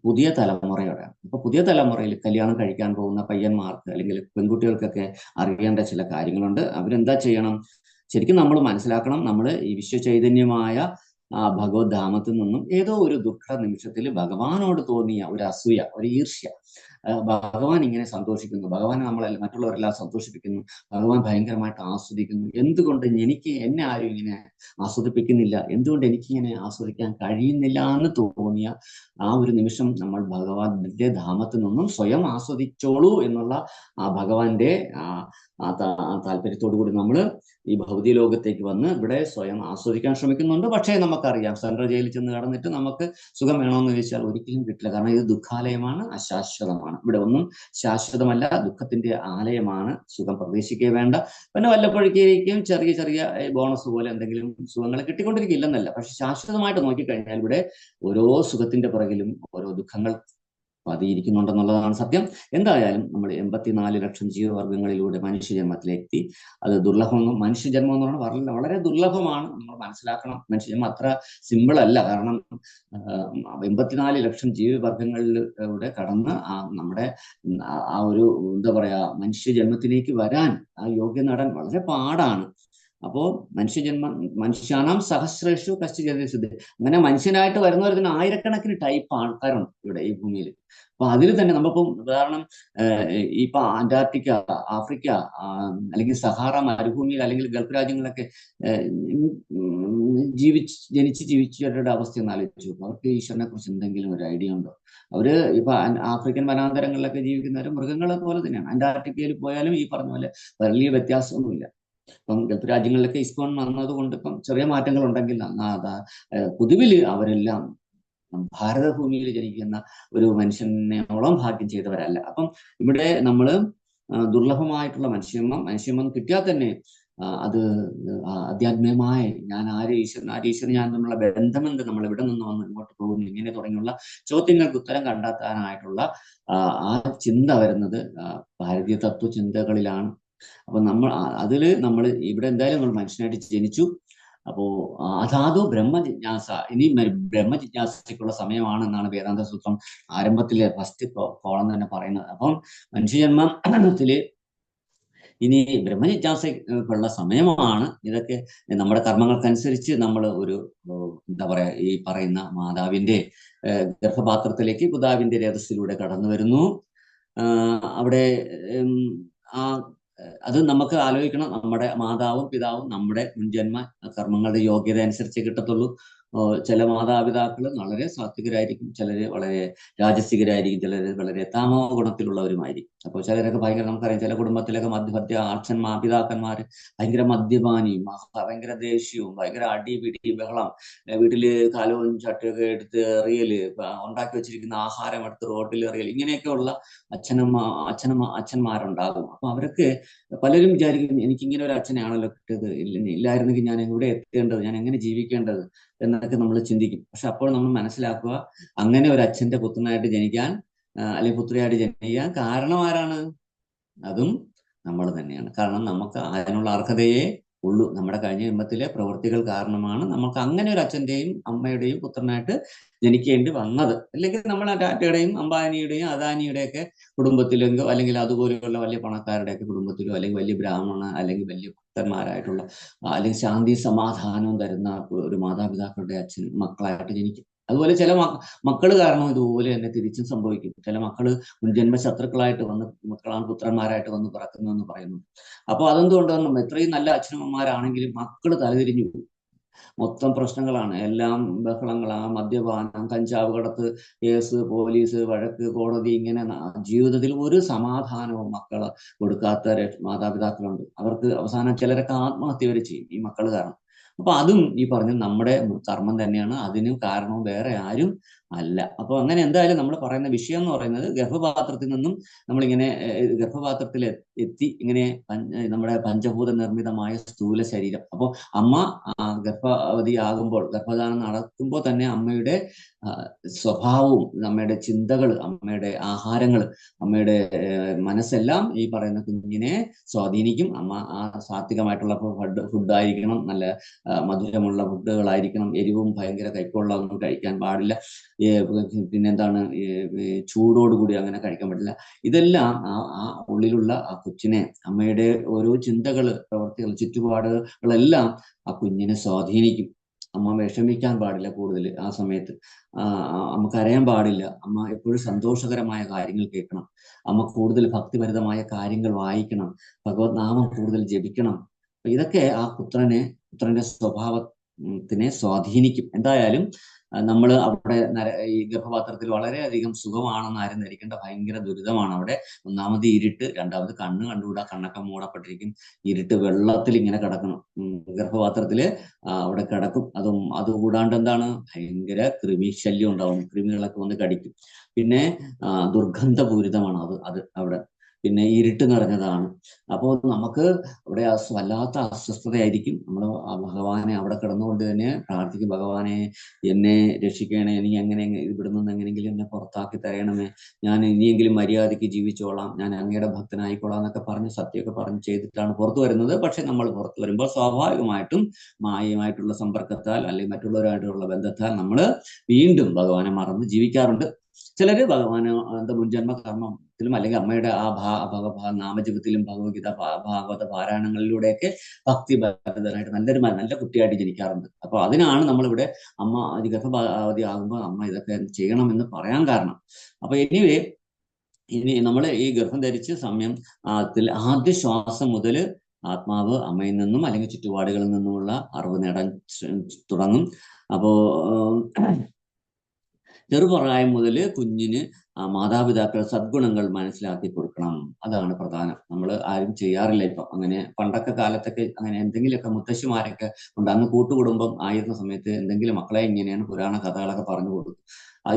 പുതിയ തലമുറയോടാണ്. അപ്പൊ പുതിയ തലമുറയിൽ കല്യാണം കഴിക്കാൻ പോകുന്ന പയ്യന്മാർക്ക് അല്ലെങ്കിൽ പെൺകുട്ടികൾക്കൊക്കെ അറിയേണ്ട ചില കാര്യങ്ങളുണ്ട്. അവരെന്താ ചെയ്യണം? ശരിക്കും നമ്മൾ മനസ്സിലാക്കണം, നമ്മൾ ഈ വിശ്വചൈതന്യമായ ഭഗവത് ധാമത്തിൽ നിന്നും ഏതോ ഒരു ദുഃഖ നിമിഷത്തിൽ ഭഗവാനോട് തോന്നിയ ഒരു അസൂയ, ഒരു ഈർഷ്യ, ഭഗവാൻ ഇങ്ങനെ സന്തോഷിക്കുന്നു, ഭഗവാൻ മറ്റുള്ളവരെല്ലാം സന്തോഷിപ്പിക്കുന്നു, ഭഗവാൻ ഭയങ്കരമായിട്ട് ആസ്വദിക്കുന്നു, എന്തുകൊണ്ട് എന്നെ ആരും ഇങ്ങനെ ആസ്വദിപ്പിക്കുന്നില്ല, എന്തുകൊണ്ട് എനിക്കിങ്ങനെ ആസ്വദിക്കാൻ കഴിയുന്നില്ല എന്ന് തോന്നിയ ആ ഒരു നിമിഷം നമ്മൾ ഭഗവാന്റെ ധാമത്തിൽ നിന്നും സ്വയം ആസ്വദിച്ചോളൂ എന്നുള്ള ആ ഭഗവാന്റെ താല്പര്യത്തോടു കൂടി നമ്മൾ ഈ ഭൗതിക ലോകത്തേക്ക് വന്ന് ഇവിടെ സ്വയം ആസ്വദിക്കാൻ ശ്രമിക്കുന്നുണ്ട്. പക്ഷേ നമുക്കറിയാം, സെൻട്രൽ ജയിലിൽ ചെന്ന് കടന്നിട്ട് നമുക്ക് സുഖം വേണമെന്ന് ചോദിച്ചാൽ ഒരിക്കലും കിട്ടില്ല. കാരണം ഇത് ദുഃഖാലയമാണ്, അശാശ്വതമാണ്. ഇവിടെ ഒന്നും ശാശ്വതമല്ല, ദുഃഖത്തിന്റെ ആലയമാണ്. സുഖം പ്രതീക്ഷിക്കേ വേണ്ട. പിന്നെ വല്ലപ്പോഴേക്കും ചെറിയ ചെറിയ ബോണസ് പോലെ എന്തെങ്കിലും സുഖങ്ങൾ കിട്ടിക്കൊണ്ടിരിക്കില്ലെന്നല്ല. പക്ഷെ ശാശ്വതമായിട്ട് നോക്കിക്കഴിഞ്ഞാൽ ഇവിടെ ഓരോ സുഖത്തിന്റെ പുറകിലും ഓരോ ദുഃഖങ്ങൾ പതിയിരിക്കുന്നുണ്ടെന്നുള്ളതാണ് സത്യം. എന്തായാലും നമ്മൾ 84 ലക്ഷം ജീവവർഗങ്ങളിലൂടെ മനുഷ്യജന്മത്തിലെത്തി. അത് മനുഷ്യജന്മം എന്ന് പറഞ്ഞാൽ വളരെ ദുർലഭമാണ്. നമ്മൾ മനസ്സിലാക്കണം, മനുഷ്യജന്മം അത്ര സിമ്പിൾ അല്ല. കാരണം 84 ലക്ഷം ജീവിവർഗങ്ങളിലൂടെ കടന്ന് നമ്മുടെ ആ ഒരു എന്താ പറയാ മനുഷ്യജന്മത്തിലേക്ക് വരാൻ ആ യോഗ്യം നേടാൻ വളരെ പാടാണ്. അപ്പോ മനുഷ്യാനാം സഹസ്രേഷു കശ്ചിത്, അങ്ങനെ മനുഷ്യനായിട്ട് വരുന്നവർ തന്നെ ആയിരക്കണക്കിന് ടൈപ്പ് ആൾക്കാരുണ്ട് ഇവിടെ ഈ ഭൂമിയിൽ. അപ്പൊ അതിൽ തന്നെ നമ്മളിപ്പം ഉദാഹരണം ഇപ്പൊ അന്റാർട്ടിക്ക, ആഫ്രിക്ക, അല്ലെങ്കിൽ സഹാറ മരുഭൂമിയിൽ അല്ലെങ്കിൽ ഗൾഫ് രാജ്യങ്ങളൊക്കെ ജീവിച്ചവരുടെ അവസ്ഥ ഒന്ന് ആലോചിച്ചു. അവർക്ക് ഈശ്വരനെ കുറിച്ച് എന്തെങ്കിലും ഒരു ഐഡിയ ഉണ്ടോ? അവര് ഇപ്പൊ ആഫ്രിക്കൻ വനാന്തരങ്ങളിലൊക്കെ ജീവിക്കുന്നവർ മൃഗങ്ങളെ പോലെ തന്നെയാണ്. അന്റാർട്ടിക്കയിൽ പോയാലും ഈ പറഞ്ഞ പോലെ വലിയ വ്യത്യാസമൊന്നുമില്ല. ഇപ്പം ഗൾഫ് രാജ്യങ്ങളിലൊക്കെ ഇസ്കോൺ വന്നത് കൊണ്ട് ഇപ്പം ചെറിയ മാറ്റങ്ങൾ ഉണ്ടെങ്കിൽ പൊതുവില് അവരെല്ലാം ഭാരതഭൂമിയിൽ ജനിക്കുന്ന ഒരു മനുഷ്യനോളം ഭാഗ്യം ചെയ്തവരല്ല. അപ്പം ഇവിടെ നമ്മൾ ദുർലഭമായിട്ടുള്ള മനുഷ്യജന്മം കിട്ടിയാൽ തന്നെ അത് ആധ്യാത്മികമായി ഞാൻ ഈശ്വരൻ ഞാൻ തമ്മിലുള്ള ബന്ധമെന്ത്, നമ്മൾ ഇവിടെ നിന്ന് വന്ന് ഇങ്ങോട്ട് പോകുന്നു, ഇങ്ങനെ തുടങ്ങിയുള്ള ചോദ്യങ്ങൾക്ക് ഉത്തരം കണ്ടെത്താനായിട്ടുള്ള ആ ചിന്ത വരുന്നത് ഭാരതീയ തത്വചിന്തകളിലാണ്. അപ്പൊ നമ്മൾ ഇവിടെ എന്തായാലും നമ്മൾ മനുഷ്യനായിട്ട് ജനിച്ചു. അപ്പോ അതാതു ബ്രഹ്മജിജ്ഞാസ, ഇനി ബ്രഹ്മജിജ്ഞാസയ്ക്കുള്ള സമയമാണെന്നാണ് വേദാന്ത സൂത്രം ആരംഭത്തിലെ ഫസ്റ്റ് കോളം തന്നെ പറയുന്നത്. അപ്പം മനുഷ്യജന്മത്തില് ഇനി ബ്രഹ്മജിജ്ഞാസയ്ക്കുള്ള സമയമാണ്. ഇതൊക്കെ നമ്മുടെ കർമ്മങ്ങൾക്കനുസരിച്ച് നമ്മൾ ഒരു എന്താ പറയാ, ഈ പറയുന്ന മാതാവിന്റെ ഗർഭപാത്രത്തിലേക്ക് പിതാവിന്റെ രേതസ്സിലൂടെ കടന്നു വരുന്നു. അവിടെ ആ അത് നമുക്ക് ആലോചിക്കണം, നമ്മുടെ മാതാവും പിതാവും നമ്മുടെ മുൻജന്മ കർമ്മങ്ങളുടെ യോഗ്യത അനുസരിച്ച് കിട്ടത്തുള്ളൂ. ചില മാതാപിതാക്കൾ വളരെ സാത്വികരായിരിക്കും, ചിലര് വളരെ രാജസികരായിരിക്കും, ചിലര് വളരെ താമോ ഗുണത്തിലുള്ളവരുമായിരിക്കും. അപ്പോൾ ചിലരൊക്കെ ഭയങ്കര, നമുക്കറിയാം ചില കുടുംബത്തിലൊക്കെ മധ്യ പിതാക്കന്മാര് ഭയങ്കര മദ്യപാനിയും ഭയങ്കര ദേഷ്യവും ഭയങ്കര അടിപിടി ബഹളം, വീട്ടില് കാലവും ചട്ടയൊക്കെ എടുത്ത് എറിയല്, ഉണ്ടാക്കി വെച്ചിരിക്കുന്ന ആഹാരം എടുത്ത് റോട്ടിൽ എറിയൽ, ഇങ്ങനെയൊക്കെയുള്ള അച്ഛന്മാരുണ്ടാകും. അപ്പൊ അവരൊക്കെ പലരും വിചാരിക്കും, എനിക്കിങ്ങനെ ഒരു അച്ഛനെയാണല്ലോ കിട്ടിയത്, ഇല്ലായിരുന്നെങ്കിൽ ഞാൻ എവിടെ എത്തേണ്ടത്, ഞാൻ എങ്ങനെ ജീവിക്കേണ്ടത് എന്നൊക്കെ നമ്മൾ ചിന്തിക്കും. പക്ഷെ അപ്പോൾ നമ്മൾ മനസ്സിലാക്കുക, അങ്ങനെ ഒരു അച്ഛന്റെ പുത്രനായിട്ട് ജനിക്കാൻ അല്ലെങ്കിൽ പുത്രിയായിട്ട് ജനിക്കാൻ കാരണം ആരാണ്? അതും നമ്മൾ തന്നെയാണ്. കാരണം നമുക്ക് അതിനുള്ള അർഹതയെ ഉള്ളൂ. നമ്മുടെ കഴിഞ്ഞ ജന്മത്തിലെ പ്രവൃത്തികൾ കാരണമാണ് നമുക്ക് അങ്ങനെ ഒരു അച്ഛന്റെയും അമ്മയുടെയും പുത്രനായിട്ട് ജനിക്കേണ്ടി വന്നത്. അല്ലെങ്കിൽ നമ്മൾ ടാറ്റയുടെയും അംബാനിയുടെയും അദാനിയുടെയൊക്കെ കുടുംബത്തിലെങ്കിലോ അല്ലെങ്കിൽ അതുപോലെയുള്ള വലിയ പണക്കാരുടെയൊക്കെ കുടുംബത്തിലോ അല്ലെങ്കിൽ വലിയ ബ്രാഹ്മണ അല്ലെങ്കിൽ വലിയ ഭക്തന്മാരായിട്ടുള്ള അല്ലെങ്കിൽ ശാന്തി സമാധാനവും തരുന്ന ഒരു മാതാപിതാക്കളുടെ മക്കളായിട്ട് ജനിക്കും. അതുപോലെ ചില മക്കള് കാരണം ഇതുപോലെ തന്നെ തിരിച്ചും സംഭവിക്കും. ചില മക്കള് മുൻജന്മ ശത്രുക്കളായിട്ട് മക്കളാണ് പുത്രന്മാരായിട്ട് വന്ന് പിറക്കുന്നു എന്ന് പറയുന്നു. അപ്പോൾ അതെന്തുകൊണ്ടാണ്, എത്രയും നല്ല അച്ഛനമ്മമാരാണെങ്കിലും മക്കള് തലതിരിഞ്ഞു പോകും. മൊത്തം പ്രശ്നങ്ങളാണ്, എല്ലാം ബഹളങ്ങളാണ്, മദ്യപാനം, കഞ്ചാവ് കടത്ത് കേസ്, പോലീസ് വഴക്ക്, കോടതി, ഇങ്ങനെ ജീവിതത്തിൽ ഒരു സമാധാനവും മക്കള് കൊടുക്കാത്ത മാതാപിതാക്കളുണ്ട്. അവർക്ക് അവസാനം ചിലരൊക്കെ ആത്മഹത്യ വരെ ചെയ്യും ഈ മക്കൾ കാരണം. അപ്പൊ അതും ഈ പറഞ്ഞ നമ്മുടെ കർമ്മം തന്നെയാണ്, അതിനും കാരണവും വേറെ ആരും അല്ല. അപ്പൊ അങ്ങനെ എന്തായാലും നമ്മൾ പറയുന്ന വിഷയം എന്ന് പറയുന്നത്, ഗർഭപാത്രത്തിൽ നിന്നും നമ്മളിങ്ങനെ ഗർഭപാത്രത്തിൽ എത്തി ഇങ്ങനെ നമ്മുടെ പഞ്ചഭൂത നിർമ്മിതമായ സ്ഥൂല ശരീരം. അപ്പോൾ അമ്മ ഗർഭവതിയാകുമ്പോൾ, ഗർഭധാനം നടക്കുമ്പോൾ തന്നെ അമ്മയുടെ സ്വഭാവവും അമ്മയുടെ ചിന്തകൾ, അമ്മയുടെ ആഹാരങ്ങൾ, അമ്മയുടെ മനസ്സെല്ലാം ഈ പറയുന്ന കുഞ്ഞിനെ സ്വാധീനിക്കും. അമ്മ ആ സാത്വികമായിട്ടുള്ള ഫുഡായിരിക്കണം, നല്ല മധുരമുള്ള ഫുഡുകളായിരിക്കണം, എരിവും ഭയങ്കര കയ്പുള്ള ഒന്നും കഴിക്കാൻ പാടില്ല, പിന്നെന്താണ് ചൂടോടുകൂടി അങ്ങനെ കഴിക്കാൻ പറ്റില്ല. ഇതെല്ലാം ആ ഉള്ളിലുള്ള ആ കൊച്ചിനെ, അമ്മയുടെ ഓരോ ചിന്തകൾ, പ്രവർത്തികൾ, ചുറ്റുപാടുകളെല്ലാം ആ കുഞ്ഞിനെ സ്വാധീനിക്കും. അമ്മ വിഷമിക്കാൻ പാടില്ല കൂടുതൽ ആ സമയത്ത്, അമ്മ കരയാൻ പാടില്ല, അമ്മ എപ്പോഴും സന്തോഷകരമായ കാര്യങ്ങൾ കേൾക്കണം, അമ്മ കൂടുതൽ ഭക്തിപരമായ കാര്യങ്ങൾ വായിക്കണം, ഭഗവത് നാമം കൂടുതൽ ജപിക്കണം. ഇതൊക്കെ ആ പുത്രന്റെ സ്വഭാവത്തിനെ സ്വാധീനിക്കും. എന്തായാലും നമ്മൾ അവിടെ ഈ ഗർഭപാത്രത്തിൽ വളരെയധികം സുഖമാണെന്ന് ആരും ധരിക്കേണ്ട, ഭയങ്കര ദുരിതമാണ് അവിടെ. ഒന്നാമത് ഇരുട്ട്, രണ്ടാമത് കണ്ണ് കണ്ടുകൂടാ, കണ്ണൊക്കെ മൂടപ്പെട്ടിരിക്കും, ഇരുട്ട്, വെള്ളത്തിൽ ഇങ്ങനെ കിടക്കണം, ഗർഭപാത്രത്തില് അവിടെ കിടക്കും. അതുകൂടാണ്ട് എന്താണ്, ഭയങ്കര കൃമിശല്യം ഉണ്ടാവും, കൃമികളൊക്കെ വന്ന് കടിക്കും. പിന്നെ ദുർഗന്ധപൂരിതമാണ് അത് അവിടെ. പിന്നെ ഇരുട്ട് നിറഞ്ഞതാണ്. അപ്പോൾ നമുക്ക് അവിടെ വല്ലാത്ത അസ്വസ്ഥതയായിരിക്കും. നമ്മൾ ഭഗവാനെ അവിടെ കിടന്നുകൊണ്ട് തന്നെ പ്രാർത്ഥിക്കും, ഭഗവാനെ എന്നെ രക്ഷിക്കണേ, എനിക്ക് എങ്ങനെ ഇവിടെ നിന്ന് എങ്ങനെയെങ്കിലും എന്നെ പുറത്താക്കി തരണമേ, ഞാൻ ഇനിയെങ്കിലും മര്യാദയ്ക്ക് ജീവിച്ചോളാം, ഞാൻ അങ്ങയുടെ ഭക്തനായിക്കോളാം എന്നൊക്കെ പറഞ്ഞ് സത്യമൊക്കെ പറഞ്ഞ് ചെയ്തിട്ടാണ് പുറത്തു വരുന്നത്. പക്ഷെ നമ്മൾ പുറത്തു വരുമ്പോൾ സ്വാഭാവികമായിട്ടും മായയുമായിട്ടുള്ള സമ്പർക്കത്താൽ അല്ലെങ്കിൽ മറ്റുള്ളവരായിട്ടുള്ള ബന്ധത്താൽ നമ്മൾ വീണ്ടും ഭഗവാനെ മറന്ന് ജീവിക്കാറുണ്ട്. ചിലര് ഭഗവാന് മുൻജന്മ കർമ്മത്തിലും അല്ലെങ്കിൽ അമ്മയുടെ ആ നാമജപത്തിലും ഭഗവത്ഗീത ഭാഗവത പാരായണങ്ങളിലൂടെയൊക്കെ ഭക്തിബദ്ധനായിട്ട് നല്ല കുട്ടിയായിട്ട് ജനിക്കാറുണ്ട്. അപ്പൊ അതിനാണ് നമ്മളിവിടെ അമ്മ ഗർഭവതി ആകുമ്പോൾ അമ്മ ഇതൊക്കെ ചെയ്യണമെന്ന് പറയാൻ കാരണം. അപ്പൊ ഇനി നമ്മൾ ഈ ഗർഭം ധരിച്ച് സമയത്തിൽ ആദ്യ ശ്വാസം മുതൽ ആത്മാവ് അമ്മയിൽ നിന്നും അല്ലെങ്കിൽ ചുറ്റുപാടുകളിൽ നിന്നുമുള്ള അറിവ് നേടാൻ തുടങ്ങും. അപ്പോ ചെറുപ്രായം മുതൽ കുഞ്ഞിന് മാതാപിതാക്കൾ സദ്ഗുണങ്ങൾ മനസ്സിലാക്കി കൊടുക്കണം. അതാണ് പ്രധാനം. നമ്മൾ ആരും ചെയ്യാറില്ല ഇപ്പം. അങ്ങനെ പണ്ടൊക്കെ കാലത്തൊക്കെ അങ്ങനെ എന്തെങ്കിലുമൊക്കെ മുത്തശ്ശിമാരൊക്കെ ഉണ്ട്. അന്ന് കൂട്ടുകുടുംബം ആയിരുന്ന സമയത്ത് എന്തെങ്കിലും മക്കളെ ഇങ്ങനെയാണ് പുരാണ കഥകളൊക്കെ പറഞ്ഞു കൊടുക്കും.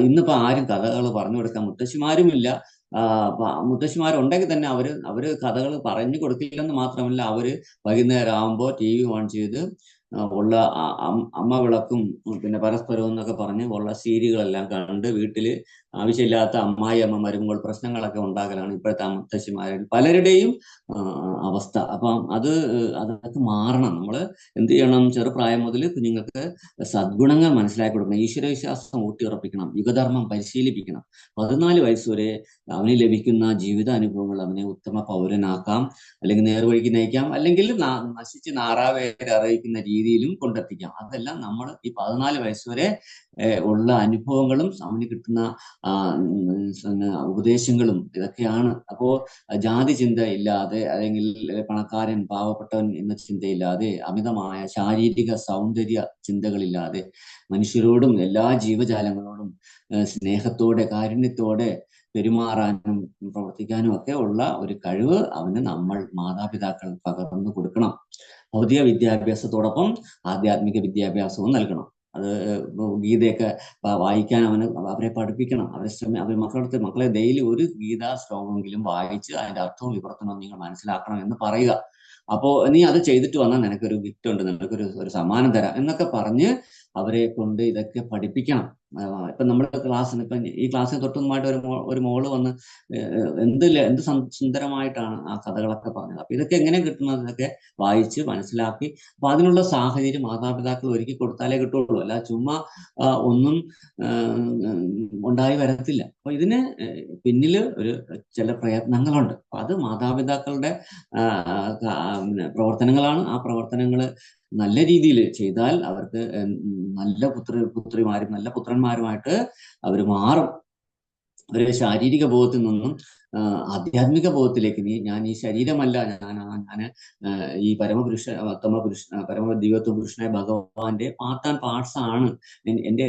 ഇന്നിപ്പോ ആരും കഥകൾ പറഞ്ഞു കൊടുക്കാൻ മുത്തശ്ശിമാരുമില്ല. മുത്തശ്ശിമാരുണ്ടെങ്കിൽ തന്നെ അവര് കഥകൾ പറഞ്ഞു കൊടുക്കില്ലെന്ന് മാത്രമല്ല, അവര് വൈകുന്നേരം ആകുമ്പോൾ TV ഓൺ ചെയ്ത് ഉള്ള അമ്മ വിളക്കും പിന്നെ പരസ്പരവും എന്നൊക്കെ പറഞ്ഞ് ഉള്ള സീരിയലുകളെല്ലാം കണ്ട് വീട്ടില് ആവശ്യമില്ലാത്ത അമ്മായി അമ്മ വരുമ്പോൾ പ്രശ്നങ്ങളൊക്കെ ഉണ്ടാകലാണ് ഇപ്പോഴത്തെ മുത്തശ്ശിമാരിൽ പലരുടെയും അവസ്ഥ. അപ്പം അതൊക്കെ മാറണം. നമ്മൾ എന്ത് ചെയ്യണം? ചെറുപ്രായം മുതൽ കുഞ്ഞുങ്ങൾക്ക് സദ്ഗുണങ്ങൾ മനസ്സിലാക്കി കൊടുക്കണം, ഈശ്വരവിശ്വാസം ഊട്ടിയുറപ്പിക്കണം, യുഗധർമ്മം പരിശീലിപ്പിക്കണം. 14 വയസ്സ് വരെ അവന് ലഭിക്കുന്ന ജീവിത അനുഭവങ്ങൾ അവനെ ഉത്തമ പൗരനാക്കാം, അല്ലെങ്കിൽ നേർവഴിക്ക് നയിക്കാം, അല്ലെങ്കിൽ നശിച്ച് നാറാവേരെ അറിയിക്കുന്ന രീതിയിലും കൊണ്ടെത്തിക്കാം. അതെല്ലാം നമ്മൾ ഈ 14 വയസ്സ് വരെ ഉള്ള അനുഭവങ്ങളും അവന് കിട്ടുന്ന ഉപദേശങ്ങളും ഇതൊക്കെയാണ്. അപ്പോ ജാതി ചിന്ത ഇല്ലാതെ, അല്ലെങ്കിൽ പണക്കാരൻ പാവപ്പെട്ടവൻ എന്ന ചിന്തയില്ലാതെ, അമിതമായ ശാരീരിക സൗന്ദര്യ ചിന്തകളില്ലാതെ, മനുഷ്യരോടും എല്ലാ ജീവജാലങ്ങളോടും സ്നേഹത്തോടെ കാരുണ്യത്തോടെ പെരുമാറാനും പ്രവർത്തിക്കാനും ഒക്കെ ഉള്ള ഒരു കഴിവ് അവന് നമ്മൾ മാതാപിതാക്കൾ പകർന്നു കൊടുക്കണം. ഭൗതിക വിദ്യാഭ്യാസത്തോടൊപ്പം ആധ്യാത്മിക വിദ്യാഭ്യാസവും നൽകണം. അത് ഗീതയൊക്കെ വായിക്കാൻ അവരെ പഠിപ്പിക്കണം. മക്കളെ ഡെയിലി ഒരു ഗീതാ ശ്ലോകമെങ്കിലും വായിച്ച് അതിന്റെ അർത്ഥവും വിവർത്തനവും നിങ്ങൾ മനസ്സിലാക്കണം എന്ന് പറയുക. അപ്പോ നീ അത് ചെയ്തിട്ട് വന്നാൽ നിനക്കൊരു ഗിഫ്റ്റ് ഉണ്ട്, നിനക്കൊരു സമ്മാനം തരാം എന്നൊക്കെ പറഞ്ഞ് അവരെ കൊണ്ട് ഇതൊക്കെ പഠിപ്പിക്കണം. ഇപ്പൊ നമ്മുടെ ക്ലാസ്സിന്, ഇപ്പൊ ഈ ക്ലാസ്സിന് തൊട്ടൊന്നുമായിട്ട് ഒരു മോള് വന്ന് എന്ത് സുന്ദരമായിട്ടാണ് ആ കഥകളൊക്കെ പറഞ്ഞത്. അപ്പൊ ഇതൊക്കെ എങ്ങനെ കിട്ടുന്നത്? ഇതൊക്കെ വായിച്ച് മനസ്സിലാക്കി, അപ്പൊ അതിനുള്ള സാഹചര്യം മാതാപിതാക്കൾ ഒരുക്കി കൊടുത്താലേ കിട്ടുള്ളൂ. അല്ല ചുമ്മാ ഒന്നും ഉണ്ടായി വരത്തില്ല. അപ്പൊ ഇതിന് പിന്നില് ചില പ്രയത്നങ്ങളുണ്ട്. അപ്പൊ അത് മാതാപിതാക്കളുടെ പ്രവർത്തനങ്ങളാണ്. ആ പ്രവർത്തനങ്ങൾ നല്ല രീതിയിൽ ചെയ്താൽ അവർക്ക് നല്ല പുത്രിമാരും നല്ല പുത്രന്മാരുമായിട്ട് അവർ മാറും. അവരുടെ ശാരീരിക ബോധത്തിൽ നിന്നും ആധ്യാത്മിക ബോധത്തിലേക്ക്, ഞാൻ ഈ ശരീരമല്ല, ഞാൻ ഈ പരമദിവ്യത്വ പുരുഷനായ ഭഗവാന്റെ പാർട്ട് ആൻഡ് പാർട്സ് ആണ്. എന്റെ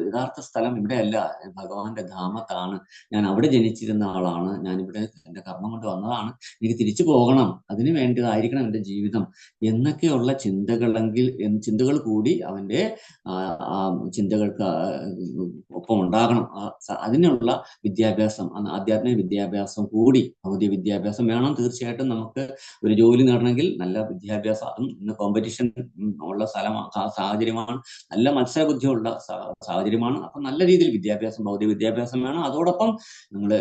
യഥാർത്ഥ സ്ഥലം ഇവിടെ അല്ല, ഭഗവാന്റെ ധാമത്താണ്. ഞാൻ അവിടെ ജനിച്ചിരുന്ന ആളാണ്. ഞാൻ ഇവിടെ എന്റെ കർമ്മം കൊണ്ട് വന്നതാണ്. എനിക്ക് തിരിച്ചു പോകണം, അതിനു വേണ്ടിയതായിരിക്കണം എന്റെ ജീവിതം എന്നൊക്കെയുള്ള ചിന്തകൾ കൂടി അവന്റെ ചിന്തകൾക്ക് ഒപ്പം ഉണ്ടാകണം. അതിനുള്ള വിദ്യാഭ്യാസം, ആധ്യാത്മിക വിദ്യാഭ്യാസം കൂടി, ഭൗതിക വിദ്യാഭ്യാസം വേണം. തീർച്ചയായിട്ടും നമുക്ക് ഒരു ജോലി നേടണമെങ്കിൽ നല്ല വിദ്യാഭ്യാസം, അതും ഇന്ന് കോമ്പറ്റീഷൻ ഉള്ള സാഹചര്യമാണ്, നല്ല മത്സരബുദ്ധിയുള്ള സാഹചര്യമാണ്. അപ്പൊ നല്ല രീതിയിൽ ഭൗതിക വിദ്യാഭ്യാസം വേണം. അതോടൊപ്പം നമ്മൾ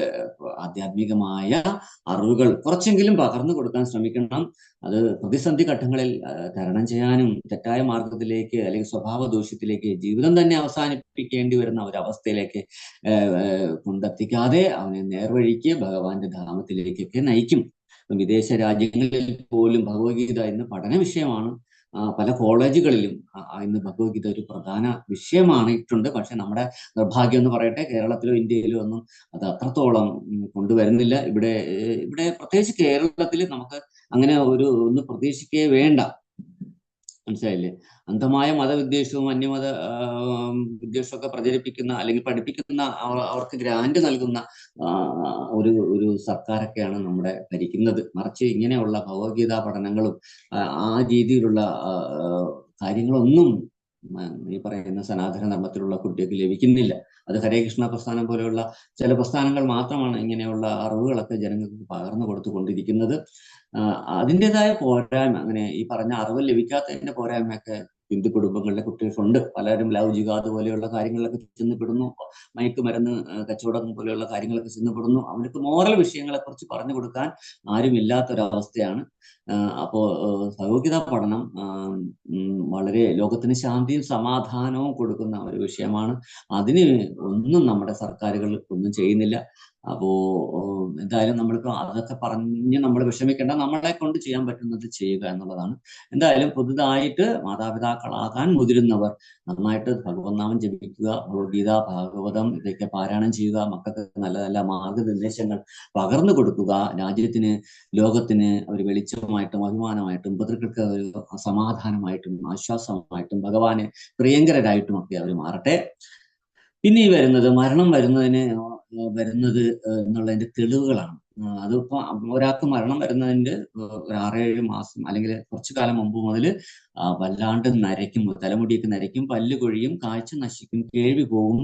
ആധ്യാത്മികമായ അറിവുകൾ കുറച്ചെങ്കിലും പകർന്നു കൊടുക്കാൻ ശ്രമിക്കണം. അത് പ്രതിസന്ധി ഘട്ടങ്ങളിൽ തരണം ചെയ്യാനും, തെറ്റായ മാർഗത്തിലേക്ക് അല്ലെങ്കിൽ സ്വഭാവ ദൂഷ്യത്തിലേക്ക്, ജീവിതം തന്നെ അവസാനിപ്പിക്കേണ്ടി വരുന്ന ഒരവസ്ഥയിലേക്ക് കൊണ്ടെത്തിക്കാതെ അവനെ നേർവഴിക്ക് ഭഗവാന്റെ ധാമത്തിലേക്കൊക്കെ നയിക്കും. വിദേശ രാജ്യങ്ങളിൽ പോലും ഭഗവത്ഗീത ഇന്ന് പഠന വിഷയമാണ്. പല കോളേജുകളിലും ഇന്ന് ഭഗവത്ഗീത ഒരു പ്രധാന വിഷയമാണിട്ടുണ്ട്. പക്ഷെ നമ്മുടെ നിർഭാഗ്യം എന്ന് പറയട്ടെ, കേരളത്തിലോ ഇന്ത്യയിലോ ഒന്നും അത് അത്രത്തോളം കൊണ്ടുവരുന്നില്ല. ഇവിടെ പ്രത്യേകിച്ച് കേരളത്തിൽ നമുക്ക് അങ്ങനെ ഒന്ന് പ്രതീക്ഷിക്കേ വേണ്ട. മനസ്സിലായില്ലേ? അന്ധമായ മതവിദ്വേഷവും അന്യമത വിദ്വേഷമൊക്കെ പ്രചരിപ്പിക്കുന്ന അല്ലെങ്കിൽ പഠിപ്പിക്കുന്ന, അവർക്ക് ഗ്രാന്റ് നൽകുന്ന ഒരു സർക്കാരൊക്കെയാണ് നമ്മുടെ ഭരിക്കുന്നത്. മറിച്ച് ഇങ്ങനെയുള്ള ഭഗവത്ഗീതാ പഠനങ്ങളും ആ രീതിയിലുള്ള കാര്യങ്ങളൊന്നും ഈ പറയുന്ന സനാതന ധർമ്മത്തിലുള്ള കുട്ടികൾക്ക് ലഭിക്കുന്നില്ല. അത് ഹരേകൃഷ്ണ പ്രസ്ഥാനം പോലെയുള്ള ചില പ്രസ്ഥാനങ്ങൾ മാത്രമാണ് ഇങ്ങനെയുള്ള അറിവുകളൊക്കെ ജനങ്ങൾക്ക് പകർന്നു കൊടുത്തുകൊണ്ടിരിക്കുന്നത്. അതിൻ്റെതായ പോരായ്മ, അങ്ങനെ ഈ പറഞ്ഞ അറിവ് ലഭിക്കാത്തതിന്റെ പോരായ്മയൊക്കെ ഹിന്ദു കുടുംബങ്ങളിലെ കുട്ടികൾക്കുണ്ട്. പലരും ലവ് ജിഹാദ് പോലെയുള്ള കാര്യങ്ങളിലൊക്കെ ചെന്നപ്പെടുന്നു, മയക്കുമരുന്ന് കച്ചവടം പോലെയുള്ള കാര്യങ്ങളൊക്കെ ചെന്നപ്പെടുന്നു. അവർക്ക് മോറൽ വിഷയങ്ങളെ കുറിച്ച് പറഞ്ഞു കൊടുക്കാൻ ആരുമില്ലാത്തൊരവസ്ഥയാണ്. അപ്പോ ഭഗവത്ഗീത പഠനം വളരെ ലോകത്തിന് ശാന്തിയും സമാധാനവും കൊടുക്കുന്ന ഒരു വിഷയമാണ്. അതിന് ഒന്നും നമ്മുടെ സർക്കാരുകൾ ഒന്നും ചെയ്യുന്നില്ല. അപ്പോ എന്തായാലും നമ്മളിപ്പോ അതൊക്കെ പറഞ്ഞ് നമ്മൾ വിഷമിക്കേണ്ട, നമ്മളെ കൊണ്ട് ചെയ്യാൻ പറ്റുന്നത് ചെയ്യുക എന്നുള്ളതാണ്. എന്തായാലും പുതുതായിട്ട് മാതാപിതാക്കളാകാൻ മുതിരുന്നവർ നന്നായിട്ട് ഭഗവന്നാമം ജപിക്കുക, ഭഗവത്ഗീത, ഭാഗവതം ഇതൊക്കെ പാരായണം ചെയ്യുക, മക്കൾക്ക് നല്ല നല്ല മാർഗനിർദ്ദേശങ്ങൾ പകർന്നു കൊടുക്കുക. രാജ്യത്തിന്, ലോകത്തിന് ഒരു വെളിച്ചമായിട്ടും അഭിമാനമായിട്ടും, പിതൃക്കൾക്ക് ഒരു സമാധാനമായിട്ടും ആശ്വാസമായിട്ടും ഭഗവാന് പ്രിയങ്കരായിട്ടും ഒക്കെ അവർ മാറട്ടെ. പിന്നെ ഈ മരണം വരുന്നത് എന്നുള്ളതിന്റെ തെളിവുകളാണ്. അതിപ്പോ ഒരാൾക്ക് മരണം വരുന്നതിന്റെ ഒരു 6-7 മാസം അല്ലെങ്കിൽ കുറച്ചു കാലം മുമ്പ് മുതൽ വല്ലാണ്ട് നരയ്ക്കും, തലമുടിയൊക്കെ നരയ്ക്കും, പല്ല് കൊഴിയും, കാഴ്ച നശിക്കും, കേൾവി പോകും,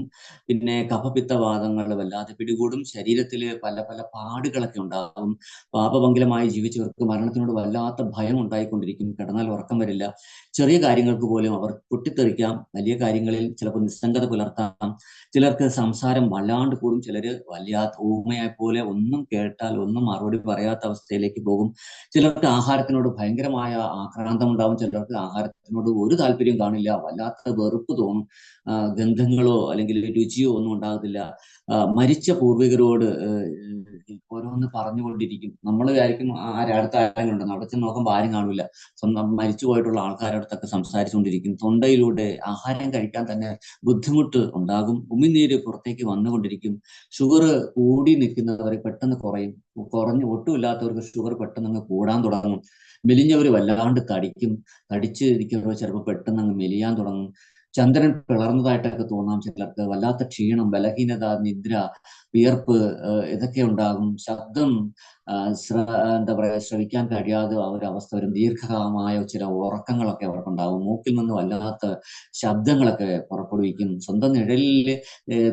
പിന്നെ കഫപിത്തവാതങ്ങൾ വല്ലാതെ പിടികൂടും, ശരീരത്തിൽ പല പല പാടുകളൊക്കെ ഉണ്ടാകും. പാപമംഗലമായി ജീവിച്ചവർക്ക് മരണത്തിനോട് വല്ലാത്ത ഭയം ഉണ്ടായിക്കൊണ്ടിരിക്കും, കിടന്നാൽ ഉറക്കം വരില്ല, ചെറിയ കാര്യങ്ങൾക്ക് പോലും അവർ പൊട്ടിത്തെറിക്കാം, വലിയ കാര്യങ്ങളിൽ ചിലപ്പോൾ നിസ്സംഗത പുലർത്താം, ചിലർക്ക് സംസാരം വല്ലാണ്ട് കൂടും, ചിലര് വല്ലാത്ത ഊമയെ പോലെ ഒന്നും കേട്ടാൽ ഒന്നും മറുപടി പറയാത്ത അവസ്ഥയിലേക്ക് പോകും, ചിലർക്ക് ആഹാരത്തിനോട് ഭയങ്കരമായ ആക്രാന്തം ഉണ്ടാവും, ചിലർക്ക് ആഹാരത്തിനോട് ഒരു താല്പര്യം കാണില്ല, വല്ലാത്ത വെറുപ്പ് തോന്നും, ഗന്ധങ്ങളോ അല്ലെങ്കിൽ രുചിയോ ഒന്നും ഉണ്ടാകത്തില്ല, മരിച്ച പൂർവികരോട് ഓരോന്ന് പറഞ്ഞുകൊണ്ടിരിക്കും. നമ്മൾ വിചാരിക്കും അടുത്ത ആരെങ്കിലും ഉണ്ടെന്ന്, അവിടെ ചെന്ന് നോക്കുമ്പോൾ ആരും കാണില്ല, സ്വന്തം മരിച്ചു പോയിട്ടുള്ള ആൾക്കാരടുത്തൊക്കെ സംസാരിച്ചുകൊണ്ടിരിക്കും. തൊണ്ടയിലൂടെ ആഹാരം കഴിക്കാൻ തന്നെ ബുദ്ധിമുട്ട് ഉണ്ടാകും, ഉമിനീര് പുറത്തേക്ക് വന്നുകൊണ്ടിരിക്കും, ഷുഗർ കൂടി നിൽക്കുന്നവരെ പെട്ടെന്ന് കുറയും, ഒട്ടുമില്ലാത്തവർക്ക് ഷുഗർ പെട്ടെന്ന് അങ്ങ് കൂടാൻ തുടങ്ങും, മെലിഞ്ഞവർ വല്ലാണ്ട് തടിക്കും, തടിച്ചിരിക്കുന്നവർ ചിലപ്പോൾ പെട്ടെന്ന് അങ്ങ് മെലിയാൻ തുടങ്ങും, ചന്ദ്രൻ പിളർന്നതായിട്ടൊക്കെ തോന്നാം ചിലർക്ക്, വല്ലാത്ത ക്ഷീണം, ബലഹീനത, നിദ്ര, വിയർപ്പ് ഇതൊക്കെ ഉണ്ടാകും, ശബ്ദം എന്താ പറയുക ശ്രവിക്കാൻ കഴിയാതെ ആ ഒരു അവസ്ഥ വരും, ദീർഘകാലമായ ചില ഉറക്കങ്ങളൊക്കെ അവർക്കുണ്ടാകും, മൂക്കിൽ നിന്ന് വല്ലാത്ത ശബ്ദങ്ങളൊക്കെ പുറപ്പെടുവിക്കും, സ്വന്തം നിഴലിൽ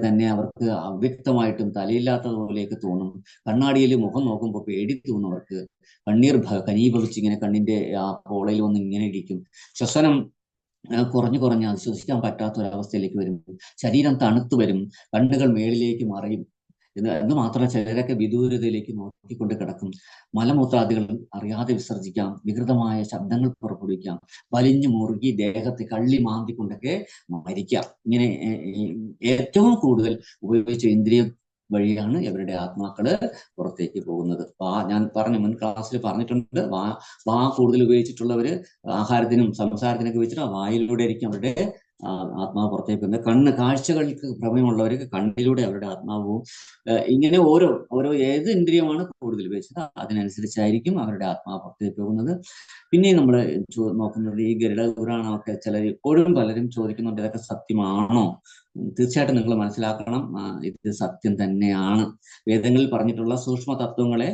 തന്നെ അവർക്ക് അവ്യക്തമായിട്ടും തലയില്ലാത്തതുപോലെയൊക്കെ തോന്നും, കണ്ണാടിയിൽ മുഖം നോക്കുമ്പോൾ പേടി തോന്നും അവർക്ക്, കണ്ണീർ കനീഭവിച്ച് ഇങ്ങനെ കണ്ണിന്റെ ആ പോളയിൽ വന്ന് ഇങ്ങനെ ഇരിക്കും, ശ്വസനം കുറഞ്ഞു കുറഞ്ഞ് ശ്വസിക്കാൻ പറ്റാത്ത ഒരവസ്ഥയിലേക്ക് വരും, ശരീരം തണുത്തു വരും, കണ്ണുകൾ മേളിലേക്ക് മറയും, എന്ന് മാത്രമല്ല ചിലരൊക്കെ വിദൂരതയിലേക്ക് നോക്കിക്കൊണ്ട് കിടക്കും, മലമൂത്രാദികൾ അറിയാതെ വിസർജിക്കാം, വികൃതമായ ശബ്ദങ്ങൾ പുറപ്പെടുവിക്കാം, വലിഞ്ഞു മുറുകി ദേഹത്തെ കള്ളി മാന്തിക്കൊണ്ടൊക്കെ മരിക്കാം. ഇങ്ങനെ ഏറ്റവും കൂടുതൽ ഉപയോഗിച്ച ഇന്ദ്രിയം വഴിയാണ് ഇവരുടെ ആത്മാക്കള് പുറത്തേക്ക് പോകുന്നത്. ഞാൻ മുൻ ക്ലാസ്സിൽ പറഞ്ഞിട്ടുണ്ട്, വാ കൂടുതൽ ഉപയോഗിച്ചിട്ടുള്ളവര് ആഹാരത്തിനും സംസാരത്തിനൊക്കെ വെച്ചിട്ട് വായിലൂടെ ആയിരിക്കും അവരുടെ ആത്മാവ് പുറത്തേക്ക് വരുന്നത്. കാഴ്ചകൾക്ക് ഭ്രമമുള്ളവർക്ക് കണ്ണിലൂടെ അവരുടെ ആത്മാവും, ഇങ്ങനെ ഓരോ ഏത് ഇന്ദ്രിയമാണ് കൂടുതൽ ഉപയോഗിച്ചത് അതിനനുസരിച്ചായിരിക്കും അവരുടെ ആത്മാവ് പുറത്തേക്ക് പോകുന്നത്. പിന്നെ നമ്മൾ നോക്കുന്നത് ഈ ഗരുഡ പുരാണമൊക്കെ ഇപ്പോഴും പലരും ചോദിക്കുന്നുണ്ട്, ഇതൊക്കെ സത്യമാണോ? തീർച്ചയായിട്ടും നിങ്ങൾ മനസ്സിലാക്കണം, ഇത് സത്യം തന്നെയാണ്. വേദങ്ങളിൽ പറഞ്ഞിട്ടുള്ള സൂക്ഷ്മ തത്വങ്ങളെ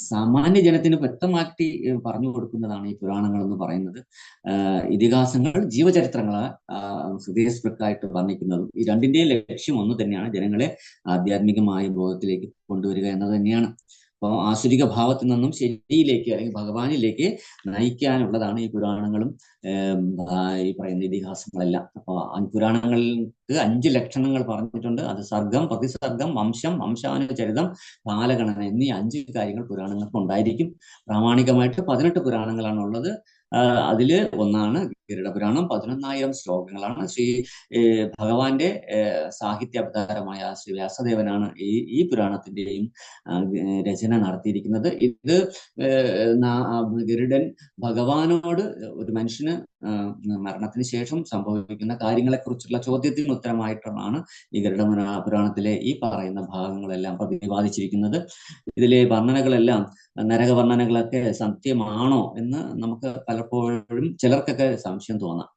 സാമാന്യ ജനത്തിന് വ്യക്തമാക്കി പറഞ്ഞു കൊടുക്കുന്നതാണ് ഈ പുരാണങ്ങൾ എന്ന് പറയുന്നത്. ഇതിഹാസങ്ങൾ ജീവചരിത്രങ്ങളെ ഹൃദയസ്പൃക്കായിട്ട് വർണ്ണിക്കുന്നതും ഈ രണ്ടിന്റെയും ലക്ഷ്യം ഒന്ന് തന്നെയാണ്, ജനങ്ങളെ ആധ്യാത്മികമായ ബോധത്തിലേക്ക് കൊണ്ടുവരിക എന്നത് തന്നെയാണ്. അപ്പോൾ ആസുരിക ഭാവത്തിൽ നിന്നും ശരിയിലേക്ക് അല്ലെങ്കിൽ ഭഗവാനിലേക്ക് നയിക്കാനുള്ളതാണ് ഈ പുരാണങ്ങളും ഈ പറയുന്ന ഇതിഹാസങ്ങളെല്ലാം. അപ്പോൾ പുരാണങ്ങൾക്ക് 5 ലക്ഷണങ്ങൾ പറഞ്ഞിട്ടുണ്ട്. അത് സർഗം, പ്രതിസർഗം, വംശം, വംശാനുചരിതം, കാലഗണന എന്നീ 5 കാര്യങ്ങൾ പുരാണങ്ങൾക്ക് ഉണ്ടായിരിക്കും. പ്രാമാണികമായിട്ട് 18 പുരാണങ്ങളാണ് ഉള്ളത്. അതില് ഒന്നാണ് ഗരുഡപുരാണം. 11,000 ശ്ലോകങ്ങളാണ്. ഭഗവാന്റെ സാഹിത്യ അവതാരമായ ശ്രീ വ്യാസദേവനാണ് ഈ പുരാണത്തിന്റെയും രചന നടത്തിയിരിക്കുന്നത്. ഇത് ഗരുഡൻ ഭഗവാനോട് ഒരു മനുഷ്യന് മരണത്തിന് ശേഷം സംഭവിക്കുന്ന കാര്യങ്ങളെക്കുറിച്ചുള്ള ചോദ്യത്തിന് ഉത്തരമായിട്ടാണ് ഈ ഗരുഡ പുരാണത്തിലെ ഈ പറയുന്ന ഭാഗങ്ങളെല്ലാം പ്രതിപാദിച്ചിരിക്കുന്നത്. ഇതിലെ വർണ്ണനകളെല്ലാം, നരക വർണ്ണനകളൊക്കെ സത്യമാണോ എന്ന് നമുക്ക് പലപ്പോഴും ചിലർക്കൊക്കെ സംശയം തോന്നാം.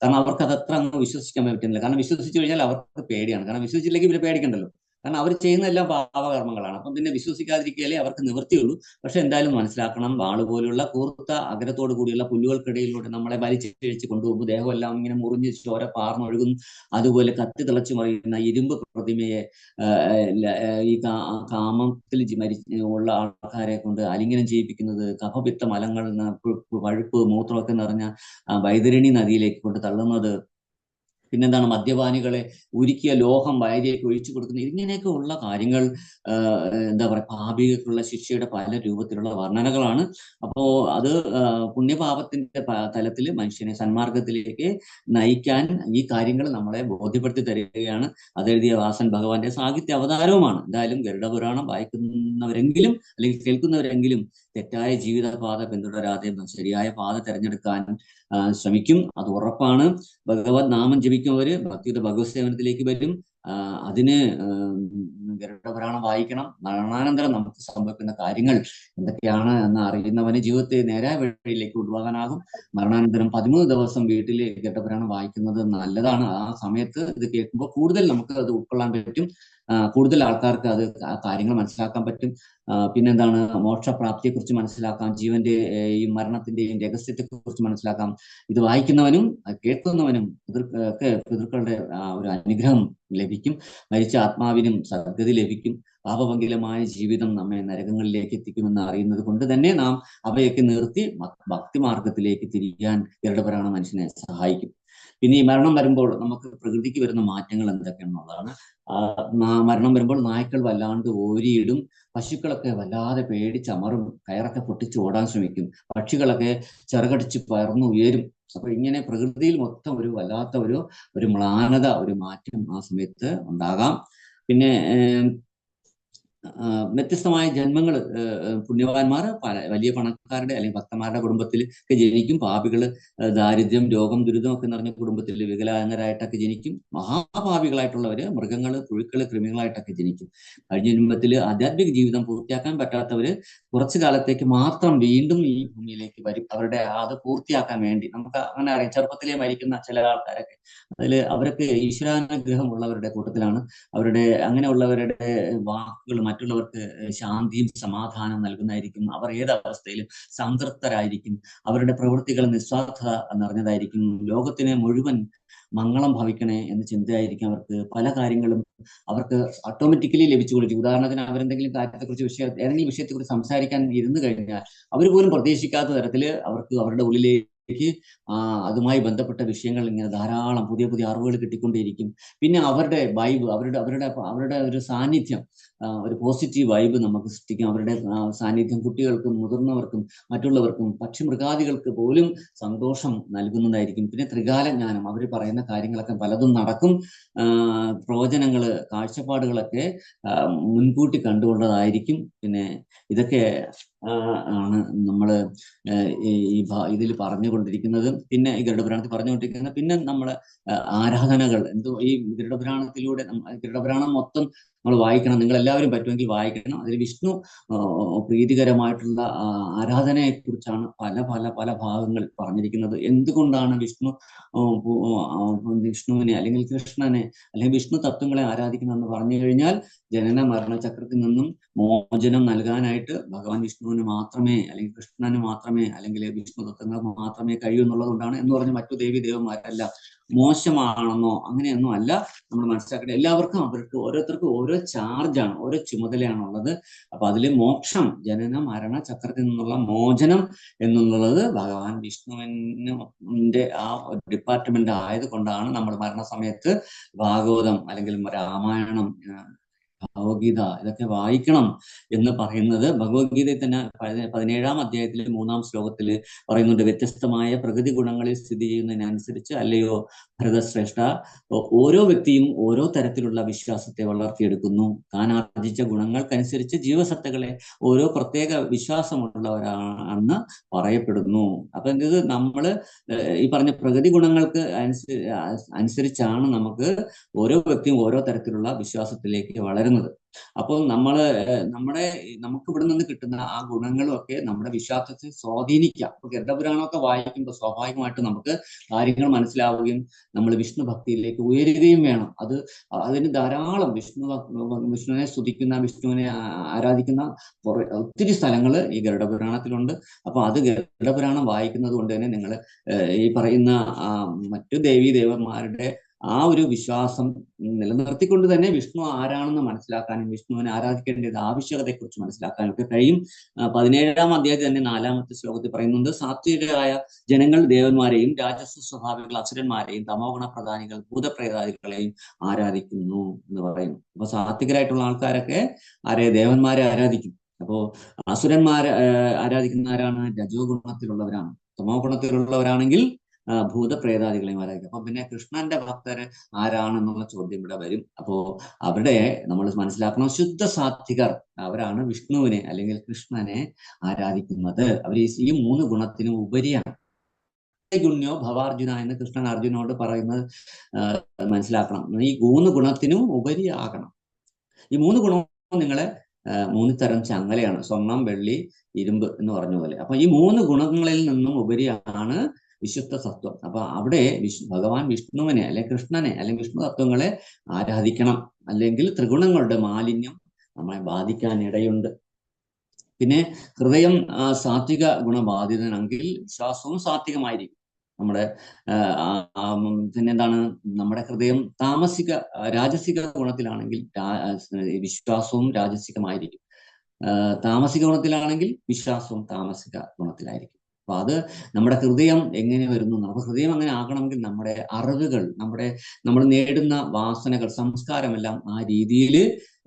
കാരണം അവർക്ക് അതത്ര അങ്ങ് വിശ്വസിക്കാൻ പറ്റുന്നില്ല. കാരണം വിശ്വസിച്ചു കഴിഞ്ഞാൽ അവർക്ക് പേടിയാണ്. കാരണം വിശ്വസിച്ചില്ലെങ്കിൽ പിന്നെ പേടിക്കണ്ടല്ലോ. കാരണം അവർ ചെയ്യുന്നതെല്ലാം പാപകർമ്മങ്ങളാണ്. അപ്പം പിന്നെ വിശ്വസിക്കാതിരിക്കുകയല്ലേ അവർക്ക് നിവൃത്തിയുള്ളൂ. പക്ഷെ എന്തായാലും മനസ്സിലാക്കണം, വാള് പോലുള്ള കൂർത്ത അഗ്രത്തോടു കൂടിയുള്ള പുല്ലുകൾക്കിടയിലൂടെ നമ്മളെ വലിച്ചിഴിച്ച് കൊണ്ടുപോകുമ്പോൾ ദേഹമെല്ലാം ഇങ്ങനെ മുറിഞ്ഞ് ചോര പാർന്നൊഴുകും. അതുപോലെ കത്തി തിളച്ചു മറിയുന്ന ഇരുമ്പ് പ്രതിമയെ ഈ കാമത്തിൽ ഉള്ള ആൾക്കാരെ കൊണ്ട് അലിംഗനം ചെയ്യിപ്പിക്കുന്നത്, കഫപിത്ത മലങ്ങൾ, പഴുപ്പ്, മൂത്രമൊക്കെ നിറഞ്ഞ വൈതരണി നദിയിലേക്ക് കൊണ്ട് തള്ളുന്നത്, പിന്നെന്താണ് മദ്യപാനികളെ ഉരുക്കിയ ലോഹം വയലിലേക്ക് ഒഴിച്ചു കൊടുക്കുന്നത്, ഇങ്ങനെയൊക്കെ ഉള്ള കാര്യങ്ങൾ എന്താ പറയുക പാപികൾക്കുള്ള ശിക്ഷയുടെ പല രൂപത്തിലുള്ള വർണ്ണനകളാണ്. അപ്പോ അത് പുണ്യപാപത്തിന്റെ തലത്തിൽ മനുഷ്യനെ സന്മാർഗത്തിലേക്ക് നയിക്കാൻ ഈ കാര്യങ്ങൾ നമ്മളെ ബോധ്യപ്പെടുത്തി തരികയാണ്. അതെഴുതിയ വ്യാസൻ ഭഗവാന്റെ സാഹിത്യ അവതാരവുമാണ്. എന്തായാലും ഗരുഡപുരാണം വായിക്കുന്നവരെങ്കിലും അല്ലെങ്കിൽ കേൾക്കുന്നവരെങ്കിലും തെറ്റായ ജീവിതപാത പിന്തുടരാതെ ശരിയായ പാത തിരഞ്ഞെടുക്കാൻ ശ്രമിക്കും. അത് ഉറപ്പാണ്. ഭഗവത് നാമം ജപിക്കുന്നവര് ഭക്തിയുടെ ഭഗവത് സേവനത്തിലേക്ക് വരും. അതിന് ഗരുഡപുരാണം വായിക്കണം. മരണാനന്തരം നമുക്ക് സംഭവിക്കുന്ന കാര്യങ്ങൾ എന്തൊക്കെയാണ് എന്ന് അറിയുന്നവന് ജീവിതത്തെ നേരായ വഴിയിലേക്ക് കൊണ്ടുപോകാനാകും. മരണാനന്തരം 13 ദിവസം വീട്ടിൽ ഗരുഡപുരാണം വായിക്കുന്നത് നല്ലതാണ്. ആ സമയത്ത് ഇത് കേൾക്കുമ്പോൾ കൂടുതൽ നമുക്ക് അത് ഉൾക്കൊള്ളാൻ പറ്റും. കൂടുതൽ ആൾക്കാർക്ക് അത് കാര്യങ്ങൾ മനസ്സിലാക്കാൻ പറ്റും. പിന്നെന്താണ്, മോക്ഷപ്രാപ്തിയെക്കുറിച്ച് മനസ്സിലാക്കാം, ജീവന്റെ ഈ മരണത്തിന്റെയും രഹസ്യത്തെക്കുറിച്ച് മനസ്സിലാക്കാം. ഇത് വായിക്കുന്നവനും കേൾക്കുന്നവനും ഒക്കെ പിതൃക്കളുടെ ഒരു അനുഗ്രഹം ലഭിക്കും. മരിച്ച ആത്മാവിനും സദ്ഗതി ലഭിക്കും. പാപഭംഗിലമായ ജീവിതം നമ്മെ നരകങ്ങളിലേക്ക് എത്തിക്കുമെന്ന് അറിയുന്നത് കൊണ്ട് തന്നെ നാം അവയൊക്കെ നിർത്തി ഭക്തിമാർഗത്തിലേക്ക് തിരിയാൻ ഗരുഡപുരാണം മനുഷ്യനെ സഹായിക്കും. പിന്നെ ഈ മരണം വരുമ്പോൾ നമുക്ക് പ്രകൃതിക്ക് വരുന്ന മാറ്റങ്ങൾ എന്തൊക്കെയാണെന്നുള്ളതാണ്. മരണം വരുമ്പോൾ നായ്ക്കൾ വല്ലാണ്ട് ഓരിയിടും, പശുക്കളൊക്കെ വല്ലാതെ പേടിച്ചമറും, കയറൊക്കെ പൊട്ടിച്ച് ഓടാൻ ശ്രമിക്കും, പക്ഷികളൊക്കെ ചിറകടിച്ച് പറന്നു ഉയരും. അപ്പൊ ഇങ്ങനെ പ്രകൃതിയിൽ മൊത്തം ഒരു വല്ലാത്ത ഒരു മ്ലാനത, ഒരു മാറ്റം ആ സമയത്ത് ഉണ്ടാകാം. പിന്നെ വ്യത്യസ്തമായ ജന്മങ്ങൾ, പുണ്യവാന്മാർ വലിയ പണക്കാരുടെ അല്ലെങ്കിൽ ഭക്തന്മാരുടെ കുടുംബത്തിൽ ഒക്കെ ജനിക്കും. പാപികൾ ദാരിദ്ര്യം, രോഗം, ദുരിതം ഒക്കെ നിറഞ്ഞ കുടുംബത്തിൽ വികലാംഗരായിട്ടൊക്കെ ജനിക്കും. മഹാപാപികളായിട്ടുള്ളവര് മൃഗങ്ങൾ, പുഴുക്കൾ, കൃമികളായിട്ടൊക്കെ ജനിക്കും. കഴിഞ്ഞ ജന്മത്തിൽ ആധ്യാത്മിക ജീവിതം പൂർത്തിയാക്കാൻ പറ്റാത്തവര് കുറച്ചു കാലത്തേക്ക് മാത്രം വീണ്ടും ഈ ഭൂമിയിലേക്ക് വരും, അവരുടെ അത് പൂർത്തിയാക്കാൻ വേണ്ടി. നമുക്ക് അങ്ങനെ അറിയാം, ചെറുപ്പത്തിലേ മരിക്കുന്ന ചില ആൾക്കാരൊക്കെ അവരൊക്കെ ഈശ്വരാനുഗ്രഹം ഉള്ളവരുടെ കൂട്ടത്തിലാണ്. അങ്ങനെയുള്ളവരുടെ വാക്കുകൾ മറ്റുള്ളവർക്ക് ശാന്തിയും സമാധാനവും നൽകുന്നതായിരിക്കും. അവർ ഏതവസ്ഥയിലും സംതൃപ്തരായിരിക്കും. അവരുടെ പ്രവൃത്തികൾ നിസ്വാർത്ഥത നിറഞ്ഞതായിരിക്കും. ലോകത്തിന് മുഴുവൻ മംഗളം ഭവിക്കണേ എന്ന ചിന്തയായിരിക്കും അവർക്ക്. പല കാര്യങ്ങളും അവർക്ക് ഓട്ടോമാറ്റിക്കലി ലഭിച്ചുകൊണ്ടിരിക്കും. ഉദാഹരണത്തിന്, അവരെന്തെങ്കിലും കാര്യത്തെക്കുറിച്ച് ഏതെങ്കിലും വിഷയത്തെക്കുറിച്ച് സംസാരിക്കാൻ ഇരുന്ന് കഴിഞ്ഞാൽ അവർ പോലും പ്രതീക്ഷിക്കാത്ത തരത്തിൽ അവർക്ക് അവരുടെ ഉള്ളിലേക്ക് അതുമായി ബന്ധപ്പെട്ട വിഷയങ്ങൾ ഇങ്ങനെ ധാരാളം പുതിയ പുതിയ അറിവുകൾ കിട്ടിക്കൊണ്ടേയിരിക്കും. പിന്നെ അവരുടെ വൈബ്, അവരുടെ ഒരു സാന്നിധ്യം, ഒരു പോസിറ്റീവ് വൈബ് നമുക്ക് സൃഷ്ടിക്കും. അവരുടെ സാന്നിധ്യം കുട്ടികൾക്കും മുതിർന്നവർക്കും മറ്റുള്ളവർക്കും പക്ഷിമൃഗാദികൾക്ക് പോലും സന്തോഷം നൽകുന്നതായിരിക്കും. പിന്നെ ത്രികാല ജ്ഞാനം, അവർ പറയുന്ന കാര്യങ്ങളൊക്കെ പലതും നടക്കും. പ്രവചനങ്ങള്, കാഴ്ചപ്പാടുകളൊക്കെ മുൻകൂട്ടി കണ്ടുകൊണ്ടതായിരിക്കും. പിന്നെ ഇതൊക്കെ ആണ് നമ്മള് ഇതിൽ പറഞ്ഞുകൊണ്ടിരിക്കുന്നത്. പിന്നെ ഈ ഗരുഡപുരാണത്തിൽ പറഞ്ഞുകൊണ്ടിരിക്കുന്നത്. പിന്നെ നമ്മള് ആരാധനകൾ ഈ ഗരുഡപുരാണം മൊത്തം നമ്മൾ വായിക്കണം. നിങ്ങൾ എല്ലാവരും പറ്റുമെങ്കിൽ വായിക്കണം. അതിൽ വിഷ്ണു പ്രീതികരമായിട്ടുള്ള ആരാധനയെ കുറിച്ചാണ് പല പല പല ഭാഗങ്ങൾ പറഞ്ഞിരിക്കുന്നത്. എന്തുകൊണ്ടാണ് വിഷ്ണുവിനെ അല്ലെങ്കിൽ കൃഷ്ണനെ അല്ലെങ്കിൽ വിഷ്ണു തത്വങ്ങളെ ആരാധിക്കുന്നതെന്ന് പറഞ്ഞു കഴിഞ്ഞാൽ, ജനന മരണ ചക്രത്തിൽ നിന്നും മോചനം നൽകാനായിട്ട് ഭഗവാൻ വിഷ്ണുവിന് മാത്രമേ അല്ലെങ്കിൽ കൃഷ്ണന് മാത്രമേ അല്ലെങ്കിൽ വിഷ്ണു തത്വങ്ങൾ മാത്രമേ കഴിയൂ എന്നുള്ളത് കൊണ്ടാണ്. എന്ന് പറഞ്ഞ് മറ്റു ദേവി ദേവന്മാരല്ല മോശമാണെന്നോ അങ്ങനെയൊന്നും അല്ല നമ്മൾ മനസ്സിലാക്കേണ്ടത്. എല്ലാവർക്കും അവർക്ക് ഓരോരുത്തർക്കും ഓരോ ചാർജാണ്, ഓരോ ചുമതലയാണുള്ളത്. അപ്പൊ അതിൽ മോക്ഷം, ജനന മരണ ചക്രത്തിൽ നിന്നുള്ള മോചനം എന്നുള്ളത് ഭഗവാൻ വിഷ്ണുവിന്റെ ആ ഡിപ്പാർട്ട്മെന്റ് ആയത് കൊണ്ടാണ് നമ്മൾ മരണസമയത്ത് ഭാഗവതം അല്ലെങ്കിൽ രാമായണം, ഭഗവത്ഗീത ഇതൊക്കെ വായിക്കണം എന്ന് പറയുന്നത്. ഭഗവത്ഗീതയിൽ തന്നെ 17-ാം അധ്യായത്തിലെ 3-ാം ശ്ലോകത്തിൽ പറയുന്നുണ്ട്, വ്യത്യസ്തമായ പ്രകൃതി ഗുണങ്ങളിൽ സ്ഥിതി ചെയ്യുന്നതിനനുസരിച്ച് അല്ലയോ ഭരതശ്രേഷ്ഠ, ഓരോ വ്യക്തിയും ഓരോ തരത്തിലുള്ള വിശ്വാസത്തെ വളർത്തിയെടുക്കുന്നു. താൻ ആർജിച്ച ഗുണങ്ങൾക്കനുസരിച്ച് ജീവസത്തകളെ ഓരോ പ്രത്യേക വിശ്വാസമുള്ളവരാണെന്ന് പറയപ്പെടുന്നു. അപ്പൊ ഇത് നമ്മള് ഈ പറഞ്ഞ പ്രകൃതി ഗുണങ്ങൾക്ക് അനുസരിച്ചാണ് നമുക്ക് ഓരോ വ്യക്തിയും ഓരോ തരത്തിലുള്ള വിശ്വാസത്തിലേക്ക് വളരുന്നത്. അപ്പോൾ നമുക്ക് ഇവിടെ നിന്ന് കിട്ടുന്ന ആ ഗുണങ്ങളും ഒക്കെ നമ്മുടെ വിശ്വാസത്തെ സ്വാധീനിക്കാം. ഇപ്പൊ ഗരുഡപുരാണമൊക്കെ വായിക്കുമ്പോൾ സ്വാഭാവികമായിട്ട് നമുക്ക് കാര്യങ്ങൾ മനസ്സിലാവുകയും നമ്മൾ വിഷ്ണു ഭക്തിയിലേക്ക് ഉയരുകയും വേണം. അതിന് ധാരാളം വിഷ്ണുവിനെ സ്തുതിക്കുന്ന, വിഷ്ണുവിനെ ആരാധിക്കുന്ന ഒത്തിരി സ്ഥലങ്ങൾ ഈ ഗരുഡപുരാണത്തിലുണ്ട്. അപ്പൊ അത് ഗരുഡപുരാണം വായിക്കുന്നത് കൊണ്ട് തന്നെ നിങ്ങൾ ഈ പറയുന്ന മറ്റു ദേവീ ദേവന്മാരുടെ ആ ഒരു വിശ്വാസം നിലനിർത്തിക്കൊണ്ട് തന്നെ വിഷ്ണു ആരാണെന്ന് മനസ്സിലാക്കാനും വിഷ്ണുവിനെ ആരാധിക്കേണ്ടത് ആവശ്യകതയെക്കുറിച്ച് മനസ്സിലാക്കാനും ഒക്കെ കഴിയും. 17-ാം അധ്യായത്തിൽ തന്നെ 4-ാമത്തെ ശ്ലോകത്തിൽ പറയുന്നുണ്ട്, സാത്വികരായ ജനങ്ങൾ ദേവന്മാരെയും രാജസ സ്വഭാവികൾ അസുരന്മാരെയും തമോഗുണ പ്രധാനികൾ ഭൂതപ്രേതാദികളെയും ആരാധിക്കുന്നു എന്ന് പറയുന്നു. അപ്പൊ സാത്വികരായിട്ടുള്ള ആൾക്കാരൊക്കെ ദേവന്മാരെ ആരാധിക്കും. അപ്പോ അസുരന്മാരെ ആരാധിക്കുന്ന ആരാണ്? രജോ ഗുണത്തിലുള്ളവരാണ്. തമോ ഗുണത്തിലുള്ളവരാണെങ്കിൽ ഭൂതപ്രേതാദികളെയും ആരാധിക്കും. അപ്പൊ പിന്നെ കൃഷ്ണന്റെ ഭക്തര് ആരാണെന്നുള്ള ചോദ്യം ഇവിടെ വരും. അപ്പോ അവിടെ നമ്മൾ മനസ്സിലാക്കണം, ശുദ്ധ സാത്വികർ അവരാണ് വിഷ്ണുവിനെ അല്ലെങ്കിൽ കൃഷ്ണനെ ആരാധിക്കുന്നത്. അവർ ഈ 3 ഗുണത്തിനും ഉപരിയാണ്. ഗുണ്യോ ഭവാർജുന എന്ന് കൃഷ്ണൻ അർജുനോട് പറയുന്നത് മനസ്സിലാക്കണം. ഈ 3 ഗുണത്തിനും ഉപരിയാകണം. ഈ 3 ഗുണവും നിങ്ങളെ 3 തരം ചങ്ങലയാണ്, സ്വർണം, വെള്ളി, ഇരുമ്പ് എന്ന് പറഞ്ഞ പോലെ. അപ്പൊ ഈ 3 ഗുണങ്ങളിൽ നിന്നും ഉപരിയാണ് വിശുദ്ധ സത്വം. അപ്പൊ അവിടെ ഭഗവാൻ വിഷ്ണുവിനെ അല്ലെങ്കിൽ കൃഷ്ണനെ അല്ലെങ്കിൽ വിഷ്ണു തത്വങ്ങളെ ആരാധിക്കണം. അല്ലെങ്കിൽ ത്രിഗുണങ്ങളുടെ മാലിന്യം നമ്മളെ ബാധിക്കാൻ ഇടയുണ്ട്. പിന്നെ ഹൃദയം സാത്വിക ഗുണബാധിതനാണെങ്കിൽ വിശ്വാസവും സാത്വികമായിരിക്കും. നമ്മുടെ പിന്നെന്താണ്, നമ്മുടെ ഹൃദയം രാജസിക ഗുണത്തിലാണെങ്കിൽ വിശ്വാസവും രാജസികമായിരിക്കും. താമസിക ഗുണത്തിലാണെങ്കിൽ വിശ്വാസവും താമസിക ഗുണത്തിലായിരിക്കും. അപ്പൊ അത് നമ്മുടെ ഹൃദയം എങ്ങനെ വരുന്നു, നമ്മുടെ ഹൃദയം അങ്ങനെ ആകണമെങ്കിൽ നമ്മുടെ അറിവുകൾ, നമ്മൾ നേടുന്ന വാസനകൾ, സംസ്കാരമെല്ലാം ആ രീതിയിൽ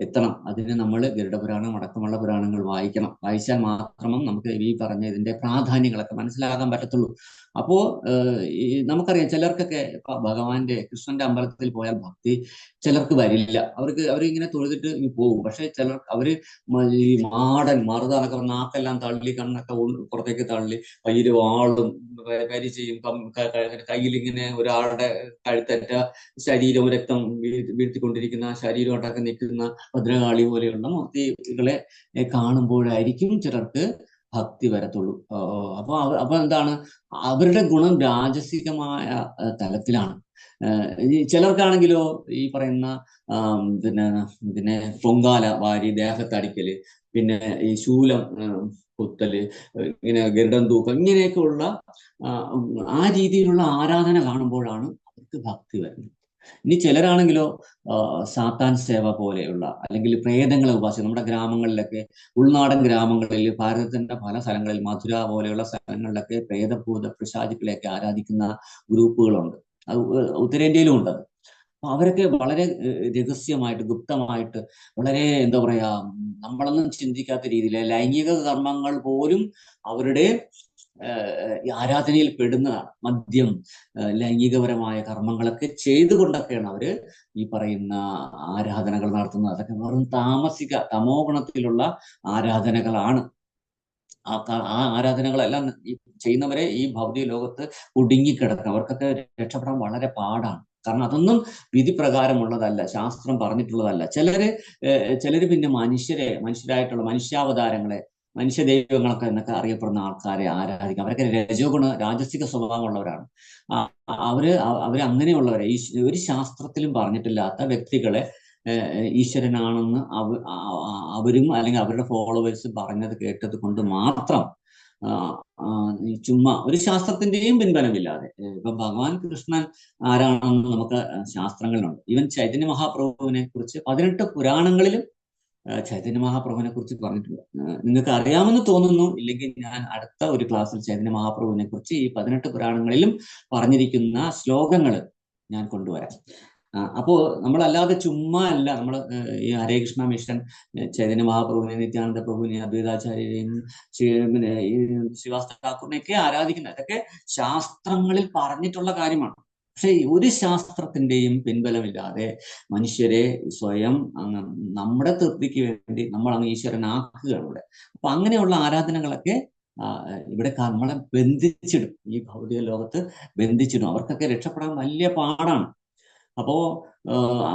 എത്തണം. അതിന് നമ്മൾ ഗരുഡപുരാണം അടക്കമുള്ള പുരാണങ്ങൾ വായിക്കണം. വായിച്ചാൽ മാത്രമേ നമുക്ക് ഈ പറഞ്ഞ ഇതിന്റെ പ്രാധാന്യങ്ങളൊക്കെ മനസ്സിലാക്കാൻ പറ്റത്തുള്ളൂ. അപ്പോ നമുക്കറിയാം, ചിലർക്കൊക്കെ ഭഗവാന്റെ കൃഷ്ണന്റെ അമ്പലത്തിൽ പോയാൽ ഭക്തി ചിലർക്ക് വരില്ല. അവരിങ്ങനെ തൊഴുതിട്ട് പോകും. പക്ഷെ അവര് ഈ മറുതാനൊക്കെ നാക്കെല്ലാം തള്ളി, കണ്ണൊക്കെ പുറത്തേക്ക് തള്ളി, കയ്യിൽ വാളും കരിചയും കയ്യിലിങ്ങനെ ഒരാളുടെ കഴുത്തറ്റ ശരീരവും രക്തം വീഴ്ത്തിക്കൊണ്ടിരിക്കുന്ന ശരീരമായിട്ടൊക്കെ നിൽക്കുന്ന ഭദ്രകാളി പോലെയുള്ള മൂർത്തികളെ കാണുമ്പോഴായിരിക്കും ചിലർക്ക് ഭക്തി വരത്തുള്ളൂ. അപ്പൊ എന്താണ്, അവരുടെ ഗുണം രാജസികമായ തലത്തിലാണ്. ചിലർക്കാണെങ്കിലോ ഈ പറയുന്ന പിന്നെ പൊങ്കാല വാരി ദേഹത്തടിക്കല്, പിന്നെ ഈ ശൂലം കുത്തല്, ഇങ്ങനെ ഗരുഡൻ തൂക്കം, ഇങ്ങനെയൊക്കെയുള്ള ആ രീതിയിലുള്ള ആരാധന കാണുമ്പോഴാണ് അവർക്ക് ഭക്തി വരുന്നത്. ഇനി ചിലരാണെങ്കിലോ സാത്താൻ സേവ പോലെയുള്ള, അല്ലെങ്കിൽ പ്രേതങ്ങളെ ഉപാസിക്കും. നമ്മുടെ ഗ്രാമങ്ങളിലൊക്കെ, ഉൾനാടൻ ഗ്രാമങ്ങളിൽ, ഭാരതത്തിന്റെ പല സ്ഥലങ്ങളിൽ, മധുര പോലെയുള്ള സ്ഥലങ്ങളിലൊക്കെ പ്രേതഭൂത പിശാചുക്കളെയൊക്കെ ആരാധിക്കുന്ന ഗ്രൂപ്പുകളുണ്ട്. അത് ഉത്തരേന്ത്യയിലും ഉണ്ട്. അപ്പൊ അവരൊക്കെ വളരെ രഹസ്യമായിട്ട്, ഗുപ്തമായിട്ട്, വളരെ എന്താ പറയാ, നമ്മളൊന്നും ചിന്തിക്കാത്ത രീതിയിൽ ലൈംഗിക കർമ്മങ്ങൾ പോലും അവരുടെ ആരാധനയിൽ പെടുന്നതാണ്. മദ്യം, ലൈംഗികപരമായ കർമ്മങ്ങളൊക്കെ ചെയ്തുകൊണ്ടൊക്കെയാണ് അവര് ഈ പറയുന്ന ആരാധനകൾ നടത്തുന്നത്. അതൊക്കെ വെറും തമോ ഗുണത്തിലുള്ള ആരാധനകളാണ്. ആ ആരാധനകളെല്ലാം ചെയ്യുന്നവരെ ഈ ഭൗതിക ലോകത്ത് കുടുങ്ങിക്കിടക്കും. അവർക്കൊക്കെ രക്ഷപ്പെടാൻ വളരെ പാടാണ്. കാരണം അതൊന്നും വിധി പ്രകാരമുള്ളതല്ല, ശാസ്ത്രം പറഞ്ഞിട്ടുള്ളതല്ല. ചിലര് പിന്നെ മനുഷ്യരായിട്ടുള്ള മനുഷ്യാവതാരങ്ങളെ, മനുഷ്യ ദൈവങ്ങളൊക്കെ എന്നൊക്കെ അറിയപ്പെടുന്ന ആൾക്കാരെ ആരാധിക്കും. അവരൊക്കെ രാജസിക സ്വഭാവമുള്ളവരാണ്. അവര് അങ്ങനെയുള്ളവരെ, ഒരു ശാസ്ത്രത്തിലും പറഞ്ഞിട്ടില്ലാത്ത വ്യക്തികളെ ഈശ്വരനാണെന്ന് അവരും അല്ലെങ്കിൽ അവരുടെ ഫോളോവേഴ്സ് പറഞ്ഞത് കേട്ടത് കൊണ്ട് മാത്രം ചുമ്മാ ഒരു ശാസ്ത്രത്തിന്റെയും പിൻബലമില്ലാതെ, ഇപ്പൊ ഭഗവാൻ കൃഷ്ണൻ ആരാണെന്ന് നമുക്ക് ശാസ്ത്രങ്ങളിലുണ്ട്. ഈവൻ ചൈതന്യ മഹാപ്രഭുവിനെ കുറിച്ച് 18 പുരാണങ്ങളിലും ചൈതന്യ മഹാപ്രഭുവിനെ കുറിച്ച് പറഞ്ഞിട്ടുണ്ട്. നിങ്ങൾക്ക് അറിയാമെന്ന് തോന്നുന്നു. ഇല്ലെങ്കിൽ ഞാൻ അടുത്ത ഒരു ക്ലാസ്സിൽ ചൈതന്യ മഹാപ്രഭുവിനെ കുറിച്ച് ഈ 18 പുരാണങ്ങളിലും പറഞ്ഞിരിക്കുന്ന ശ്ലോകങ്ങൾ ഞാൻ കൊണ്ടുവരാം. അപ്പോ നമ്മളല്ലാതെ ചുമ്മാ അല്ല നമ്മൾ ഈ ഹരേ കൃഷ്ണ മിഷൻ ചൈതന്യ മഹാപ്രഭുവിനെ, നിത്യാനന്ദ പ്രഭുവിനെ, അദ്വൈതാചാര്യരെയും പിന്നെ ഈ ശ്രീവാസ്തവ ഠാക്കൂറിനെയൊക്കെ ആരാധിക്കുന്നത്. അതൊക്കെ ശാസ്ത്രങ്ങളിൽ പറഞ്ഞിട്ടുള്ള കാര്യമാണ്. പക്ഷെ ഒരു ശാസ്ത്രത്തിന്റെയും പിൻബലമില്ലാതെ മനുഷ്യരെ സ്വയം നമ്മുടെ തൃപ്തിക്ക് വേണ്ടി നമ്മൾ അങ്ങ് ഈശ്വരനാക്കുകയാണ് ഇവിടെ. അപ്പൊ അങ്ങനെയുള്ള ആരാധനകളൊക്കെ ഇവിടെ നമ്മളെ ബന്ധിച്ചിടും, ഈ ഭൗതിക ലോകത്ത് ബന്ധിച്ചിടും. അവർക്കൊക്കെ രക്ഷപ്പെടാൻ വലിയ പാടാണ്. അപ്പോ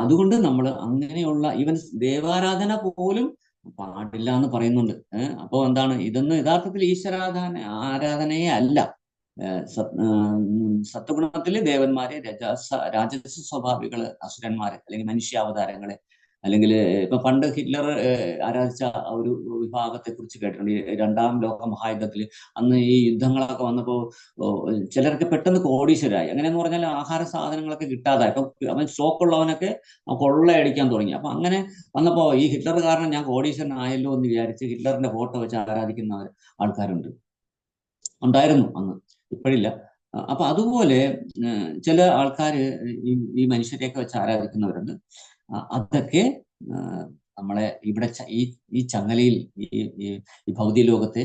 അതുകൊണ്ട് നമ്മൾ അങ്ങനെയുള്ള ഈവൻ ദേവാരാധന പോലും പാടില്ല എന്ന് പറയുന്നുണ്ട്. അപ്പോ എന്താണ്, ഇതൊന്നും യഥാർത്ഥത്തിൽ ആരാധനയെ അല്ല. സത്വഗുണത്തില് ദേവന്മാരെ, രാജസ സ്വഭാവികള് അസുരന്മാരെ, അല്ലെങ്കിൽ മനുഷ്യാവതാരങ്ങളെ, അല്ലെങ്കിൽ ഇപ്പൊ പണ്ട് ഹിറ്റ്ലർ ആരാധിച്ച ഒരു വിഭാഗത്തെ കുറിച്ച് കേട്ടിട്ടുണ്ട്. രണ്ടാം ലോക മഹായുദ്ധത്തിൽ അന്ന് ഈ യുദ്ധങ്ങളൊക്കെ വന്നപ്പോ ചിലർക്ക് പെട്ടെന്ന് കോടീശ്വരായി. അങ്ങനെയെന്ന് പറഞ്ഞാൽ ആഹാര സാധനങ്ങളൊക്കെ കിട്ടാതായി. അപ്പൊ അവൻ സ്റ്റോക്കുള്ളവനൊക്കെ കൊള്ളയടിക്കാൻ തുടങ്ങി. അപ്പൊ അങ്ങനെ വന്നപ്പോ ഈ ഹിറ്റ്ലർ കാരണം ഞാൻ കോടീശ്വരനായല്ലോ എന്ന് വിചാരിച്ച് ഹിറ്റ്ലറിന്റെ ഫോട്ടോ വെച്ച് ആരാധിക്കുന്ന ഉണ്ടായിരുന്നു അന്ന്, ഇപ്പോഴില്ല. അപ്പൊ അതുപോലെ ചില ആൾക്കാര് ഈ മനുഷ്യരെയൊക്കെ വെച്ച് ആരാധിക്കുന്നവരുണ്ട്. അതൊക്കെ നമ്മളെ ഇവിടെ ഈ ചങ്ങലയിൽ, ഈ ഭൗതിക ലോകത്തെ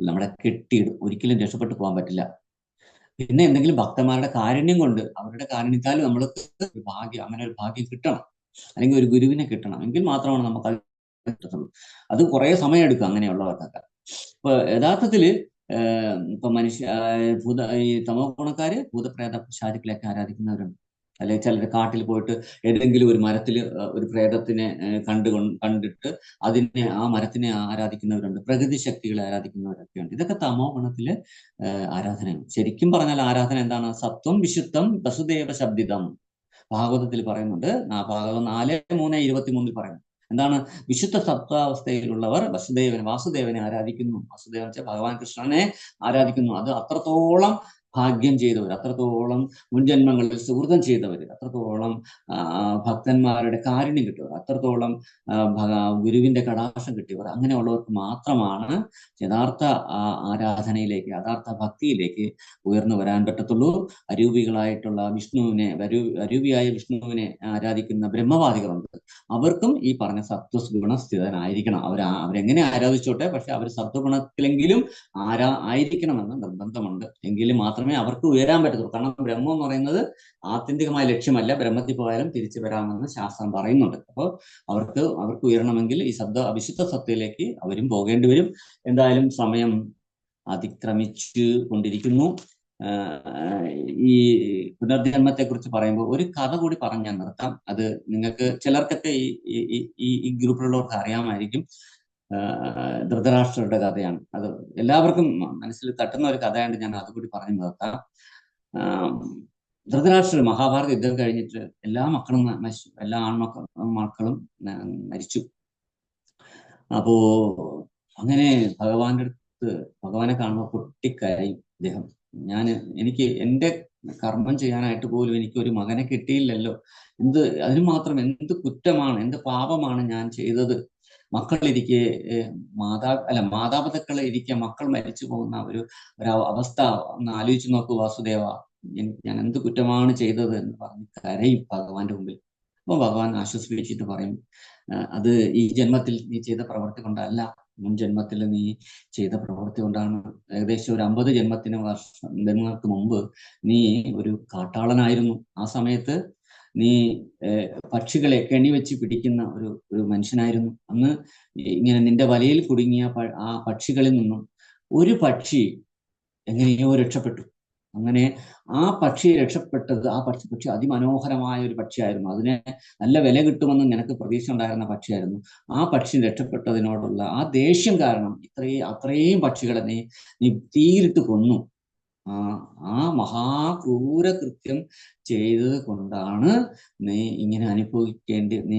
നമ്മളെ കെട്ടിയിടും. ഒരിക്കലും രക്ഷപ്പെട്ടു പോകാൻ പറ്റില്ല. പിന്നെ എന്തെങ്കിലും ഭക്തന്മാരുടെ കാരുണ്യം കൊണ്ട്, അവരുടെ കാരുണ്യത്താൽ നമ്മൾക്ക് അങ്ങനെ ഒരു ഭാഗ്യം കിട്ടണം, അല്ലെങ്കിൽ ഒരു ഗുരുവിനെ കിട്ടണം, എങ്കിൽ മാത്രമാണ് നമുക്ക് അത് കിട്ടത്തുള്ളൂ. അത് കുറെ സമയം എടുക്കും അങ്ങനെയുള്ളവർക്കൊക്കെ. ഇപ്പൊ യഥാർത്ഥത്തില് ഇപ്പൊ ഈ തമോ ഗുണക്കാര് ഭൂതപ്രേത പിശാചുക്കളെയൊക്കെ ആരാധിക്കുന്നവരുണ്ട്. അല്ലെങ്കിൽ ചിലർ കാട്ടിൽ പോയിട്ട് ഏതെങ്കിലും ഒരു മരത്തിൽ ഒരു പ്രേതത്തിനെ കണ്ടിട്ട് ആ മരത്തിനെ ആരാധിക്കുന്നവരുണ്ട്. പ്രകൃതി ശക്തികളെ ആരാധിക്കുന്നവരൊക്കെ ഉണ്ട്. ഇതൊക്കെ തമോ ഗുണത്തിലെ ആരാധനയാണ്. ശരിക്കും പറഞ്ഞാൽ ആരാധന എന്താണ്? സത്വം വിശുദ്ധം വസുദേവ ശബ്ദിതം ഭാഗവതത്തിൽ പറയുന്നുണ്ട്. ഭാഗവതം 4:3:23 പറയുന്നു. എന്താണ്? വിശുദ്ധ സത്വാവസ്ഥയിലുള്ളവർ വാസുദേവനെ ആരാധിക്കുന്നു. വാസുദേവൻ വെച്ചാൽ ഭഗവാൻ കൃഷ്ണനെ ആരാധിക്കുന്നു. അത് അത്രത്തോളം ഭാഗ്യം ചെയ്തവർ, അത്രത്തോളം മുൻജന്മങ്ങളിൽ സുഹൃതം ചെയ്തവർ, അത്രത്തോളം ഭക്തന്മാരുടെ കാരുണ്യം കിട്ടിയവർ, അത്രത്തോളം ഗുരുവിന്റെ കടാക്ഷം കിട്ടിയവർ, അങ്ങനെയുള്ളവർക്ക് മാത്രമാണ് യഥാർത്ഥ ആരാധനയിലേക്ക്, യഥാർത്ഥ ഭക്തിയിലേക്ക് ഉയർന്നു വരാൻ പറ്റത്തുള്ളൂ. അരൂപികളായിട്ടുള്ള അരൂപിയായ വിഷ്ണുവിനെ ആരാധിക്കുന്ന ബ്രഹ്മവാദികളുണ്ട്. അവർക്കും ഈ പറഞ്ഞ സത്വഗുണസ്ഥിതനായിരിക്കണം. അവരെങ്ങനെ ആരാധിച്ചോട്ടെ, പക്ഷെ അവർ സത്വഗുണത്തിലെങ്കിലും ആയിരിക്കണമെന്ന് നിർബന്ധമുണ്ട്. എങ്കിലും മാത്രമേ അവർക്ക് ഉയരാൻ പറ്റത്തുള്ളൂ. കാരണം ബ്രഹ്മം എന്ന് പറയുന്നത് ആത്യന്തികമായ ലക്ഷ്യമല്ല. ബ്രഹ്മത്തിൽ പോയാലും തിരിച്ചു വരാമെന്ന് ശാസ്ത്രം പറയുന്നുണ്ട്. അപ്പോൾ അവർക്ക് ഉയരണമെങ്കിൽ ഈ വിശുദ്ധ സത്യയിലേക്ക് അവരും പോകേണ്ടി വരും. എന്തായാലും സമയം അതിക്രമിച്ചു കൊണ്ടിരിക്കുന്നു. ഈ പുനർജന്മത്തെ കുറിച്ച് പറയുമ്പോൾ ഒരു കഥ കൂടി പറഞ്ഞ് ഞാൻ നിർത്താം. അത് നിങ്ങൾക്ക് ചിലർക്കൊക്കെ ഈ ഗ്രൂപ്പിലുള്ളവർക്ക് അറിയാമായിരിക്കും. ധൃതരാഷ്ട്രരുടെ കഥയാണ്. അത് എല്ലാവർക്കും മനസ്സിൽ തട്ടുന്ന ഒരു കഥയായിട്ട് ഞാൻ അതുകൂടി പറഞ്ഞു നിർത്താം. ധൃതരാഷ്ട്രർ മഹാഭാരത യുദ്ധം കഴിഞ്ഞിട്ട് എല്ലാ മക്കളും നശിച്ചു, എല്ലാ മക്കളും മരിച്ചു. അപ്പോ അങ്ങനെ ഭഗവാനെ കാണുമ്പോൾ പൊട്ടിക്കരയും അദ്ദേഹം. എനിക്ക് എന്റെ കർമ്മം ചെയ്യാനായിട്ട് പോലും എനിക്ക് ഒരു മകനെ കിട്ടിയില്ലല്ലോ, അതിന് മാത്രം എന്ത് കുറ്റമാണ്, എന്ത് പാപമാണ് ഞാൻ ചെയ്തത്? മക്കളിരിക്കെ മാതാപിതാക്കളെ ഇരിക്കെ മക്കൾ മരിച്ചു പോകുന്ന ഒരു അവസ്ഥ ഒന്ന് ആലോചിച്ച് നോക്കൂ വാസുദേവ, ഞാൻ എന്ത് കുറ്റമാണ് ചെയ്തത് എന്ന് പറഞ്ഞ് കരയും ഭഗവാന്റെ മുമ്പിൽ. അപ്പൊ ഭഗവാൻ ആശ്വസിപ്പിച്ചിട്ട് പറയും, അത് ഈ ജന്മത്തിൽ നീ ചെയ്ത പ്രവൃത്തി കൊണ്ടല്ല, മുൻ ജന്മത്തിൽ നീ ചെയ്ത പ്രവൃത്തി കൊണ്ടാണ്. ഏകദേശം ഒരു 50 ജന്മങ്ങൾക്ക് മുമ്പ് നീ ഒരു കാട്ടാളനായിരുന്നു. ആ സമയത്ത് നീ പക്ഷികളെ കെണിവെച്ച് പിടിക്കുന്ന ഒരു മനുഷ്യനായിരുന്നു. അന്ന് ഇങ്ങനെ നിന്റെ വലയിൽ കുടുങ്ങിയ ആ പക്ഷികളിൽ നിന്നും ഒരു പക്ഷി എങ്ങനെയോ രക്ഷപ്പെട്ടു. അങ്ങനെ ആ പക്ഷി രക്ഷപ്പെട്ടത്, ആ പക്ഷി അതിമനോഹരമായ ഒരു പക്ഷിയായിരുന്നു. അതിനെ നല്ല വില കിട്ടുമെന്ന് നിനക്ക് പ്രതീക്ഷ ഉണ്ടായിരുന്ന പക്ഷിയായിരുന്നു. ആ പക്ഷി രക്ഷപ്പെട്ടതിനോടുള്ള ആ ദേഷ്യം കാരണം അത്രയും പക്ഷികളെ നീ തീയിലിട്ട് കൊന്നു. ആ മഹാക്രൂര കൃത്യം ചെയ്തത് കൊണ്ടാണ് നീ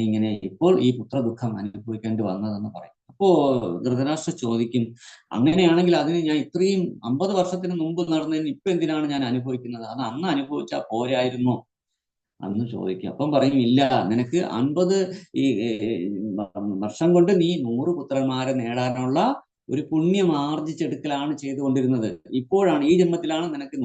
ഇങ്ങനെ ഇപ്പോൾ ഈ പുത്രദുഃഖം അനുഭവിക്കേണ്ടി വന്നതെന്ന് പറയും. അപ്പോ ധൃതരാഷ്ട്ര ചോദിക്കും, അങ്ങനെയാണെങ്കിൽ അതിന് ഞാൻ ഇത്രയും 50 വർഷത്തിന് മുമ്പ് നടന്നതിന് ഇപ്പൊ എന്തിനാണ് ഞാൻ അനുഭവിക്കുന്നത്? അത് അന്ന് അനുഭവിച്ചാൽ പോരായിരുന്നോ അന്ന് ചോദിക്കും. അപ്പം പറയും, ഇല്ല, നിനക്ക് 50 വർഷം കൊണ്ട് നീ 100 പുത്രന്മാരെ നേടാനുള്ള ഒരു പുണ്യം ആർജിച്ചെടുക്കലാണ് ചെയ്തുകൊണ്ടിരുന്നത്. ഇപ്പോഴാണ്, ഈ ജന്മത്തിലാണ് നിനക്ക്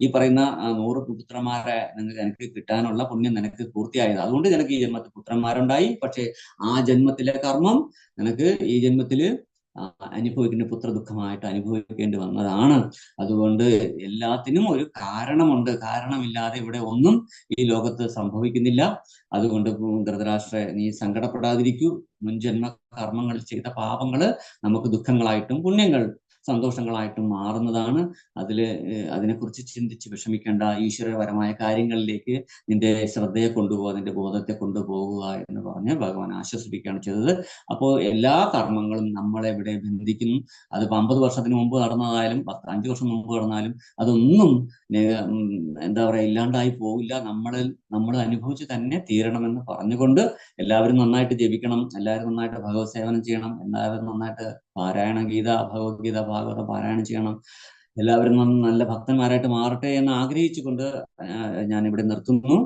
ഈ പറയുന്ന 100 പുത്രന്മാരെ നിനക്ക് കിട്ടാനുള്ള പുണ്യം നിനക്ക് പൂർത്തിയായത്. അതുകൊണ്ട് നിനക്ക് ഈ ജന്മത്തിൽ പുത്രന്മാരുണ്ടായി. പക്ഷെ ആ ജന്മത്തിലെ കർമ്മം നിനക്ക് ഈ ജന്മത്തില് അനുഭവിക്കേണ്ട പുത്രദുഃഖമായിട്ട് അനുഭവിക്കേണ്ടി വന്നതാണ്. അതുകൊണ്ട് എല്ലാത്തിനും ഒരു കാരണമുണ്ട്. കാരണമില്ലാതെ ഇവിടെ ഒന്നും ഈ ലോകത്ത് സംഭവിക്കുന്നില്ല. അതുകൊണ്ട് ധൃതരാഷ്ട്ര, നീ സങ്കടപ്പെടാതിരിക്കൂ. മുൻജന്മ കർമ്മങ്ങൾ ചെയ്ത പാപങ്ങള് നമുക്ക് ദുഃഖങ്ങളായിട്ടും പുണ്യങ്ങൾ സന്തോഷങ്ങളായിട്ടും മാറുന്നതാണ്. അതിനെക്കുറിച്ച് ചിന്തിച്ച് വിഷമിക്കേണ്ട. ഈശ്വരപരമായ കാര്യങ്ങളിലേക്ക് നിന്റെ ശ്രദ്ധയെ കൊണ്ടുപോകുക, നിന്റെ ബോധത്തെ കൊണ്ടുപോകുക എന്ന് പറഞ്ഞ് ഭഗവാൻ ആശ്വസിപ്പിക്കുകയാണ് ചെയ്തത്. അപ്പോൾ എല്ലാ കർമ്മങ്ങളും നമ്മളെ ഇവിടെ ബന്ധിക്കുന്നു. അതിപ്പോ 50 വർഷത്തിന് മുമ്പ് നടന്നതായാലും 5 വർഷം മുമ്പ് നടന്നാലും അതൊന്നും ഇല്ലാണ്ടായി പോകില്ല. നമ്മൾ അനുഭവിച്ച് തന്നെ തീരണമെന്ന് പറഞ്ഞുകൊണ്ട് എല്ലാവരും നന്നായിട്ട് ജപിക്കണം, എല്ലാവരും നന്നായിട്ട് ഭഗവത് സേവനം ചെയ്യണം, എല്ലാവരും നന്നായിട്ട് ഭഗവത്ഗീത ഭാഗവതം പാരായണം ചെയ്യണം, എല്ലാവരും നല്ല ഭക്തന്മാരായിട്ട് മാറട്ടെ എന്ന് ആഗ്രഹിച്ചുകൊണ്ട് ഞാൻ ഇവിടെ നിർത്തുന്നു.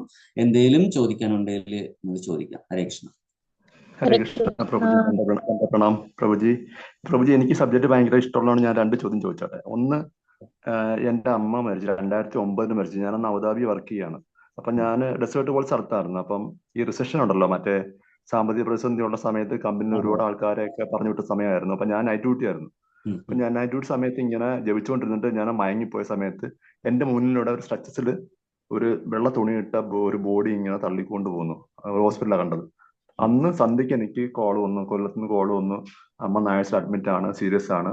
എന്തേലും ചോദിക്കാനുണ്ടെങ്കിൽ നിങ്ങൾക്ക് ചോദിക്കാം. ഹരേ കൃഷ്ണ. ഹരേ കൃഷ്ണ പ്രഭുജി. പ്രണാം പ്രഭുജി. പ്രഭുജി, എനിക്ക് സബ്ജക്ട് ഭയങ്കര ഇഷ്ടമുള്ളതാണ്. ഞാൻ 2 ചോദ്യം ചോദിച്ചോട്ടെ. ഒന്ന്, എന്റെ അമ്മ മരിച്ചു, 2009 മരിച്ചു. ഞാൻ അന്ന് അബുദാബി വർക്ക് ചെയ്യാണ്. അപ്പൊ ഞാൻ ഡെസേർട്ട് പോലെ സ്ഥലത്തായിരുന്നു. അപ്പം ഈ റിസഷൻ ഉണ്ടല്ലോ, മറ്റേ സാമ്പത്തിക പ്രതിസന്ധി ഉള്ള സമയത്ത് കമ്പനിയിൽ ഒരുപാട് ആൾക്കാരെയൊക്കെ പറഞ്ഞു വിട്ട സമയമായിരുന്നു. അപ്പൊ ഞാൻ നൈറ്റ് ഡ്യൂട്ടി ആയിരുന്നു. അപ്പൊ ഞാൻ നൈറ്റ് ഡ്യൂട്ടി സമയത്ത് ഇങ്ങനെ ജപിച്ചുകൊണ്ടിരുന്നിട്ട് ഞാൻ മയങ്ങിപ്പോയ സമയത്ത് എന്റെ മുന്നിലൂടെ ഒരു സ്ട്രെച്ചസിൽ ഒരു വെള്ള തുണിയിട്ട ഒരു ബോഡി ഇങ്ങനെ തള്ളിക്കൊണ്ട് പോകുന്നു. ഹോസ്പിറ്റലാണ് കണ്ടത്. അന്ന് സന്ധ്യയ്ക്ക് എനിക്ക് കോൾ വന്നു, കൊല്ലത്തുനിന്ന് കോൾ വന്നു, അമ്മ നായസിൽ അഡ്മിറ്റ് ആണ്, സീരിയസ് ആണ്,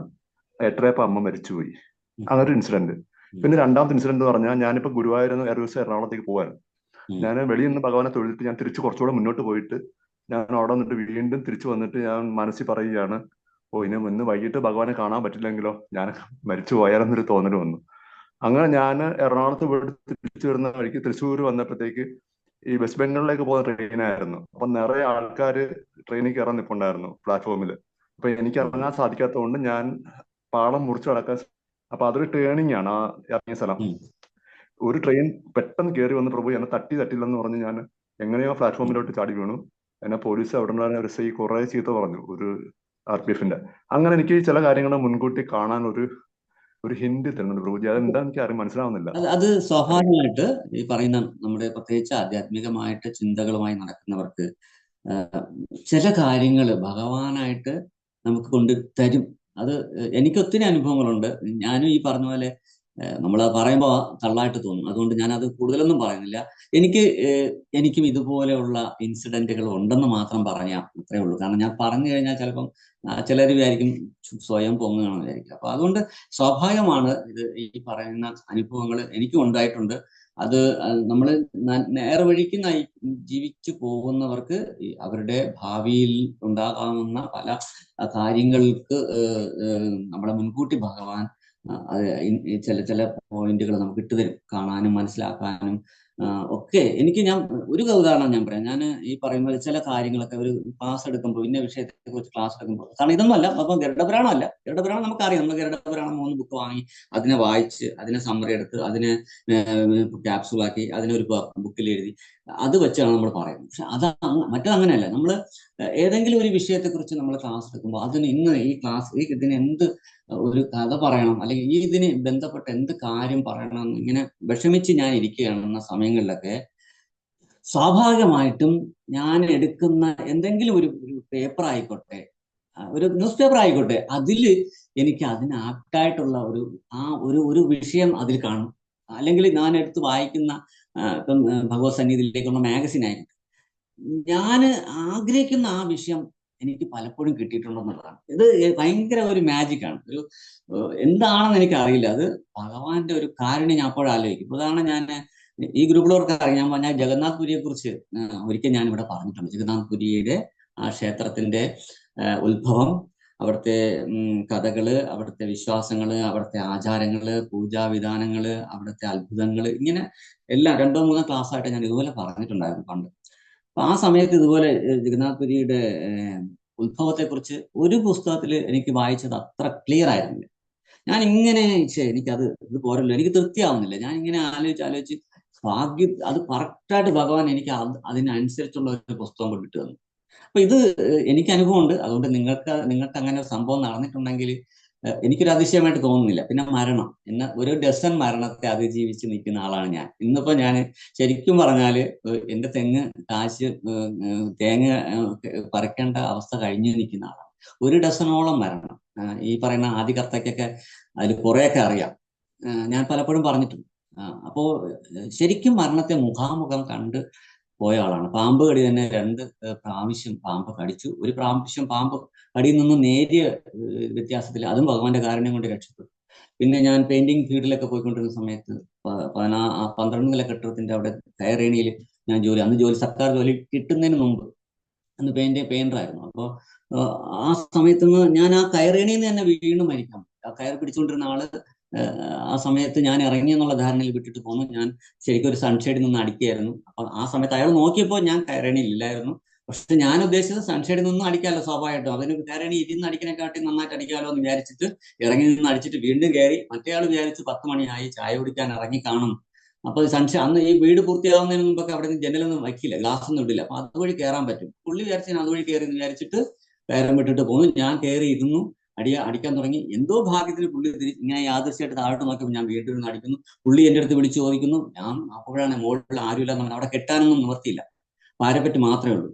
8:30 അമ്മ മരിച്ചുപോയി. അതൊരു ഇൻസിഡന്റ്. പിന്നെ രണ്ടാമത്തെ ഇൻസിഡന്റ് എന്ന് പറഞ്ഞാൽ, ഞാനിപ്പോ ഗുരുവായൂർ എറണാകുളത്തേക്ക് പോകായിരുന്നു. ഞാൻ വെളിയിൽ നിന്ന് ഭഗവാനെ തൊഴുതിട്ട് ഞാൻ തിരിച്ച് കുറച്ചുകൂടെ മുന്നോട്ട് പോയിട്ട് ഞാൻ അവിടെ വന്നിട്ട് വീണ്ടും തിരിച്ചു വന്നിട്ട് ഞാൻ മനസ്സിൽ പറയുകയാണ്, ഇന്ന് വൈകിട്ട് ഭഗവാനെ കാണാൻ പറ്റില്ലെങ്കിലോ, ഞാൻ മരിച്ചു പോയാലെന്നൊരു തോന്നൽ വന്നു. അങ്ങനെ ഞാൻ എറണാകുളത്ത് പോയിട്ട് തിരിച്ചു വരുന്ന വഴിക്ക് തൃശ്ശൂർ വന്നപ്പോഴത്തേക്ക് ഈ വെസ്റ്റ് ബംഗാളിലേക്ക് പോകുന്ന ട്രെയിനായിരുന്നു. അപ്പൊ നിറയെ ആൾക്കാർ ട്രെയിനിൽ കയറാൻ നിൽപ്പുണ്ടായിരുന്നു പ്ലാറ്റ്ഫോമിൽ. അപ്പൊ എനിക്ക് ഇറങ്ങാൻ സാധിക്കാത്തതുകൊണ്ട് ഞാൻ പാളം മുറിച്ചു കടക്കാൻ. അപ്പൊ അതൊരു ടേണിംഗ് ആണ് ആ ഇറങ്ങിയ സ്ഥലം. ഒരു ട്രെയിൻ പെട്ടെന്ന് കയറി വന്ന് പ്രഭു എന്നെ തട്ടില്ലെന്ന് പറഞ്ഞ് ഞാൻ എങ്ങനെയോ പ്ലാറ്റ്ഫോമിലോട്ട് ചാടി വീണു. എന്നെ പോലീസ് അവിടെ ഉണ്ടായിരുന്ന ഒരു SI കുറെ ചീത്ത പറഞ്ഞു, ഒരു RPFന്റെ. അങ്ങനെ എനിക്ക് ചില കാര്യങ്ങൾ മുൻകൂട്ടി കാണാൻ ഒരു ഹിന്റ് തരുന്നുണ്ട് പ്രഭുജി. അതെന്താ എനിക്ക് അറിയാൻ മനസ്സിലാവുന്നില്ല. അത് സ്വാഭാവികമായിട്ട് ഈ പറയുന്ന നമ്മുടെ പ്രത്യേകിച്ച് ആധ്യാത്മികമായിട്ട് ചിന്തകളുമായി നടക്കുന്നവർക്ക് ചില കാര്യങ്ങൾ ഭഗവാനായിട്ട് നമുക്ക് കൊണ്ട് തരും. അത് എനിക്ക് ഒത്തിരി അനുഭവങ്ങളുണ്ട്. ഞാനും ഈ പറഞ്ഞ പോലെ നമ്മൾ പറയുമ്പോൾ തള്ളായിട്ട് തോന്നും. അതുകൊണ്ട് ഞാനത് കൂടുതലൊന്നും പറയുന്നില്ല. എനിക്കും ഇതുപോലെയുള്ള ഇൻസിഡന്റുകൾ ഉണ്ടെന്ന് മാത്രം പറഞ്ഞാൽ അത്രേ ഉള്ളൂ. കാരണം ഞാൻ പറഞ്ഞു കഴിഞ്ഞാൽ ചിലപ്പം ചിലർ വിചാരിക്കും സ്വയം പൊങ്ങുകയാണെന്ന് വിചാരിക്കും. അപ്പൊ അതുകൊണ്ട് സ്വാഭാവികമാണ് ഇത്. ഈ പറയുന്ന അനുഭവങ്ങൾ എനിക്കും ഉണ്ടായിട്ടുണ്ട്. അത് നമ്മൾ നേർവഴിക്ക് ജീവിച്ചു പോകുന്നവർക്ക് അവരുടെ ഭാവിയിൽ ഉണ്ടാകാവുന്ന പല കാര്യങ്ങൾക്ക് നമ്മളെ മുൻകൂട്ടി ഭഗവാൻ ചില പോയിന്റുകൾ നമുക്ക് ഇട്ടുതരും, കാണാനും മനസ്സിലാക്കാനും ഒക്കെ. ഞാൻ ഒരു ഉദാഹരണം ഞാൻ പറയാം. ഞാൻ ഈ പറയുമ്പോൾ ചില കാര്യങ്ങളൊക്കെ ഒരു ക്ലാസ് എടുക്കുമ്പോൾ, ഇന്ന വിഷയത്തെ കുറിച്ച് ക്ലാസ് എടുക്കുമ്പോൾ, കാരണം ഇതൊന്നും അല്ല, അപ്പം ഗരുഡപുരാണം അല്ല. ഗരുഡപുരാണം നമുക്കറിയാം. നമ്മൾ ഗരുഡപുരാണം 3 ബുക്ക് വാങ്ങി അതിനെ വായിച്ച് അതിനെ സമ്മറി എടുത്ത് അതിനെ ക്യാപ്സൂളാക്കി അതിനൊരു ബുക്കിൽ എഴുതി അത് വെച്ചാണ് നമ്മൾ പറയുന്നത്. പക്ഷെ മറ്റതങ്ങനെയല്ല. നമ്മൾ ഏതെങ്കിലും ഒരു വിഷയത്തെക്കുറിച്ച് നമ്മൾ ക്ലാസ് എടുക്കുമ്പോൾ അതിന് ഈ ക്ലാസ് ഇതിന് എന്ത് ഒരു കഥ പറയണം, അല്ലെങ്കിൽ ഇതിന് ബന്ധപ്പെട്ട എന്ത് കാര്യം പറയണം, ഇങ്ങനെ വിഷമിച്ച് ഞാൻ ഇരിക്കുകയാണെന്ന സമയങ്ങളിലൊക്കെ സ്വാഭാവികമായിട്ടും ഞാൻ എടുക്കുന്ന എന്തെങ്കിലും ഒരു പേപ്പർ ആയിക്കോട്ടെ, ഒരു ന്യൂസ് പേപ്പർ ആയിക്കോട്ടെ, അതിൽ എനിക്ക് അതിന് ആപ്റ്റായിട്ടുള്ള ഒരു വിഷയം അതിൽ കാണും. അല്ലെങ്കിൽ ഞാൻ എടുത്ത് വായിക്കുന്ന ഇപ്പം ഭഗവത് സന്നിധിയിലേക്കുള്ള മാഗസിൻ ആയിക്കോട്ടെ, ഞാൻ ആഗ്രഹിക്കുന്ന ആ വിഷയം എനിക്ക് പലപ്പോഴും കിട്ടിയിട്ടുണ്ടെന്നുള്ളതാണ്. ഇത് ഭയങ്കര ഒരു മാജിക്കാണ്. എന്താണെന്ന് എനിക്ക് അറിയില്ല. അത് ഭഗവാന്റെ ഒരു കാരുണ്യം ഞാൻ അപ്പോഴും ആലോചിക്കും. അതാണ് ഞാൻ ഈ ഗ്രൂപ്പിലവർക്ക് അറിയാൻ പറഞ്ഞാൽ ജഗന്നാഥ് പുരിയെ കുറിച്ച് ഒരിക്കൽ ഞാൻ ഇവിടെ പറഞ്ഞിട്ടുണ്ട്. ജഗന്നാഥ് പുരിയുടെ ആ ക്ഷേത്രത്തിന്റെ ഉത്ഭവം, അവിടുത്തെ കഥകള്, അവിടുത്തെ വിശ്വാസങ്ങള്, അവിടുത്തെ ആചാരങ്ങള്, പൂജാവിധാനങ്ങള്, അവിടുത്തെ അത്ഭുതങ്ങള്, ഇങ്ങനെ എല്ലാം 2-3 ക്ലാസ് ആയിട്ട് ഞാൻ ഇതുപോലെ പറഞ്ഞിട്ടുണ്ടായിരുന്നു പണ്ട്. അപ്പൊ ആ സമയത്ത് ഇതുപോലെ ജഗന്നാഥ് പുരിയുടെ ഉത്ഭവത്തെക്കുറിച്ച് ഒരു പുസ്തകത്തിൽ എനിക്ക് വായിച്ചത് അത്ര ക്ലിയർ ആയിരുന്നില്ല. ഞാൻ ഇങ്ങനെ ഇത് പോരല്ലോ, എനിക്ക് തൃപ്തിയാവുന്നില്ല. ഞാൻ ഇങ്ങനെ ആലോചിച്ച് അത് കറക്റ്റായിട്ട് ഭഗവാൻ എനിക്ക് അതിനനുസരിച്ചുള്ള ഒരു പുസ്തകം കൊണ്ടിട്ട് തന്നു. അപ്പൊ ഇത് എനിക്ക് അനുഭവമുണ്ട്. അതുകൊണ്ട് നിങ്ങൾക്ക് അങ്ങനെ ഒരു സംഭവം നടന്നിട്ടുണ്ടെങ്കിൽ എനിക്കൊരു അതിശയമായിട്ട് തോന്നുന്നില്ല. പിന്നെ മരണം ഒരു ഡസൻ മരണത്തെ അതിജീവിച്ച് നിൽക്കുന്ന ആളാണ് ഞാൻ. ഇന്നിപ്പോ ഞാൻ ശരിക്കും പറഞ്ഞാല് എന്റെ തേങ്ങ പറിക്കേണ്ട അവസ്ഥ കഴിഞ്ഞു നിൽക്കുന്ന ആളാണ്. 1 ഡസനോളം മരണം. ഈ പറയുന്ന ആദികർത്തക്കൊക്കെ അതിൽ കുറെയൊക്കെ അറിയാം. ഞാൻ പലപ്പോഴും പറഞ്ഞിട്ടുണ്ട്. അപ്പോ ശരിക്കും മരണത്തെ മുഖാമുഖം കണ്ട് പോയ ആളാണ്. പാമ്പ് കടി തന്നെ 2 പ്രാവശ്യം പാമ്പ് കടിച്ചു. ഒരു പ്രാവശ്യം പാമ്പ് കടിയിൽ നിന്ന് നേരിയ വ്യത്യാസത്തിൽ അതും ഭഗവാന്റെ കാരുണ്യം കൊണ്ട് രക്ഷപ്പെട്ടു. പിന്നെ ഞാൻ പെയിന്റിങ് ഫീൽഡിലൊക്കെ പോയിക്കൊണ്ടിരുന്ന സമയത്ത് 12 നില കെട്ടിടത്തിന്റെ അവിടെ കയറേണിയിൽ ഞാൻ സർക്കാർ ജോലി കിട്ടുന്നതിന് മുമ്പ് അന്ന് പെയിന്ററായിരുന്നു. അപ്പോൾ ആ സമയത്ത് ഞാൻ ആ കയറേണിയിൽ നിന്ന് തന്നെ വീണ് മരിക്കാം. ആ കയർ പിടിച്ചുകൊണ്ടിരുന്ന ആള് ആ സമയത്ത് ഞാൻ ഇറങ്ങി എന്നുള്ള ധാരണയിൽ വിട്ടിട്ട് പോന്നു. ഞാൻ ശരിക്കും ഒരു സൺഷെയ്ഡിൽ നിന്ന് അടിക്കുകയായിരുന്നു. അപ്പൊ ആ സമയത്ത് അയാൾ നോക്കിയപ്പോൾ ഞാൻ കയറേണിയിൽ ഇല്ലായിരുന്നു. പക്ഷെ ഞാൻ ഉദ്ദേശിച്ചത് സൺഷെയ്ഡിൽ നിന്നും അടിക്കാമല്ലോ, സ്വാഭാവികമായിട്ടും. അതിന് കയറേണി ഇരുന്ന് അടിക്കണേക്കാട്ടി നന്നായിട്ട് അടിക്കാമല്ലോ എന്ന് വിചാരിച്ചിട്ട് ഇറങ്ങി നിന്ന് അടിച്ചിട്ട് വീണ്ടും കയറി. മറ്റേ ആൾ വിചാരിച്ച് 10 മണിയായി, ചായ കുടിക്കാൻ ഇറങ്ങി കാണും. അപ്പൊ അന്ന് ഈ വീട് പൂർത്തിയാവുന്നതിന് മുമ്പൊക്കെ അവിടെ നിന്ന് ജനലൊന്നും വയ്ക്കില്ല, ഗ്ലാസ് ഒന്നും ഇടില്ല. അപ്പൊ അതുവഴി കയറാൻ പറ്റും. പുള്ളി വിചാരിച്ച് ഞാൻ അതുവഴി കയറി എന്ന് വിചാരിച്ചിട്ട് കയറാൻ വിട്ടിട്ട് പോന്നു. ഞാൻ കയറി ഇരുന്നു, അടിക്കാൻ തുടങ്ങി. എന്തോ ഭാഗ്യത്തിൽ പുള്ളി ഇങ്ങനെ യാദൃശ്യമായിട്ട് താഴോട്ട് നോക്കിയപ്പോൾ ഞാൻ വീണ്ടും ഇരുന്ന് അടിക്കുന്നു. പുള്ളി എൻ്റെ അടുത്ത് വിളിച്ചു ചോദിക്കുന്നു. ഞാൻ അപ്പോഴാണ് മുകളിൽ ആരുമില്ല, അവിടെ കെട്ടാനൊന്നും നിവർത്തിയില്ല, പാരപ്പറ്റ് മാത്രമേ ഉള്ളൂ,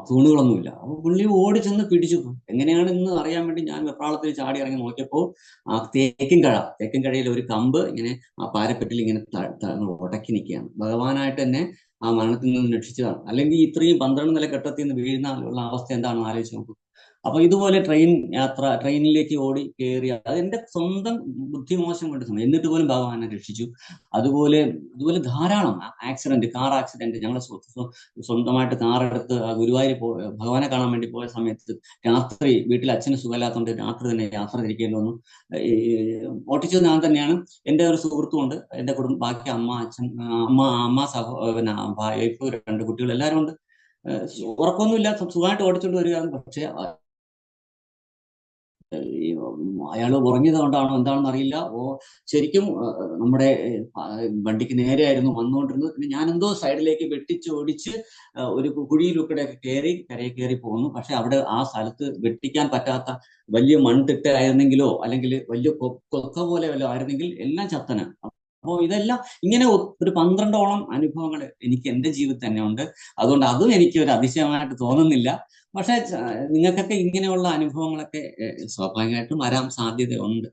തൂണുകളൊന്നുമില്ല. അപ്പൊ പുള്ളി ഓടി ചെന്ന് പിടിച്ചു. എങ്ങനെയാണ് ഇന്ന് അറിയാൻ വേണ്ടി ഞാൻ വെപ്രാളത്തിൽ ചാടി ഇറങ്ങി നോക്കിയപ്പോൾ ആ തേക്കിൻ കഴയിൽ ഒരു കമ്പ് ഇങ്ങനെ ആ പാരപ്പറ്റിൽ ഇങ്ങനെ ഉടക്കി നിൽക്കുകയാണ്. ഭഗവാനായിട്ട് തന്നെ ആ മരണത്തിൽ നിന്ന് രക്ഷിച്ചതാണ്. അല്ലെങ്കിൽ ഇത്രയും 12 നില കെട്ടത്തിൽ നിന്ന് വീഴുന്ന ഉള്ള അവസ്ഥ എന്താണെന്ന് ആലോചിച്ച് നോക്കൂ. അപ്പൊ ഇതുപോലെ ട്രെയിനിലേക്ക് ഓടി കയറി, അത് എന്റെ സ്വന്തം ബുദ്ധിമോശം കൊണ്ട് സമയം, എന്നിട്ട് പോലും ഭഗവാനെ രക്ഷിച്ചു. അതുപോലെ ധാരാളം കാർ ആക്സിഡന്റ്. ഞങ്ങൾ സ്വന്തമായിട്ട് കാറെടുത്ത് ഗുരുവായൂർ ഭഗവാനെ കാണാൻ വേണ്ടി പോയ സമയത്ത് രാത്രി വീട്ടിൽ അച്ഛന് സുഖമില്ലാത്തതുകൊണ്ട് രാത്രി തന്നെ യാത്ര തിരിക്കേണ്ടി വന്നു. ഓട്ടിച്ചത് ഞാൻ തന്നെയാണ്. എൻ്റെ ഒരു സുഹൃത്തുമുണ്ട്, എൻ്റെ കുടുംബം, ബാക്കി അമ്മ, അച്ഛൻ, അമ്മ പിന്നെ വൈഫ്, 2 കുട്ടികൾ, എല്ലാവരും ഉണ്ട്. ഉറക്കമൊന്നുമില്ല, സുഖമായിട്ട് ഓടിച്ചോണ്ട് വരികയാണ്. പക്ഷെ അയാൾ ഉറങ്ങിയത് കൊണ്ടാണോ എന്താണെന്ന് അറിയില്ല. ശരിക്കും നമ്മുടെ വണ്ടിക്ക് നേരെയായിരുന്നു വന്നുകൊണ്ടിരുന്നത്. പിന്നെ ഞാൻ എന്തോ സൈഡിലേക്ക് വെട്ടിച്ചോടിച്ച് ഒരു കുഴിയിലൂടെ കരയിൽ കയറി പോകുന്നു. പക്ഷെ അവിടെ ആ സ്ഥലത്ത് വെട്ടിക്കാൻ പറ്റാത്ത വലിയ മൺതിട്ടായിരുന്നെങ്കിലോ അല്ലെങ്കിൽ വലിയ കൊക്ക പോലെ വല്ലതും ആയിരുന്നെങ്കിൽ എല്ലാം ചത്തന. അപ്പോൾ ഇതെല്ലാം ഇങ്ങനെ ഒരു 12ഓളം അനുഭവങ്ങൾ എനിക്ക് എൻ്റെ ജീവിതത്തിൽ തന്നെ ഉണ്ട്. അതുകൊണ്ട് അതും എനിക്ക് ഒരു അതിശയമായിട്ട് തോന്നുന്നില്ല. പക്ഷെ നിങ്ങൾക്കൊക്കെ ഇങ്ങനെയുള്ള അനുഭവങ്ങളൊക്കെ സ്വാഭാവികമായിട്ടും വരാൻ സാധ്യതയുണ്ട്.